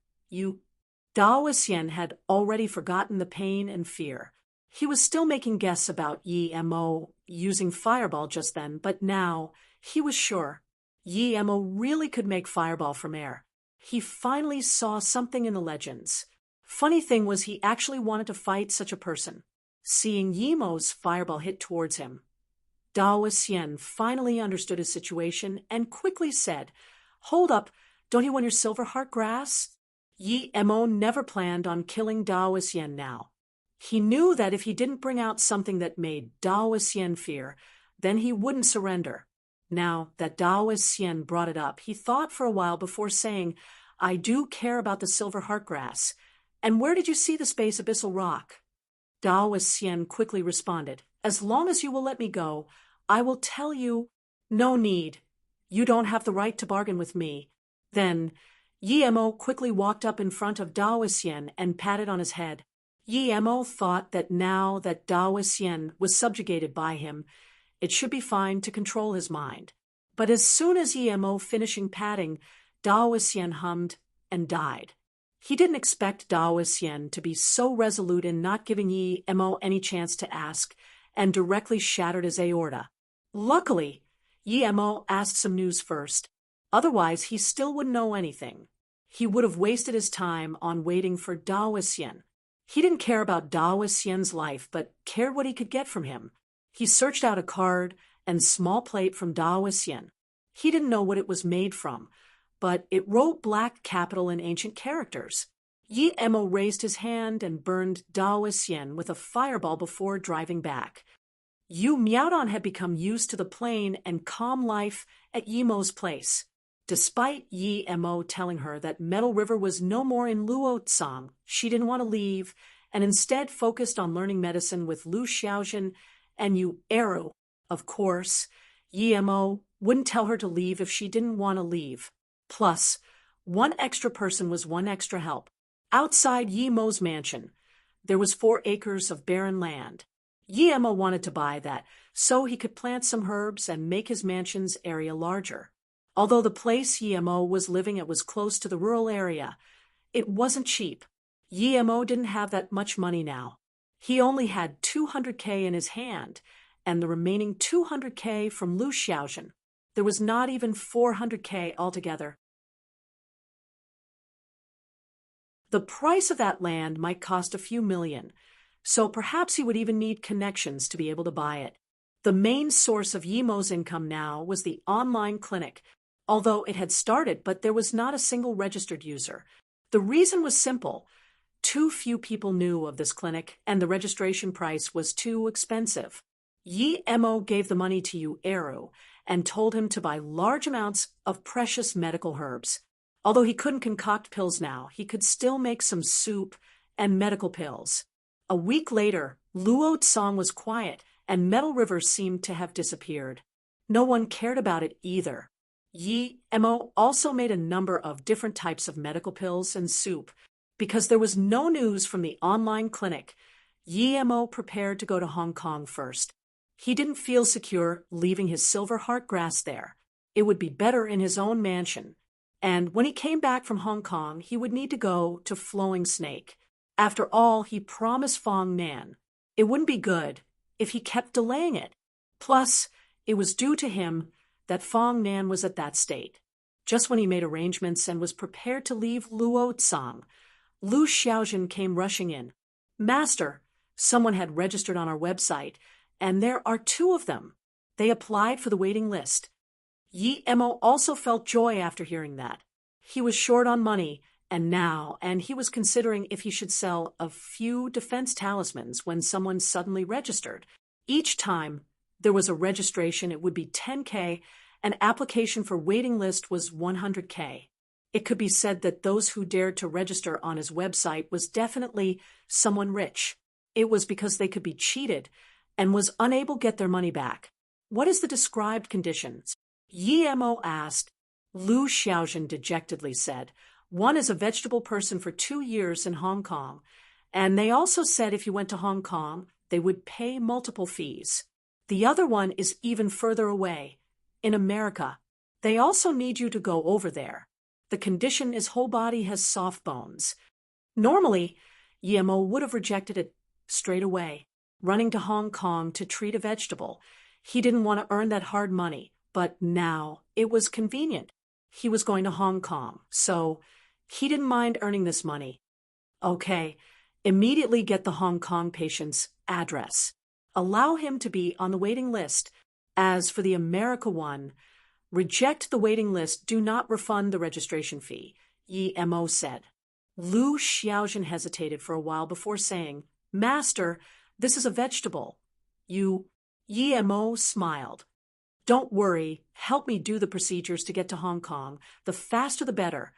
Daoisien had already forgotten the pain and fear. He was still making guesses about Yi Mo using fireball just then, but now he was sure. Yi Mo really could make fireball from air. He finally saw something in the legends. Funny thing was he actually wanted to fight such a person. Seeing Yi Mo's fireball hit towards him, Daoisien finally understood his situation and quickly said, "Hold up, don't you want your silver heart grass?" Yi Mo never planned on killing Daoisien now. He knew that if he didn't bring out something that made Daoisien fear, then he wouldn't surrender. Now that Daoisien brought it up, he thought for a while before saying, "I do care about the silver heart grass. And where did you see the space abyssal rock?" Daoisien quickly responded, "As long as you will let me go, I will tell you." "No need. You don't have the right to bargain with me." Then Yi Mo quickly walked up in front of Daoisien and patted on his head. Yi Mo thought that now that Daoisien was subjugated by him, it should be fine to control his mind. But as soon as Yi Mo finishing patting, Daoisien hummed and died. He didn't expect Daoisien to be so resolute in not giving Yi Mo any chance to ask, and directly shattered his aorta. Luckily, Yi Mo asked some news first. Otherwise, he still wouldn't know anything. He would have wasted his time on waiting for Daoisien. He didn't care about Daoisien's life, but cared what he could get from him. He searched out a card and small plate from Daoisien. He didn't know what it was made from, but it wrote black capital in ancient characters. Yi Mo raised his hand and burned Daoisien with a fireball before driving back. Yu Miaodon had become used to the plain and calm life at Yi Mo's place. Despite Yi Mo telling her that Metal River was no more in Luotsang, she didn't want to leave and instead focused on learning medicine with Lu Xiaojin and Yu Eru. Of course, Yi Mo wouldn't tell her to leave if she didn't want to leave. Plus, one extra person was one extra help. Outside Yi Mo's mansion, there was 4 acres of barren land. Yemo wanted to buy that so he could plant some herbs and make his mansion's area larger. Although the place Yemo was living at was close to the rural area, it wasn't cheap. Yemo didn't have that much money now. He only had 200K in his hand, and the remaining 200K from Lu Xiaozhen. There was not even 400K altogether. The price of that land might cost a few million, so perhaps he would even need connections to be able to buy it. The main source of Yemo's income now was the online clinic, although it had started, but there was not a single registered user. The reason was simple. Too few people knew of this clinic, and the registration price was too expensive. Yemo gave the money to Yu Eru and told him to buy large amounts of precious medical herbs. Although he couldn't concoct pills now, he could still make some soup and medical pills. A week later, Luo Tsang was quiet, and Metal River seemed to have disappeared. No one cared about it either. Yemo also made a number of different types of medical pills and soup. Because there was no news from the online clinic, Yemo prepared to go to Hong Kong first. He didn't feel secure leaving his silver heart grass there. It would be better in his own mansion. And when he came back from Hong Kong, he would need to go to Flowing Snake. After all, he promised Fong Nan. It wouldn't be good if he kept delaying it. Plus, it was due to him that Fong Nan was at that state. Just when he made arrangements and was prepared to leave Luo Tsang, Lu Xiaozhen came rushing in. "Master, someone had registered on our website, and there are 2 of them. They applied for the waiting list." Yemo also felt joy after hearing that. He was short on money, and he was considering if he should sell a few defense talismans when someone suddenly registered. Each time there was a registration, it would be 10K, and application for waiting list was 100K. It could be said that those who dared to register on his website was definitely someone rich. It was because they could be cheated and was unable to get their money back. "What is the described conditions?" Yemo asked. Lu Xiaozhen dejectedly said, "One is a vegetable person for 2 years in Hong Kong, and they also said if you went to Hong Kong, they would pay multiple fees. The other one is even further away, in America. They also need you to go over there. The condition is whole body has soft bones." Normally, Yemo would have rejected it straight away. Running to Hong Kong to treat a vegetable. He didn't want to earn that hard money, but now it was convenient. He was going to Hong Kong, so he didn't mind earning this money. Okay, immediately get the Hong Kong patient's address. Allow him to be on the waiting list. As for the America one, reject the waiting list, do not refund the registration fee, Yemo said. Lu Xiaozhen hesitated for a while before saying, "Master, this is a vegetable." Yemo smiled. "Don't worry, help me do the procedures to get to Hong Kong. The faster the better.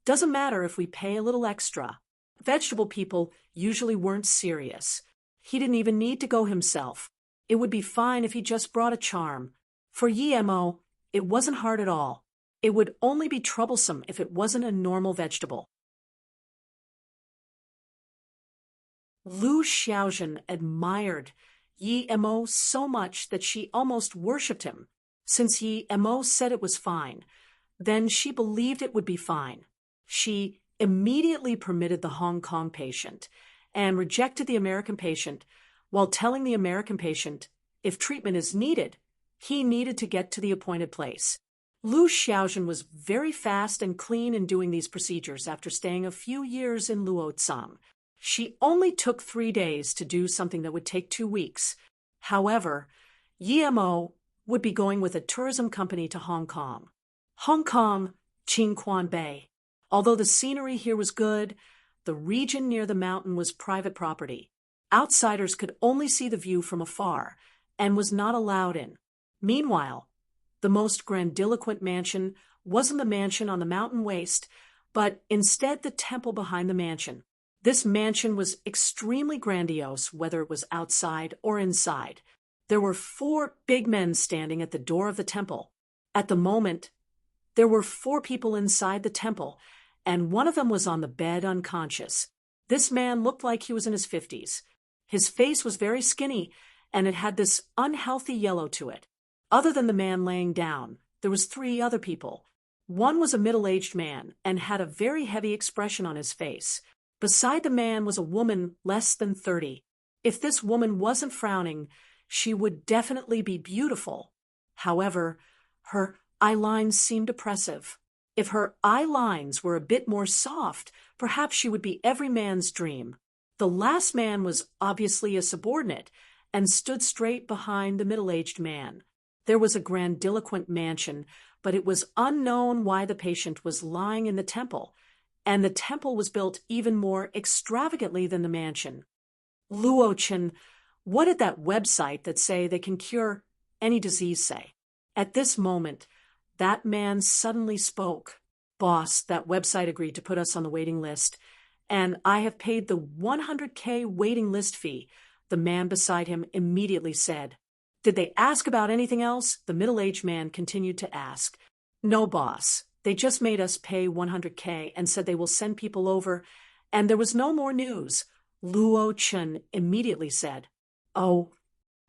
Doesn't matter if we pay a little extra." Vegetable people usually weren't serious. He didn't even need to go himself. It would be fine if he just brought a charm. For Yemo, it wasn't hard at all. It would only be troublesome if it wasn't a normal vegetable. Lu Xiaozhen admired Yemo so much that she almost worshipped him. Since Yemo said it was fine, then she believed it would be fine. She immediately permitted the Hong Kong patient and rejected the American patient while telling the American patient if treatment is needed, he needed to get to the appointed place. Lu Xiaozhen was very fast and clean in doing these procedures after staying a few years in Luotsang. She only took 3 days to do something that would take 2 weeks. However, Yemo would be going with a tourism company to Hong Kong. Hong Kong, Qingquan Bay. Although the scenery here was good, the region near the mountain was private property. Outsiders could only see the view from afar and was not allowed in. Meanwhile, the most grandiloquent mansion wasn't the mansion on the mountain waste, but instead the temple behind the mansion. This mansion was extremely grandiose, whether it was outside or inside. There were 4 big men standing at the door of the temple. At the moment, there were 4 people inside the temple, and one of them was on the bed unconscious. This man looked like he was in his 50s. His face was very skinny, and it had this unhealthy yellow to it. Other than the man laying down, there was 3 other people. One was a middle-aged man and had a very heavy expression on his face. Beside the man was a woman less than 30. If this woman wasn't frowning, she would definitely be beautiful. However, her eye lines seemed oppressive. If her eye lines were a bit more soft, perhaps she would be every man's dream. The last man was obviously a subordinate and stood straight behind the middle-aged man. There was a grandiloquent mansion, but it was unknown why the patient was lying in the temple, and the temple was built even more extravagantly than the mansion. Luo-chan, what did that website that say they can cure any disease say? At this moment, that man suddenly spoke. Boss, that website agreed to put us on the waiting list, and I have paid the 100K waiting list fee, the man beside him immediately said. Did they ask about anything else? The middle-aged man continued to ask. No, boss. They just made us pay 100K and said they will send people over, and there was no more news. Luo-chan immediately said. Oh.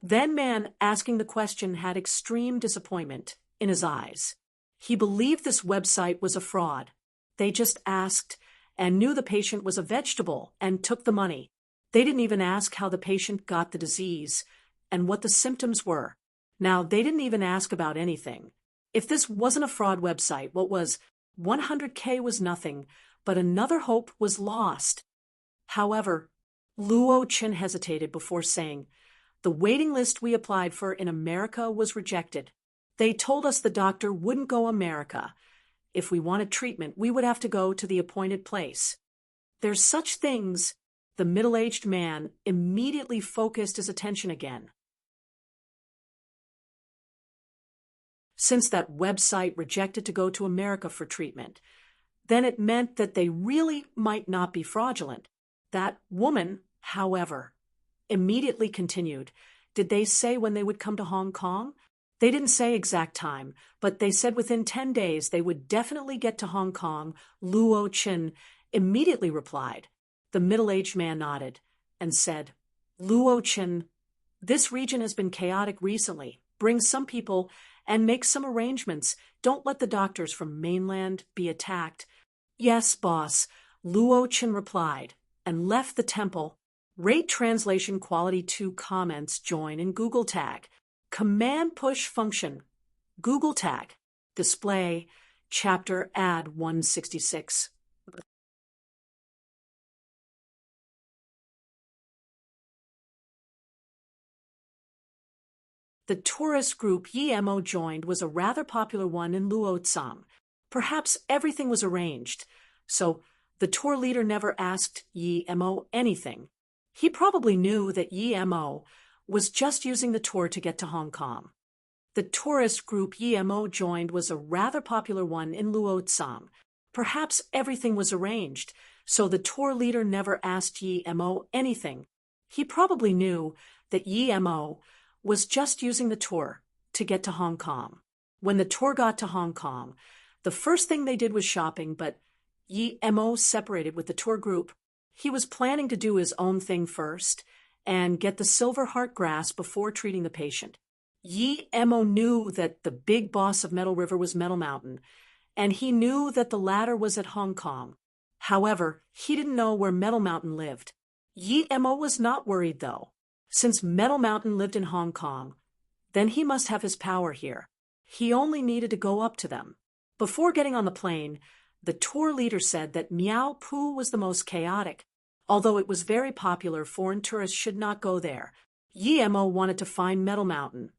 Then man asking the question had extreme disappointment in his eyes. He believed this website was a fraud. They just asked and knew the patient was a vegetable and took the money. They didn't even ask how the patient got the disease and what the symptoms were. Now, they didn't even ask about anything. If this wasn't a fraud website, what was 100K was nothing, but another hope was lost. However, Luo-chan hesitated before saying, the waiting list we applied for in America was rejected. They told us the doctor wouldn't go America. If we wanted treatment, we would have to go to the appointed place. There's such things. The middle-aged man immediately focused his attention again. Since that website rejected to go to America for treatment, then it meant that they really might not be fraudulent. That woman, however, immediately continued. Did they say when they would come to Hong Kong? They didn't say exact time, but they said within 10 days they would definitely get to Hong Kong. Luo-chan immediately replied. The middle-aged man nodded and said, Luo-chan, this region has been chaotic recently. Bring some people and make some arrangements. Don't let the doctors from mainland be attacked. Yes, boss, Luo-chan replied and left the temple. Rate translation quality 2 comments join in Google tag. Command push function. Google tag. Display. Chapter add 166. The tourist group Yemo joined was a rather popular one in Luotsang. Perhaps everything was arranged, so the tour leader never asked Yemo anything. He probably knew that Yemo was just using the tour to get to Hong Kong. The tourist group Yemo joined was a rather popular one in Luotsang. Perhaps everything was arranged, so the tour leader never asked Yemo anything. He probably knew that Yemo was just using the tour to get to Hong Kong. When the tour got to Hong Kong, the first thing they did was shopping, but Yemo separated with the tour group. He was planning to do his own thing first and get the silver heart grass before treating the patient. Yemo knew that the big boss of Metal River was Metal Mountain, and he knew that the latter was at Hong Kong. However, he didn't know where Metal Mountain lived. Yemo was not worried, though. Since Metal Mountain lived in Hong Kong, then he must have his power here. He only needed to go up to them. Before getting on the plane, the tour leader said that Miao Pu was the most chaotic. Although it was very popular, foreign tourists should not go there. Yemo wanted to find Metal Mountain.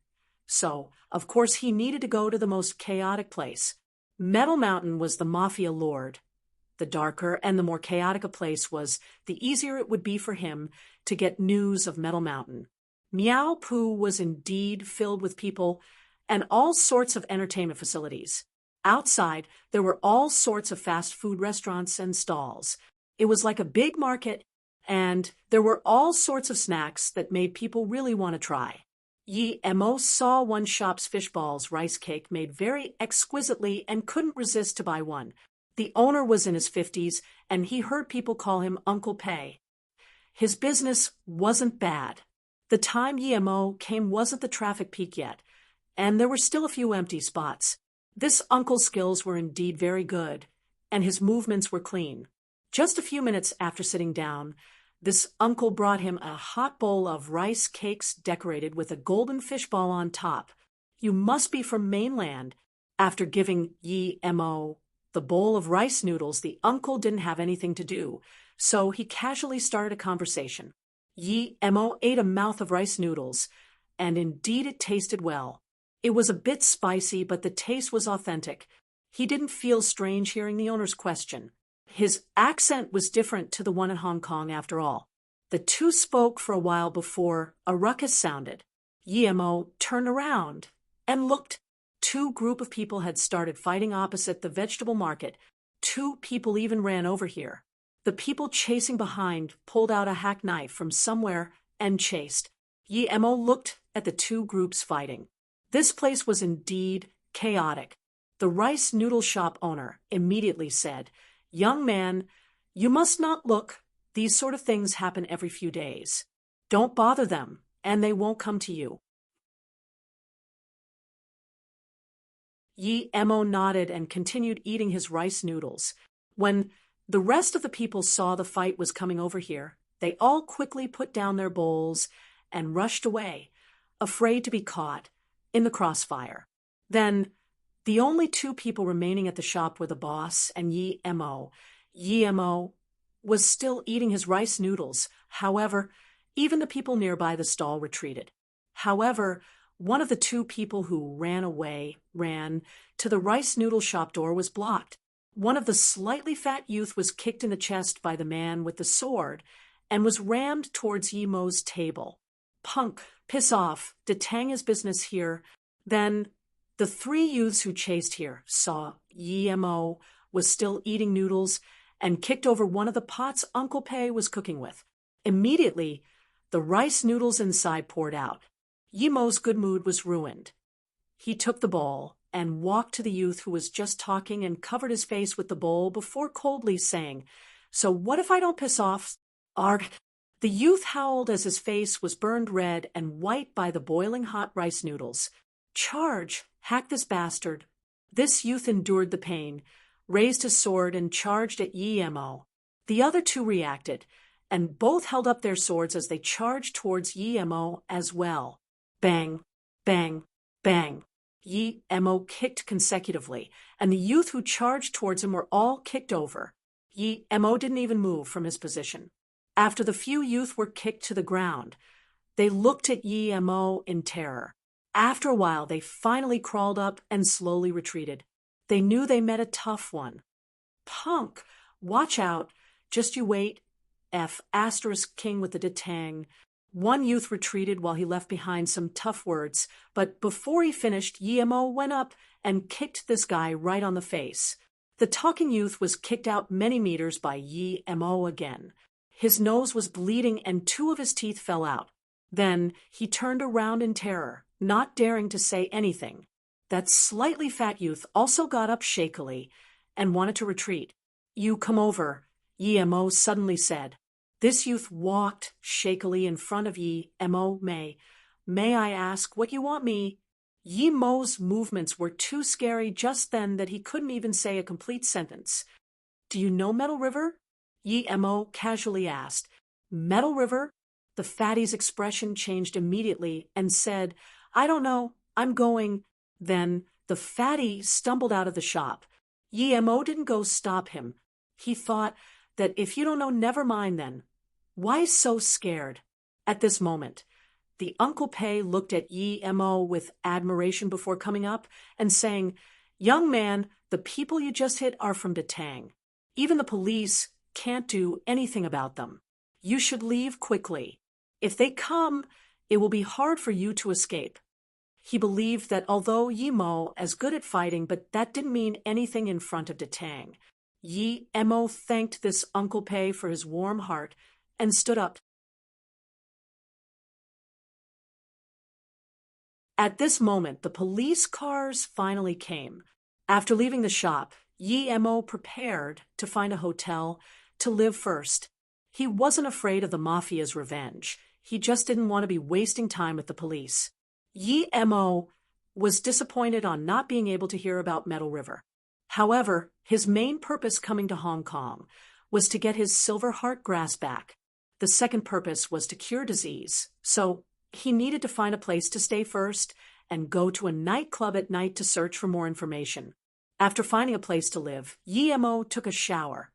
So, of course, he needed to go to the most chaotic place. Metal Mountain was the mafia lord. The darker and the more chaotic a place was, the easier it would be for him to get news of Metal Mountain. Miao Pu was indeed filled with people and all sorts of entertainment facilities. Outside, there were all sorts of fast food restaurants and stalls. It was like a big market, and there were all sorts of snacks that made people really want to try. Yemo saw one shop's fish balls rice cake made very exquisitely and couldn't resist to buy one. The owner was in his 50s, and he heard people call him Uncle Pei. His business wasn't bad. The time Yemo came wasn't the traffic peak yet, and there were still a few empty spots. This uncle's skills were indeed very good, and his movements were clean. Just a few minutes after sitting down, this uncle brought him a hot bowl of rice cakes decorated with a golden fishball on top. You must be from mainland. After giving Yemo the bowl of rice noodles, the uncle didn't have anything to do, so he casually started a conversation. Yemo ate a mouth of rice noodles, and indeed it tasted well. It was a bit spicy, but the taste was authentic. He didn't feel strange hearing the owner's question. His accent was different to the one in Hong Kong, after all. The two spoke for a while before a ruckus sounded. Yemo turned around and looked. Two group of people had started fighting opposite the vegetable market. Two people even ran over here. The people chasing behind pulled out a hack knife from somewhere and chased. Yemo looked at the two groups fighting. This place was indeed chaotic. The rice noodle shop owner immediately said, "Young man, you must not look. These sort of things happen every few days. Don't bother them, and they won't come to you." Yemo nodded and continued eating his rice noodles. When the rest of the people saw the fight was coming over here, they all quickly put down their bowls and rushed away, afraid to be caught in the crossfire. Then the only two people remaining at the shop were the boss and Yemo. Yemo was still eating his rice noodles. However, even the people nearby the stall retreated. However, one of the two people who ran to the rice noodle shop door was blocked. One of the slightly fat youth was kicked in the chest by the man with the sword and was rammed towards Yemo's table. "Punk, piss off, detang his business here." Then the three youths who chased here saw Yemo was still eating noodles and kicked over one of the pots Uncle Pei was cooking with. Immediately, the rice noodles inside poured out. Yemo's good mood was ruined. He took the bowl and walked to the youth who was just talking and covered his face with the bowl before coldly saying, "So what if I don't piss off?" Arg. The youth howled as his face was burned red and white by the boiling hot rice noodles. "Charge! Hack this bastard!" This youth endured the pain, raised his sword, and charged at Yemo. The other two reacted, and both held up their swords as they charged towards Yemo as well. Bang, bang, bang. Yemo kicked consecutively, and the youth who charged towards him were all kicked over. Yemo didn't even move from his position. After the few youth were kicked to the ground, they looked at Yemo in terror. After a while, they finally crawled up and slowly retreated. They knew they met a tough one. "Punk, watch out. Just you wait. F*** king with the detang." One youth retreated while he left behind some tough words, but before he finished, Yemo went up and kicked this guy right on the face. The talking youth was kicked out many meters by Yemo again. His nose was bleeding and two of his teeth fell out. Then he turned around in terror, not daring to say anything. That slightly fat youth also got up shakily and wanted to retreat. "You come over," Yemo suddenly said. This youth walked shakily in front of Yemo. May I ask what you want me?" Yemo's movements were too scary just then that he couldn't even say a complete sentence. "Do you know Metal River?" Yemo casually asked. "Metal River?" The fatty's expression changed immediately and said, "I don't know. I'm going." Then the fatty stumbled out of the shop. Yemo didn't go stop him. He thought that if you don't know, never mind then. Why so scared? At this moment, the Uncle Pei looked at Yemo with admiration before coming up and saying, "Young man, the people you just hit are from Detang. Even the police can't do anything about them. You should leave quickly. If they come, it will be hard for you to escape." He believed that although Yemo is good at fighting, but that didn't mean anything in front of Detang. Yemo thanked this Uncle Pei for his warm heart and stood up. At this moment, the police cars finally came. After leaving the shop, Yemo prepared to find a hotel to live first. He wasn't afraid of the mafia's revenge. He just didn't want to be wasting time with the police. Yi Mo was disappointed on not being able to hear about Metal River. However, his main purpose coming to Hong Kong was to get his silver heart grass back. The second purpose was to cure disease, so he needed to find a place to stay first and go to a nightclub at night to search for more information. After finding a place to live, Yi Mo took a shower,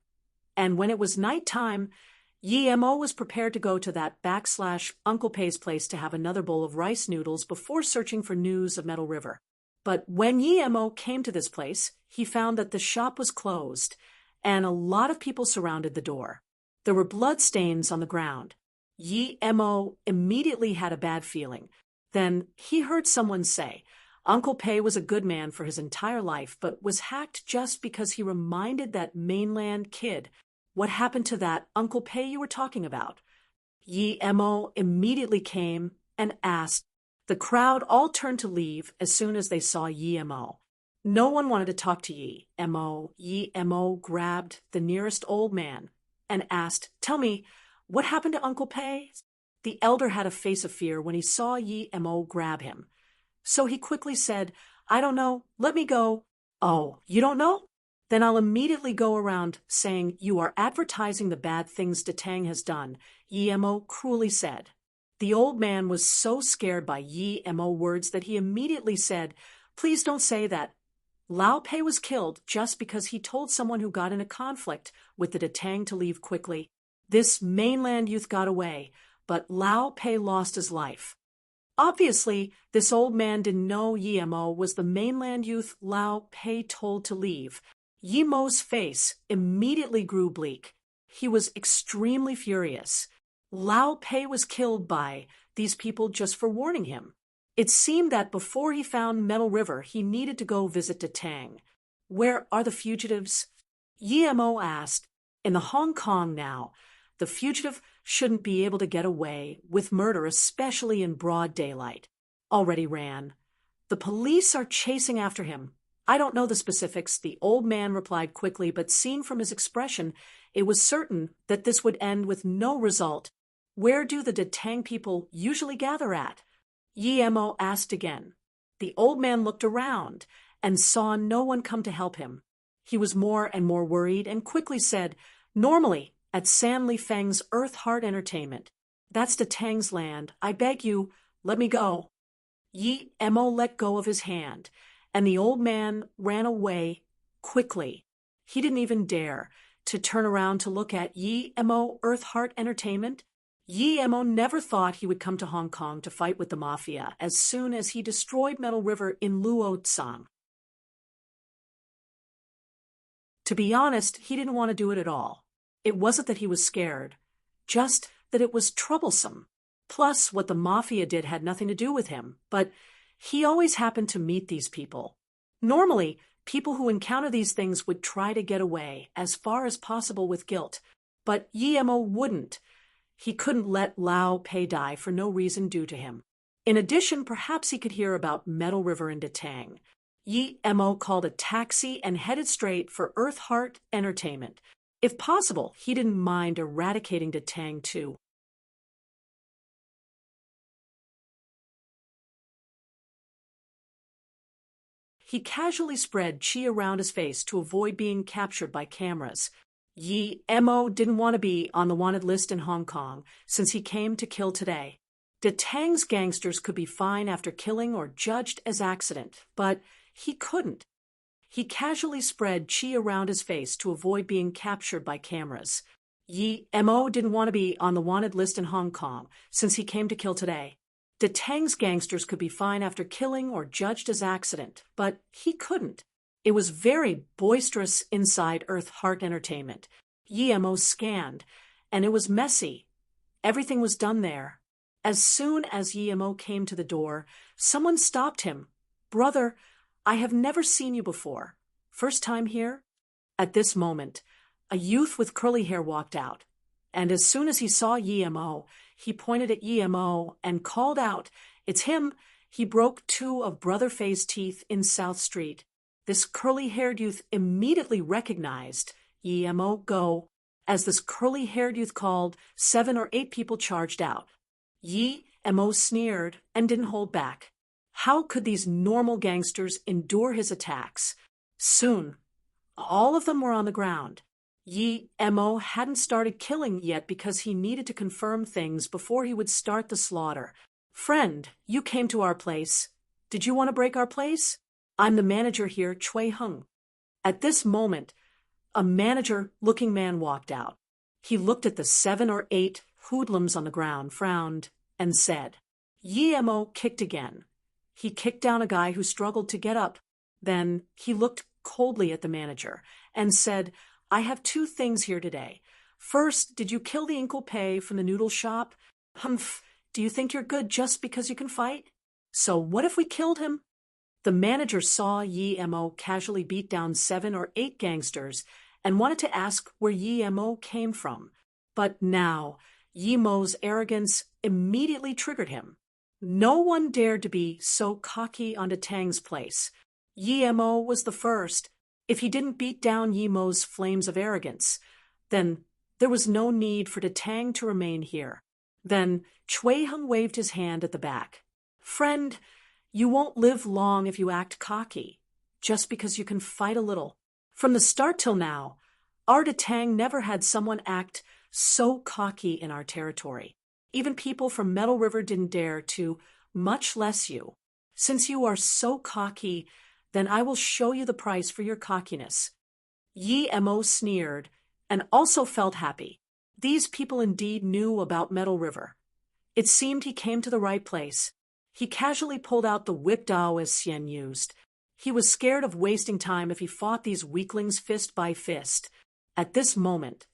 and when it was nighttime, Yi Mo was prepared to go to that Uncle Pei's place to have another bowl of rice noodles before searching for news of Metal River. But when Yi Mo came to this place, he found that the shop was closed, and a lot of people surrounded the door. There were bloodstains on the ground. Yi Mo immediately had a bad feeling. Then he heard someone say, Uncle Pei was a good man for his entire life, but was hacked just because he reminded that mainland kid. What happened to that Uncle Pei you were talking about? Yi Mo immediately came and asked. The crowd all turned to leave as soon as they saw Yi Mo. No one wanted to talk to Yi Mo. Yi Mo grabbed the nearest old man and asked, Tell me, what happened to Uncle Pei? The elder had a face of fear when he saw Yi Mo grab him. So he quickly said, I don't know, let me go. Oh, you don't know? Then I'll immediately go around saying you are advertising the bad things Detang has done, Yi Mo cruelly said. The old man was so scared by Yi Mo words that he immediately said, Please don't say that. Lao Pei was killed just because he told someone who got in a conflict with the Detang to leave quickly. This mainland youth got away, but Lao Pei lost his life. Obviously, this old man didn't know Yi Mo was the mainland youth Lao Pei told to leave. Yi Mo's face immediately grew bleak. He was extremely furious. Lao Pei was killed by these people just for warning him. It seemed that before he found Metal River, he needed to go visit Detang. Where are the fugitives? Yi Mo asked. In the Hong Kong now, the fugitive shouldn't be able to get away with murder, especially in broad daylight. Already ran. The police are chasing after him. I don't know the specifics, the old man replied quickly, but seen from his expression, it was certain that this would end with no result. Where do the Detang people usually gather at? Yi Mo asked again. The old man looked around and saw no one come to help him. He was more and more worried and quickly said, Normally, at San Li Feng's Earth Heart Entertainment. That's Detang's land. I beg you, let me go. Yi Mo let go of his hand, and the old man ran away quickly. He didn't even dare to turn around to look at Yi Mo Earth Heart Entertainment. Yi Mo never thought he would come to Hong Kong to fight with the mafia as soon as he destroyed Metal River in Luotsang. To be honest, he didn't want to do it at all. It wasn't that he was scared, just that it was troublesome. Plus, what the mafia did had nothing to do with him, but he always happened to meet these people. Normally, people who encounter these things would try to get away as far as possible with guilt, but Yi Mo wouldn't. He couldn't let Lao Pei die for no reason due to him. In addition, perhaps he could hear about Metal River and Detang. Yi Mo called a taxi and headed straight for Earth Heart Entertainment. If possible, he didn't mind eradicating Detang too. He casually spread chi around his face to avoid being captured by cameras. Yi Mo didn't want to be on the wanted list in Hong Kong since he came to kill today. Detang's gangsters could be fine after killing or judged as accident, but he couldn't. He casually spread chi around his face to avoid being captured by cameras. Yi Mo didn't want to be on the wanted list in Hong Kong since he came to kill today. Detang's gangsters could be fine after killing or judged as accident, but he couldn't. It was very boisterous inside Earth Heart Entertainment. Yi Mo scanned, and it was messy. Everything was done there. As soon as Yi Mo came to the door, someone stopped him. Brother, I have never seen you before. First time here? At this moment, a youth with curly hair walked out, and as soon as he saw Yi Mo, he pointed at Yi Mo and called out, It's him! He broke two of Brother Fei's teeth in South Street. This curly-haired youth immediately recognized Yi Mo. Go. As this curly-haired youth called, 7 or 8 people charged out. Yi Mo sneered and didn't hold back. How could these normal gangsters endure his attacks? Soon, all of them were on the ground. Yi Mo hadn't started killing yet because he needed to confirm things before he would start the slaughter. "Friend, you came to our place. Did you want to break our place? I'm the manager here, Chui Hung." At this moment, a manager-looking man walked out. He looked at the 7 or 8 hoodlums on the ground, frowned, and said. Yi Mo kicked again. He kicked down a guy who struggled to get up. Then he looked coldly at the manager and said, "I have 2 things here today. First, did you kill the Inkle Pei from the noodle shop? Humph, do you think you're good just because you can fight? So what if we killed him?" The manager saw Yi Mo casually beat down 7 or 8 gangsters and wanted to ask where Yi Mo came from. But now, Yi Mo's arrogance immediately triggered him. No one dared to be so cocky onto Tang's place. Yi Mo was the first. If he didn't beat down Yi Mo's flames of arrogance, then there was no need for Tang to remain here. Then Chui Hung waved his hand at the back. "Friend, you won't live long if you act cocky, just because you can fight a little. From the start till now, our Tang never had someone act so cocky in our territory. Even people from Metal River didn't dare to, much less you. Since you are so cocky, then I will show you the price for your cockiness." Yi Mo sneered and also felt happy. These people indeed knew about Metal River. It seemed he came to the right place. He casually pulled out the whip Dao as Xian used. He was scared of wasting time if he fought these weaklings fist by fist. At this moment,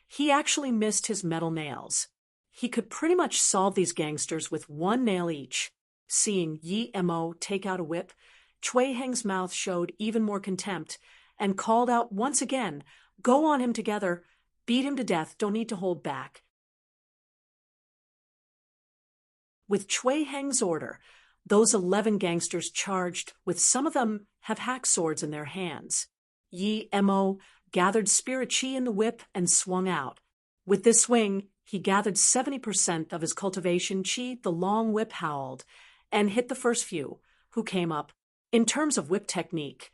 he actually missed his metal nails. He could pretty much solve these gangsters with 1 nail each. Seeing Yi Mo take out a whip, Chui Heng's mouth showed even more contempt and called out once again, "Go on him together. Beat him to death. Don't need to hold back." With Chui Heng's order, those 11 gangsters charged, with some of them have hack swords in their hands. Yi Mo gathered spirit chi in the whip and swung out. With this swing, he gathered 70% of his cultivation chi. The long whip howled and hit the first few, who came up. In terms of whip technique,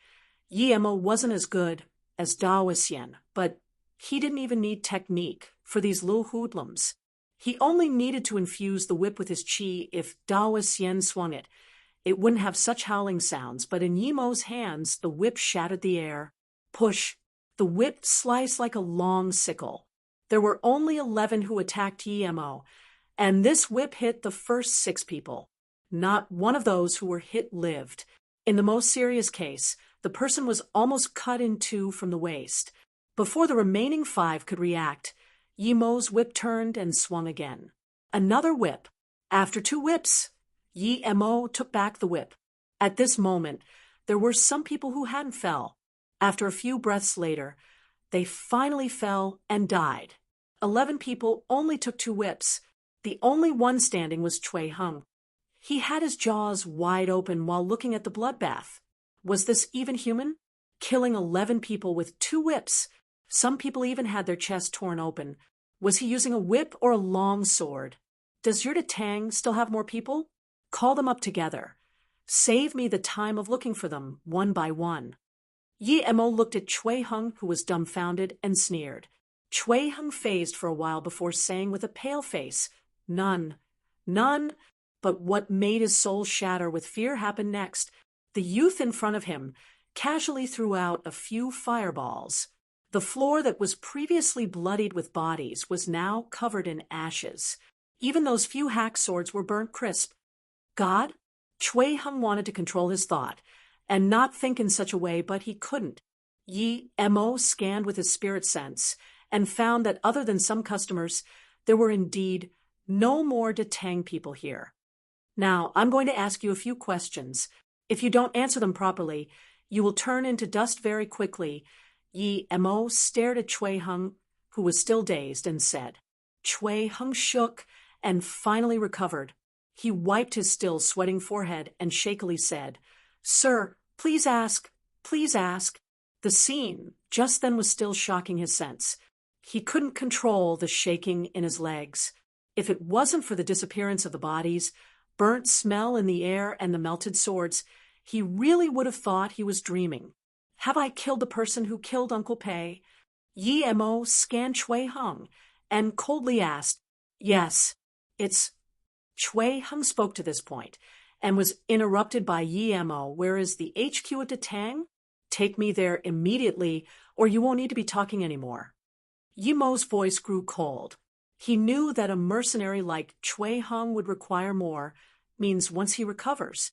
Yi Mo wasn't as good as Dao Xian, but he didn't even need technique for these little hoodlums. He only needed to infuse the whip with his chi. If Dao Xian swung it, it wouldn't have such howling sounds, but in Yi Mo's hands, the whip shattered the air. Push! The whip sliced like a long sickle. There were only 11 who attacked Yi Mo, and this whip hit the first 6 people. Not one of those who were hit lived. In the most serious case, the person was almost cut in 2 from the waist. Before the remaining 5 could react, Yi Mo's whip turned and swung again. Another whip. After 2 whips, Yi Mo took back the whip. At this moment, there were some people who hadn't fell. After a few breaths later, they finally fell and died. 11 people only took 2 whips. The only one standing was Chui Hung. He had his jaws wide open while looking at the bloodbath. Was this even human? Killing 11 people with 2 whips. Some people even had their chest torn open. Was he using a whip or a long sword? Does your Tang still have more people? Call them up together. Save me the time of looking for them, one by one. Yi Mo looked at Chui Hung, who was dumbfounded, and sneered. Chui Hung phased for a while before saying with a pale face, "None. None." But what made his soul shatter with fear happened next. The youth in front of him casually threw out a few fireballs. The floor that was previously bloodied with bodies was now covered in ashes. Even those few hack swords were burnt crisp. God? Chui Hung wanted to control his thought and not think in such a way, but he couldn't. Yi Mo scanned with his spirit sense and found that other than some customers, there were indeed no more Tang people here. Now, I'm going to ask you a few questions. If you don't answer them properly, you will turn into dust very quickly. Yi Mo stared at Chui Hung, who was still dazed, and said. Chui Hung shook and finally recovered. He wiped his still sweating forehead and shakily said, "Sir, please ask, please ask." The scene just then was still shocking his sense. He couldn't control the shaking in his legs. If it wasn't for the disappearance of the bodies, burnt smell in the air, and the melted swords, he really would have thought he was dreaming. Have I killed the person who killed Uncle Pei? Yi Mo scanned Chui Hung and coldly asked, Yes, it's... Chui Hung spoke to this point and was interrupted by Yi Mo. Where is the HQ at Detang? Take me there immediately, or you won't need to be talking anymore. Yi Mo's voice grew cold. He knew that a mercenary like Chui Hung would require more, means once he recovers.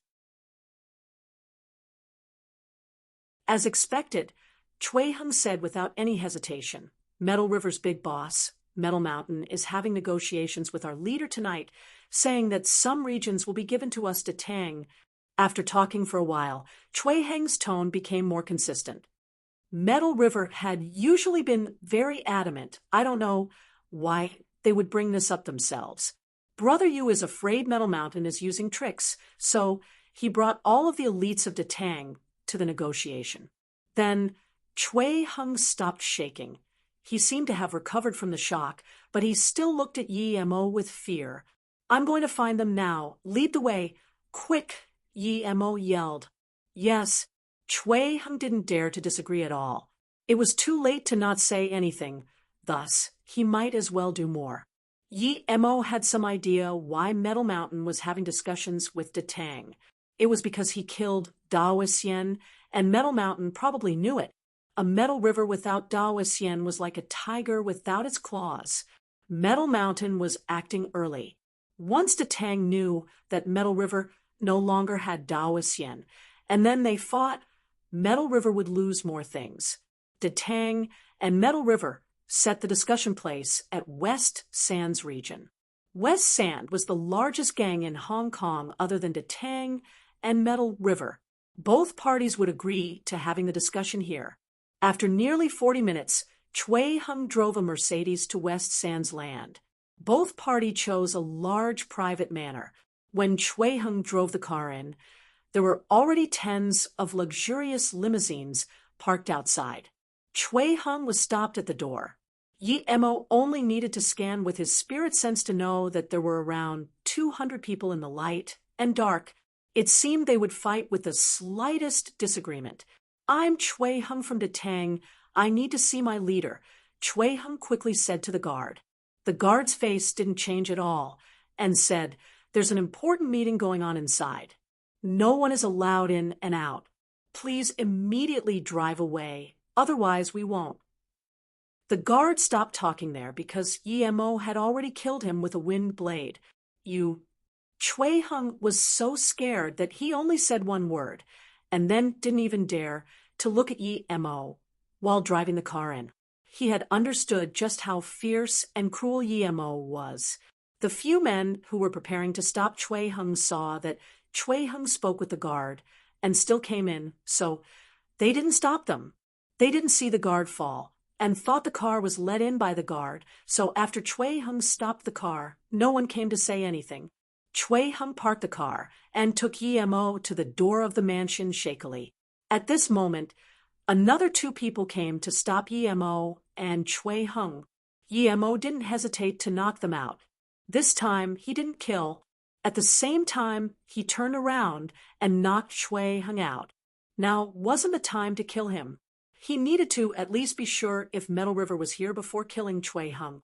As expected, Chui Hung said without any hesitation, Metal River's big boss, Metal Mountain, is having negotiations with our leader tonight, saying that some regions will be given to us to Tang. After talking for a while, Chui Hang's tone became more consistent. Metal River had usually been very adamant. I don't know why they would bring this up themselves. Brother Yu is afraid Metal Mountain is using tricks, so he brought all of the elites of Detang to the negotiation. Then Chui Hung stopped shaking. He seemed to have recovered from the shock, but he still looked at Yi Mo with fear. I'm going to find them now. Lead the way. Quick, Yi Mo yelled. Yes, Chui Hung didn't dare to disagree at all. It was too late to not say anything. Thus, he might as well do more. Yi Mo had some idea why Metal Mountain was having discussions with Detang. It was because he killed Daoisien, and Metal Mountain probably knew it. A Metal River without Daoisien was like a tiger without its claws. Metal Mountain was acting early. Once Detang knew that Metal River no longer had Daoisien, and then they fought, Metal River would lose more things. Detang and Metal River set the discussion place at West Sands region. West Sand was the largest gang in Hong Kong other than Detang and Metal River. Both parties would agree to having the discussion here. After nearly 40 minutes, Chui Hung drove a Mercedes to West Sands land. Both parties chose a large private manor. When Chui Hung drove the car in, there were already tens of luxurious limousines parked outside. Chui Hung was stopped at the door. Yi Mo only needed to scan with his spirit sense to know that there were around 200 people in the light and dark. It seemed they would fight with the slightest disagreement. I'm Chui Hung from Detang. I need to see my leader, Chui Hung quickly said to the guard. The guard's face didn't change at all and said, There's an important meeting going on inside. No one is allowed in and out. Please immediately drive away, otherwise we won't. The guard stopped talking there because Yi Mo had already killed him with a wind blade. Chui Hung was so scared that he only said one word, and then didn't even dare to look at Yi Mo while driving the car in. He had understood just how fierce and cruel Yi Mo was. The few men who were preparing to stop Chui Hung saw that Chui Hung spoke with the guard and still came in, so they didn't stop them. They didn't see the guard fall and thought the car was let in by the guard, so after Chui Hung stopped the car, no one came to say anything. Chui Hung parked the car and took Yi Mo to the door of the mansion shakily. At this moment, another two people came to stop Yi Mo and Chui Hung. Yi Mo didn't hesitate to knock them out. This time, he didn't kill. At the same time, he turned around and knocked Chui Hung out. Now wasn't the time to kill him. He needed to at least be sure if Metal River was here before killing Chui Hung.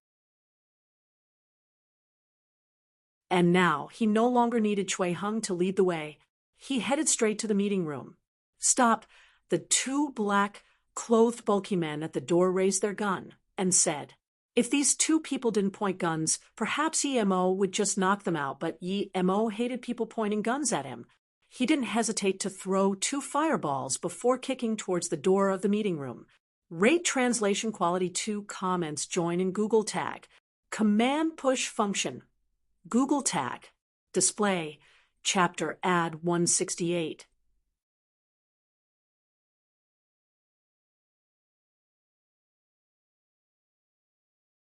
And now he no longer needed Chui Hung to lead the way. He headed straight to the meeting room. Stop! The two black, clothed bulky men at the door raised their gun and said, If these two people didn't point guns, perhaps Yi Mo would just knock them out, but Yi Mo hated people pointing guns at him. He didn't hesitate to throw 2 fireballs before kicking towards the door of the meeting room. Rate translation quality 2 comments join in Google tag. Command push function. Google tag. Display. Chapter Ad 168.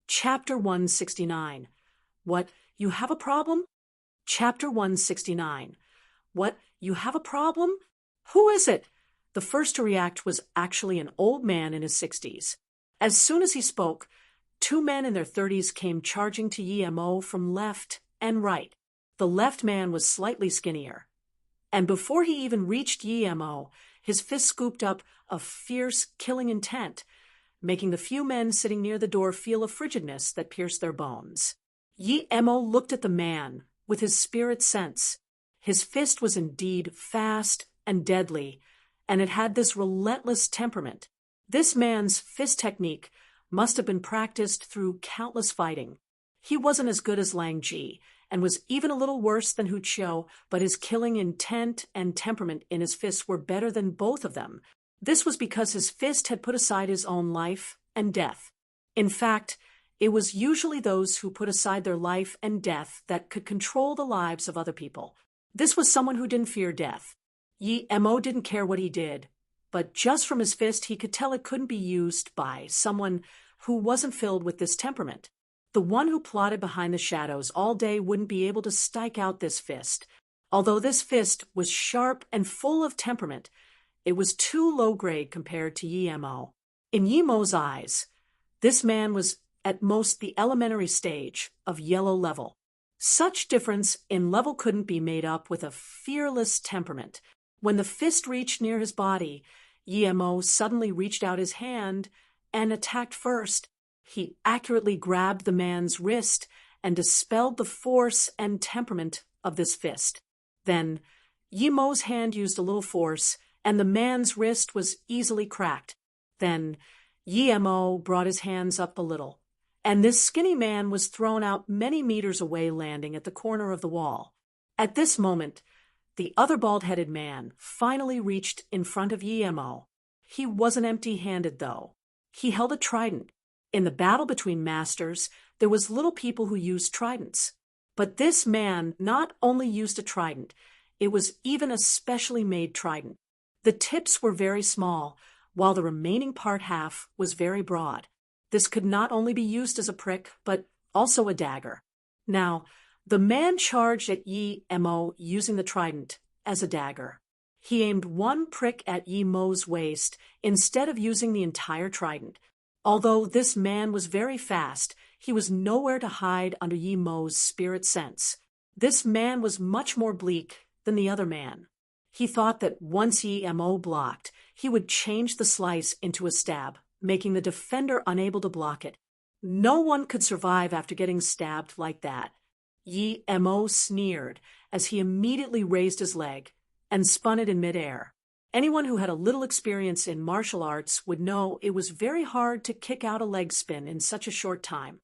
Chapter 169. What, you have a problem? Chapter 169. What, you have a problem? Who is it? The first to react was actually an old man in his 60s. As soon as he spoke, two men in their 30s came charging to Yi Mo from left and right. The left man was slightly skinnier, and before he even reached Yi Mo, his fist scooped up a fierce, killing intent, making the few men sitting near the door feel a frigidness that pierced their bones. Yi Mo looked at the man with his spirit sense. His fist was indeed fast and deadly, and it had this relentless temperament. This man's fist technique must have been practiced through countless fighting. He wasn't as good as Lang Ji, and was even a little worse than Hu Qiu, but his killing intent and temperament in his fists were better than both of them. This was because his fist had put aside his own life and death. In fact, it was usually those who put aside their life and death that could control the lives of other people. This was someone who didn't fear death. Yi Mo didn't care what he did, but just from his fist he could tell it couldn't be used by someone who wasn't filled with this temperament. The one who plotted behind the shadows all day wouldn't be able to strike out this fist. Although this fist was sharp and full of temperament, it was too low grade compared to Yi Mo. In Yi Mo's eyes, this man was at most the elementary stage of yellow level. Such difference in level couldn't be made up with a fearless temperament. When the fist reached near his body, Yi Mo suddenly reached out his hand and attacked first. He accurately grabbed the man's wrist and dispelled the force and temperament of this fist. Then, Yi Mo's hand used a little force, and the man's wrist was easily cracked. Then, Yi Mo brought his hands up a little, and this skinny man was thrown out many meters away, landing at the corner of the wall. At this moment, the other bald-headed man finally reached in front of Yi Mo. He wasn't empty-handed, though. He held a trident. In the battle between masters, there was little people who used tridents. But this man not only used a trident, it was even a specially made trident. The tips were very small, while the remaining part half was very broad. This could not only be used as a prick, but also a dagger. Now, the man charged at Yi Mo using the trident as a dagger. He aimed one prick at Yi Mo's waist instead of using the entire trident. Although this man was very fast, he was nowhere to hide under Yi Mo's spirit sense. This man was much more bleak than the other man. He thought that once Yi Mo blocked, he would change the slice into a stab, making the defender unable to block it. No one could survive after getting stabbed like that. Yi Mo sneered as he immediately raised his leg and spun it in midair. Anyone who had a little experience in martial arts would know it was very hard to kick out a leg spin in such a short time.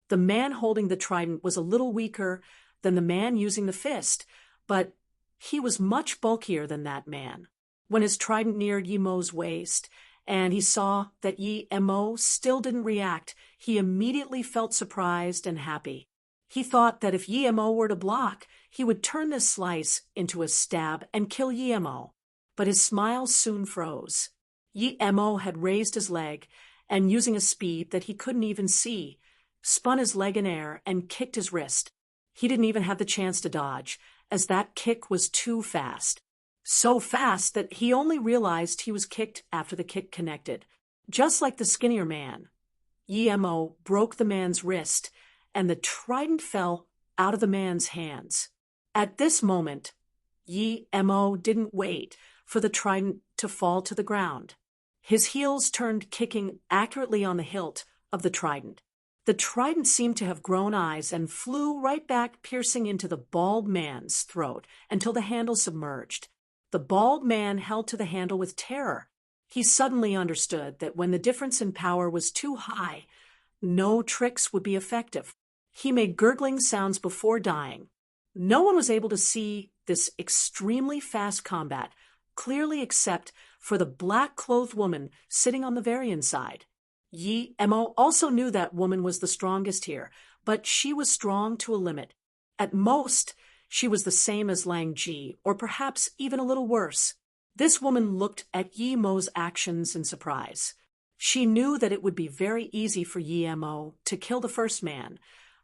The man holding the trident was a little weaker than the man using the fist, but he was much bulkier than that man. When his trident neared Yi Mo's waist, and he saw that Yi Mo still didn't react, he immediately felt surprised and happy. He thought that if Yi Mo were to block, he would turn this slice into a stab and kill Yi Mo. But his smile soon froze. Yi Mo had raised his leg, and using a speed that he couldn't even see, spun his leg in air and kicked his wrist. He didn't even have the chance to dodge, as that kick was too fast. So fast that he only realized he was kicked after the kick connected. Just like the skinnier man, Yi Mo broke the man's wrist, and the trident fell out of the man's hands. At this moment, Yi Mo didn't wait for the trident to fall to the ground. His heels turned, kicking accurately on the hilt of the trident. The trident seemed to have grown eyes and flew right back, piercing into the bald man's throat until the handle submerged. The bald man held to the handle with terror. He suddenly understood that when the difference in power was too high, no tricks would be effective. He made gurgling sounds before dying. No one was able to see this extremely fast combat clearly except for the black-clothed woman sitting on the very inside. Yi Mo also knew that woman was the strongest here, but she was strong to a limit. At most, she was the same as Lang Ji, or perhaps even a little worse. This woman looked at Yi Mo's actions in surprise. She knew that it would be very easy for Yi Mo to kill the first man,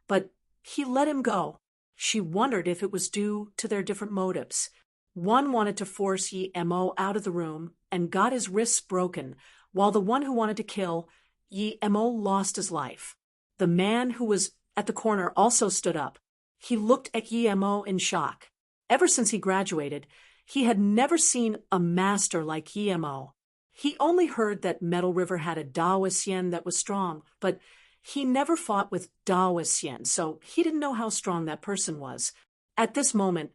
but he let him go. She wondered if it was due to their different motives. One wanted to force Yi Mo out of the room and got his wrists broken, while the one who wanted to kill Yi Mo lost his life. The man who was at the corner also stood up. He looked at Yi Mo in shock. Ever since he graduated, he had never seen a master like Yi Mo. He only heard that Metal River had a Daoist Yen that was strong, but he never fought with Daoist Yen, so he didn't know how strong that person was. At this moment,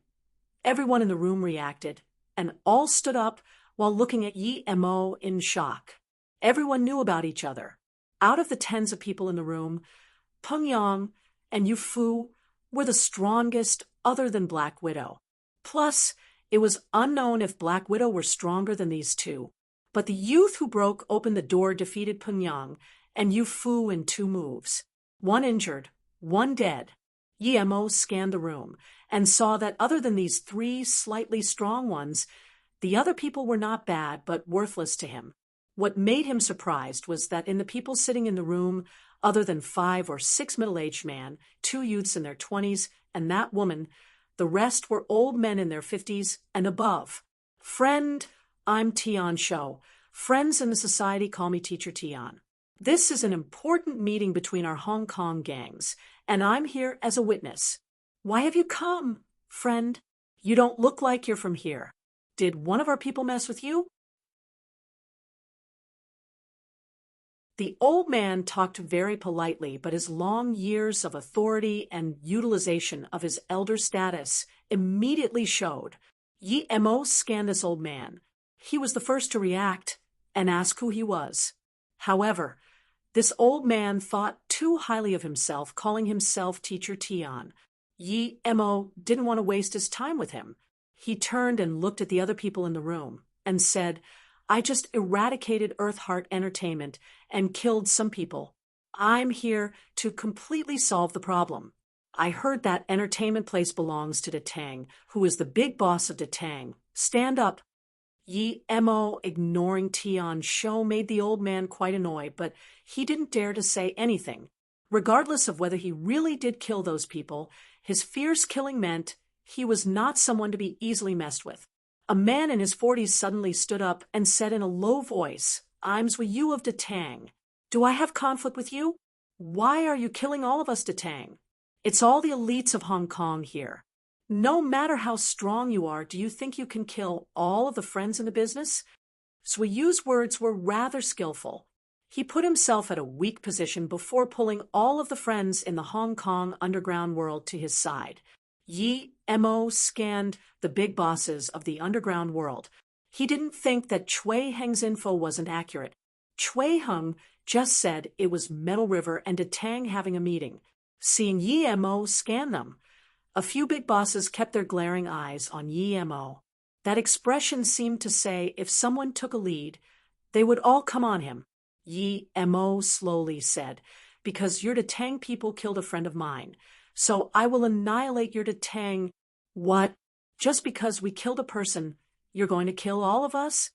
everyone in the room reacted, and all stood up while looking at Yi Mo in shock. Everyone knew about each other. Out of the tens of people in the room, Peng Yang and Yu Fu were the strongest other than Black Widow. Plus, it was unknown if Black Widow were stronger than these two. But the youth who broke open the door defeated Peng Yang and Yu Fu in 2 moves. 1 injured, 1 dead. Yi Mo scanned the room and saw that other than these 3 slightly strong ones, the other people were not bad but worthless to him. What made him surprised was that in the people sitting in the room, other than 5 or 6 middle-aged men, 2 youths in their 20s, and that woman, the rest were old men in their 50s and above. Friend, I'm Tian Shou. Friends in the society call me Teacher Tian. This is an important meeting between our Hong Kong gangs, and I'm here as a witness. Why have you come, friend? You don't look like you're from here. Did one of our people mess with you? The old man talked very politely, but his long years of authority and utilization of his elder status immediately showed. Yi Mo scanned this old man. He was the first to react and ask who he was. However, this old man thought too highly of himself, calling himself Teacher Tian. Yi Mo didn't want to waste his time with him. He turned and looked at the other people in the room and said, I just eradicated Earthheart Entertainment and killed some people. I'm here to completely solve the problem. I heard that entertainment place belongs to Detang, who is the big boss of Detang. Stand up. Yi Mo, ignoring Tian's show, made the old man quite annoyed, but he didn't dare to say anything. Regardless of whether he really did kill those people, his fierce killing meant he was not someone to be easily messed with. A man in his 40s suddenly stood up and said in a low voice, I'm Zui Yu of Detang. Do I have conflict with you? Why are you killing all of us, Detang? It's all the elites of Hong Kong here. No matter how strong you are, do you think you can kill all of the friends in the business? Zui Yu's words were rather skillful. He put himself at a weak position before pulling all of the friends in the Hong Kong underground world to his side. Yi Mo scanned the big bosses of the underground world. He didn't think that Chui Heng's info wasn't accurate. Chui Heng just said it was Metal River and Detang having a meeting. Seeing Yi Mo scan them, a few big bosses kept their glaring eyes on Yi Mo. That expression seemed to say if someone took a lead, they would all come on him. Yi Mo slowly said, because your Detang people killed a friend of mine. So I will annihilate your Detang. What? Just because we killed a person, you're going to kill all of us?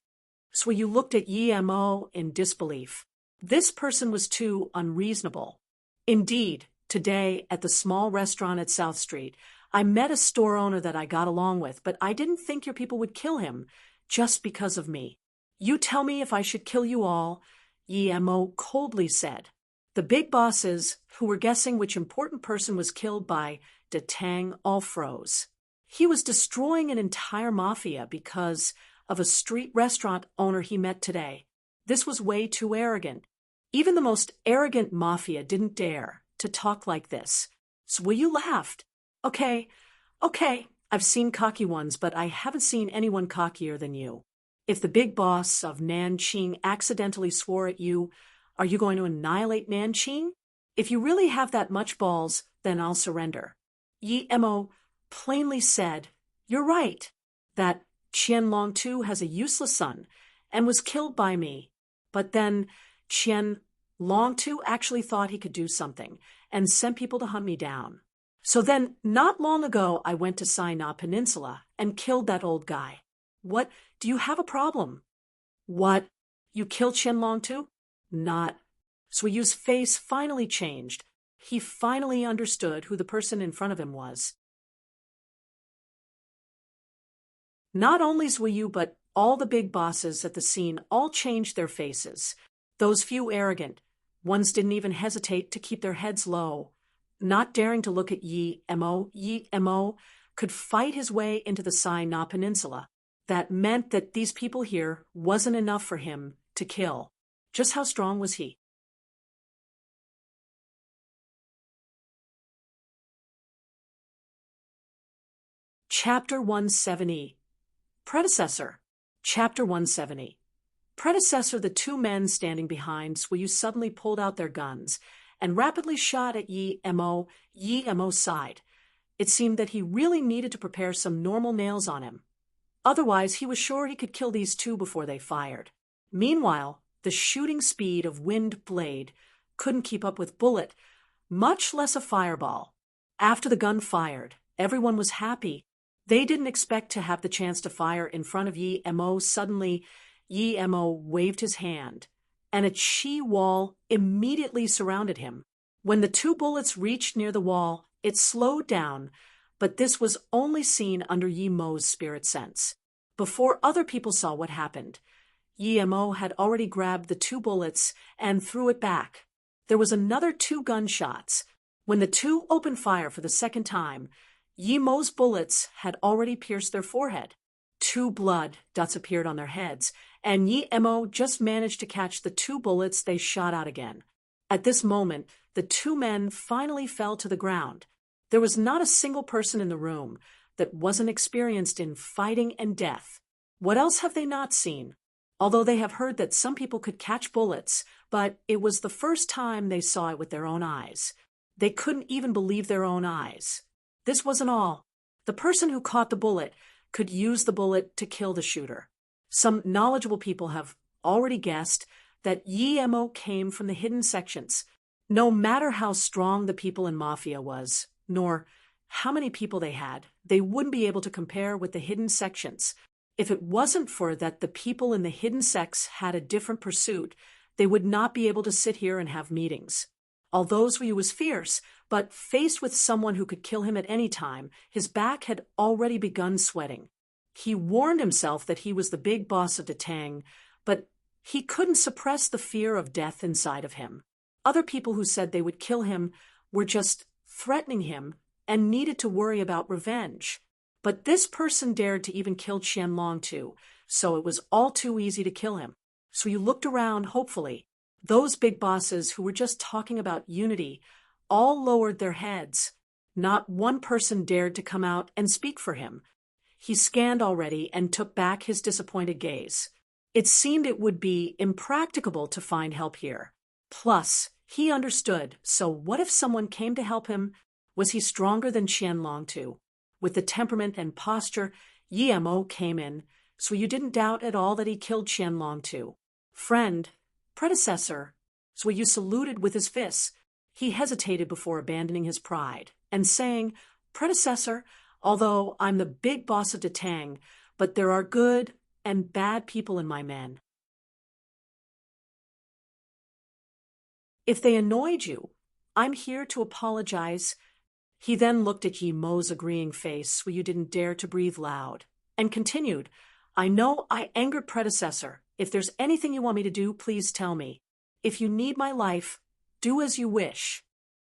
So you looked at Yi Mo in disbelief. This person was too unreasonable. Indeed, today at the small restaurant at South Street, I met a store owner that I got along with, but I didn't think your people would kill him just because of me. You tell me if I should kill you all, Yi Mo coldly said. The big bosses, who were guessing which important person was killed by Detang, all froze. He was destroying an entire mafia because of a street restaurant owner he met today. This was way too arrogant. Even the most arrogant mafia didn't dare to talk like this. So you laughed. Okay, I've seen cocky ones, but I haven't seen anyone cockier than you. If the big boss of Nanqing accidentally swore at you, are you going to annihilate Nanqing? If you really have that much balls, then I'll surrender. Yi Mo plainly said, You're right, that Qian Long Tu has a useless son and was killed by me. But then Qian Long Tu actually thought he could do something and sent people to hunt me down. So then, not long ago, I went to Sinai Peninsula and killed that old guy. What? Do you have a problem? What? You killed Qian Long Tu? Not. Zui Yu's face finally changed. He finally understood who the person in front of him was. Not only Zui Yu, but all the big bosses at the scene all changed their faces. Those few arrogant ones didn't even hesitate to keep their heads low, not daring to look at Yi Mo. Yi Mo could fight his way into the Sinai Peninsula. That meant that these people here wasn't enough for him to kill. Just how strong was he? Chapter 170. Predecessor. Chapter 170. Predecessor. The two men standing behind Suyu suddenly pulled out their guns and rapidly shot at Yi Mo's side. It seemed that he really needed to prepare some normal nails on him. Otherwise, he was sure he could kill these two before they fired. Meanwhile, the shooting speed of Wind Blade couldn't keep up with Bullet, much less a fireball. After the gun fired, everyone was happy. They didn't expect to have the chance to fire in front of Yi Mo. Suddenly, Yi Mo waved his hand, and a chi wall immediately surrounded him. When the two bullets reached near the wall, it slowed down, but this was only seen under Yi Mo's spirit sense. Before other people saw what happened, Yi Mo had already grabbed the two bullets and threw it back. There was another 2 gunshots. When the two opened fire for the second time, Yi Mo's bullets had already pierced their forehead. 2 blood dots appeared on their heads, and Yi Mo just managed to catch the 2 bullets they shot out again. At this moment, the 2 men finally fell to the ground. There was not a single person in the room that wasn't experienced in fighting and death. What else have they not seen? Although they have heard that some people could catch bullets, but it was the first time they saw it with their own eyes. They couldn't even believe their own eyes. This wasn't all. The person who caught the bullet could use the bullet to kill the shooter. Some knowledgeable people have already guessed that Yi Mo came from the hidden sections. No matter how strong the people in Mafia was, nor how many people they had, they wouldn't be able to compare with the hidden sections. If it wasn't for that the people in the hidden sects had a different pursuit, they would not be able to sit here and have meetings. Although Suyu was fierce, but faced with someone who could kill him at any time, his back had already begun sweating. He warned himself that he was the big boss of Detang, but he couldn't suppress the fear of death inside of him. Other people who said they would kill him were just threatening him and needed to worry about revenge. But this person dared to even kill Qianlong too, so it was all too easy to kill him. So you looked around hopefully. Those big bosses who were just talking about unity all lowered their heads. Not one person dared to come out and speak for him. He scanned already and took back his disappointed gaze. It seemed it would be impracticable to find help here. Plus, he understood, so what if someone came to help him? Was he stronger than Qianlong too? With the temperament and posture, Yi Mo came in, so you didn't doubt at all that he killed Qianlong too. Friend, predecessor, so you saluted with his fists. He hesitated before abandoning his pride and saying, predecessor, although I'm the big boss of Detang, but there are good and bad people in my men. If they annoyed you, I'm here to apologize. He then looked at Yi Mo's agreeing face where you didn't dare to breathe loud, and continued, I know I angered predecessor. If there's anything you want me to do, please tell me. If you need my life, do as you wish.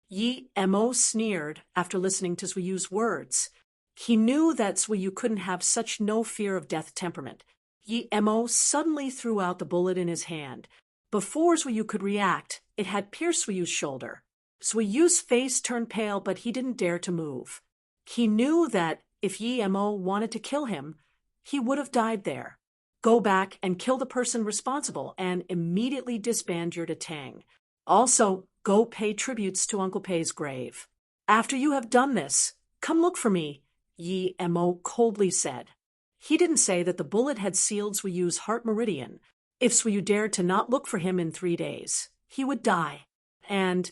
Yi Mo sneered after listening to Suyu's words. He knew that Suyu couldn't have such no fear of death temperament. Yi Mo suddenly threw out the bullet in his hand. Before Suyu could react, it had pierced Suyu's shoulder. Suyu's face turned pale, but he didn't dare to move. He knew that if Yi Mo wanted to kill him, he would have died there. Go back and kill the person responsible and immediately disband your Detang. Also, go pay tributes to Uncle Pei's grave. After you have done this, come look for me, Yi Mo coldly said. He didn't say that the bullet had sealed Suyu's heart meridian. If Suyu dared to not look for him in 3 days, he would die. And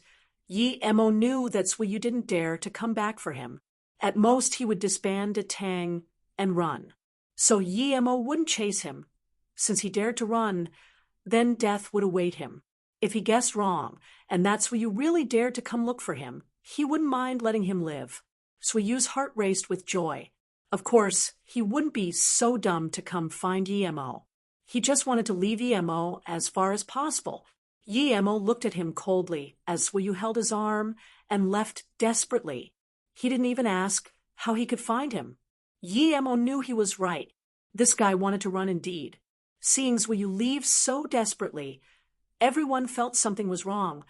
Yi Mo knew that Suyu didn't dare to come back for him. At most, he would disband Detang and run. So Yi Mo wouldn't chase him. Since he dared to run, then death would await him. If he guessed wrong, and that Suyu really dared to come look for him, he wouldn't mind letting him live. Suyu's heart raced with joy. Of course, he wouldn't be so dumb to come find Emo. He just wanted to leave Emo as far as possible. Emo looked at him coldly as Suiyu held his arm and left desperately. He didn't even ask how he could find him. Emo knew he was right. This guy wanted to run indeed. Seeing Suiyu leave so desperately, everyone felt something was wrong,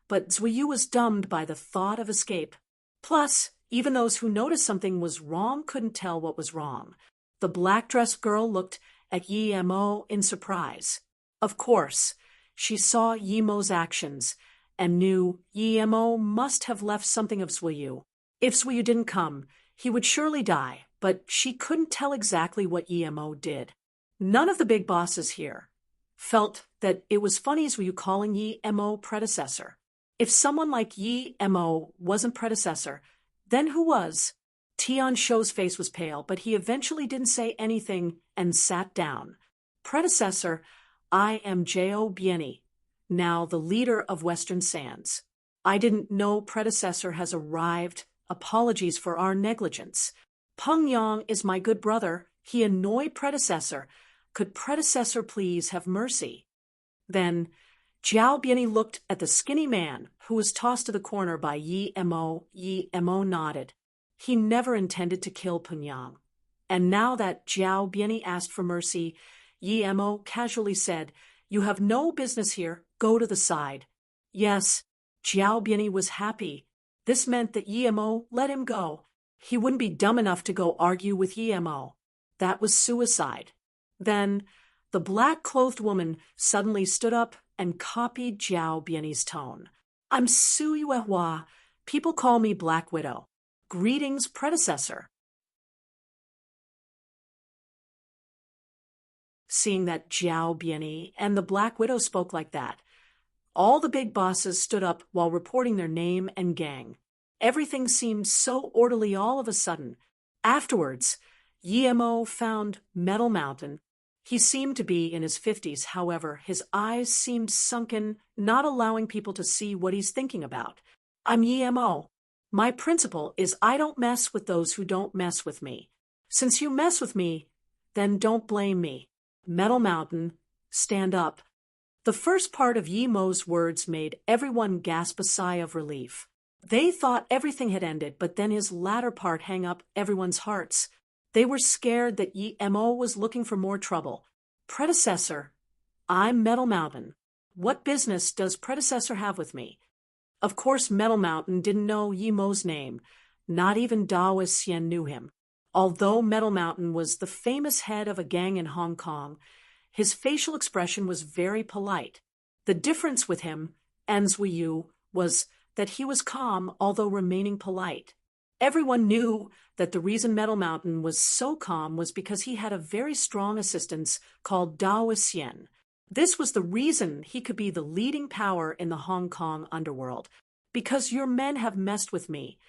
but Suiyu was dumbed by the thought of escape. Plus, even those who noticed something was wrong couldn't tell what was wrong. The black-dressed girl looked at Emo in surprise. Of course, she saw Yemo's actions and knew Emo must have left something of Suiyu. If Suiyu didn't come, he would surely die, but she couldn't tell exactly what Emo did. None of the big bosses here felt that it was funny Suiyu calling Emo predecessor. If someone like Emo wasn't predecessor, then who was? Tian Shou's face was pale, but he eventually didn't say anything and sat down. Predecessor, I am Jo Bieni, now the leader of Western Sands. I didn't know predecessor has arrived. Apologies for our negligence. Peng Yang is my good brother. He annoyed predecessor. Could predecessor please have mercy? Then Jiao Bieni looked at the skinny man who was tossed to the corner by Emo. Emo nodded. He never intended to kill Peng Yang. And now that Jiao Bieni asked for mercy, Emo casually said, "You have no business here. Go to the side." Yes, Jiao Bieni was happy. This meant that Emo let him go. He wouldn't be dumb enough to go argue with Emo. That was suicide. Then the black-clothed woman suddenly stood up and copied Jiao Bieni's tone. "I'm Su Yuehua. People call me Black Widow. Greetings, predecessor." Seeing that Jiao Bieni and the Black Widow spoke like that, all the big bosses stood up while reporting their name and gang. Everything seemed so orderly all of a sudden. Afterwards, Emo found Metal Mountain. He seemed to be in his 50s, however, his eyes seemed sunken, not allowing people to see what he's thinking about. "I'm Emo. My principle is I don't mess with those who don't mess with me. Since you mess with me, then don't blame me. Metal Mountain, stand up." The first part of Yemo's words made everyone gasp a sigh of relief. They thought everything had ended, but then his latter part hung up everyone's hearts. They were scared that Emo was looking for more trouble. "Predecessor, I'm Metal Mountain. What business does predecessor have with me?" Of course, Metal Mountain didn't know Yemo's name. Not even Daoist Xian knew him. Although Metal Mountain was the famous head of a gang in Hong Kong, his facial expression was very polite. The difference with him and Suiyu was that he was calm, although remaining polite. Everyone knew that the reason Metal Mountain was so calm was because he had a very strong assistant called Daoist Xian. This was the reason he could be the leading power in the Hong Kong underworld. "Because your men have messed with me.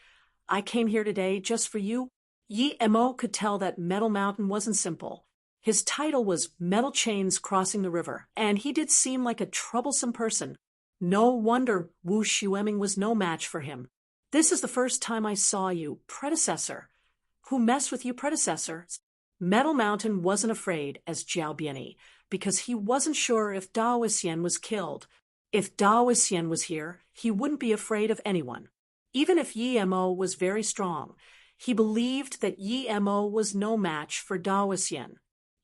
I came here today just for you." Emo could tell that Metal Mountain wasn't simple. His title was Metal Chains Crossing the River, and he did seem like a troublesome person. No wonder Wu Xueming was no match for him. "This is the first time I saw you, predecessor." "Who messed with you, predecessor?" Metal Mountain wasn't afraid as Jiao Bieni, because he wasn't sure if Daoist Xian was killed. If Daoist Xian was here, he wouldn't be afraid of anyone. Even if Emo was very strong, he believed that Emo was no match for Daoist Xian.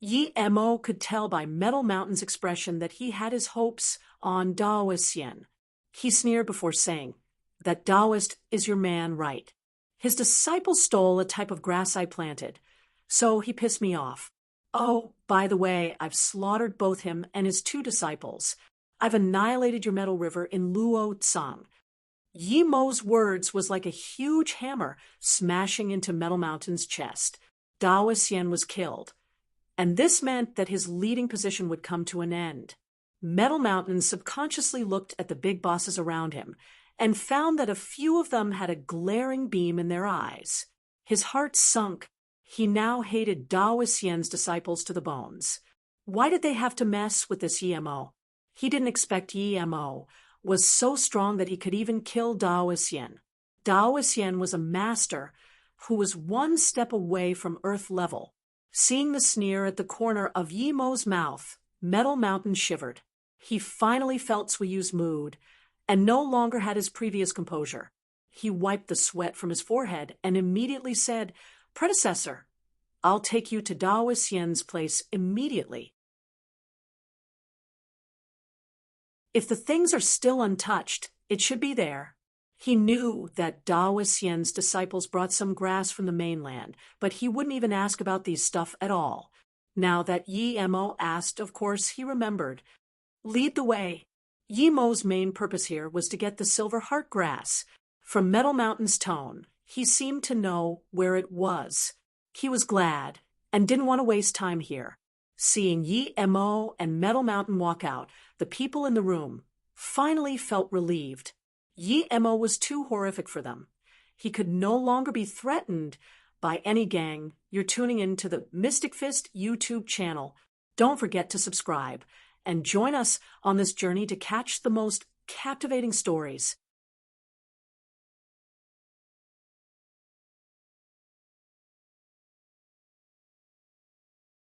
Emo could tell by Metal Mountain's expression that he had his hopes on Daoist Xian. He sneered before saying, "That Daoist is your man, right? His disciple stole a type of grass I planted, so he pissed me off. Oh, by the way, I've slaughtered both him and his 2 disciples. I've annihilated your metal river in Luo Tsang." Yemo's words was like a huge hammer smashing into Metal Mountain's chest. Daoist Xian was killed, and this meant that his leading position would come to an end. Metal Mountain subconsciously looked at the big bosses around him and found that a few of them had a glaring beam in their eyes. His heart sunk. He now hated Daoist Xian's disciples to the bones. Why did they have to mess with this Emo? He didn't expect Emo was so strong that he could even kill Daoist Xian. Daoist Xian was a master who was one step away from Earth level. Seeing the sneer at the corner of Yimo's mouth, Metal Mountain shivered. He finally felt Suiyu's mood, and no longer had his previous composure. He wiped the sweat from his forehead and immediately said, "Predecessor, I'll take you to Dao Xian's place immediately." If the things are still untouched, it should be there. He knew that Dao Xian's disciples brought some grass from the mainland, but he wouldn't even ask about these stuff at all. Now that Yi Mo asked, of course, he remembered. Lead the way. Yi Mo's main purpose here was to get the silver heart grass. From Metal Mountain's tone, he seemed to know where it was. He was glad and didn't want to waste time here. Seeing Yi Mo and Metal Mountain walk out, the people in the room finally felt relieved. Yi Mo was too horrific for them. He could no longer be threatened by any gang. You're tuning in to the Mystic Fist YouTube channel. Don't forget to subscribe and join us on this journey to catch the most captivating stories.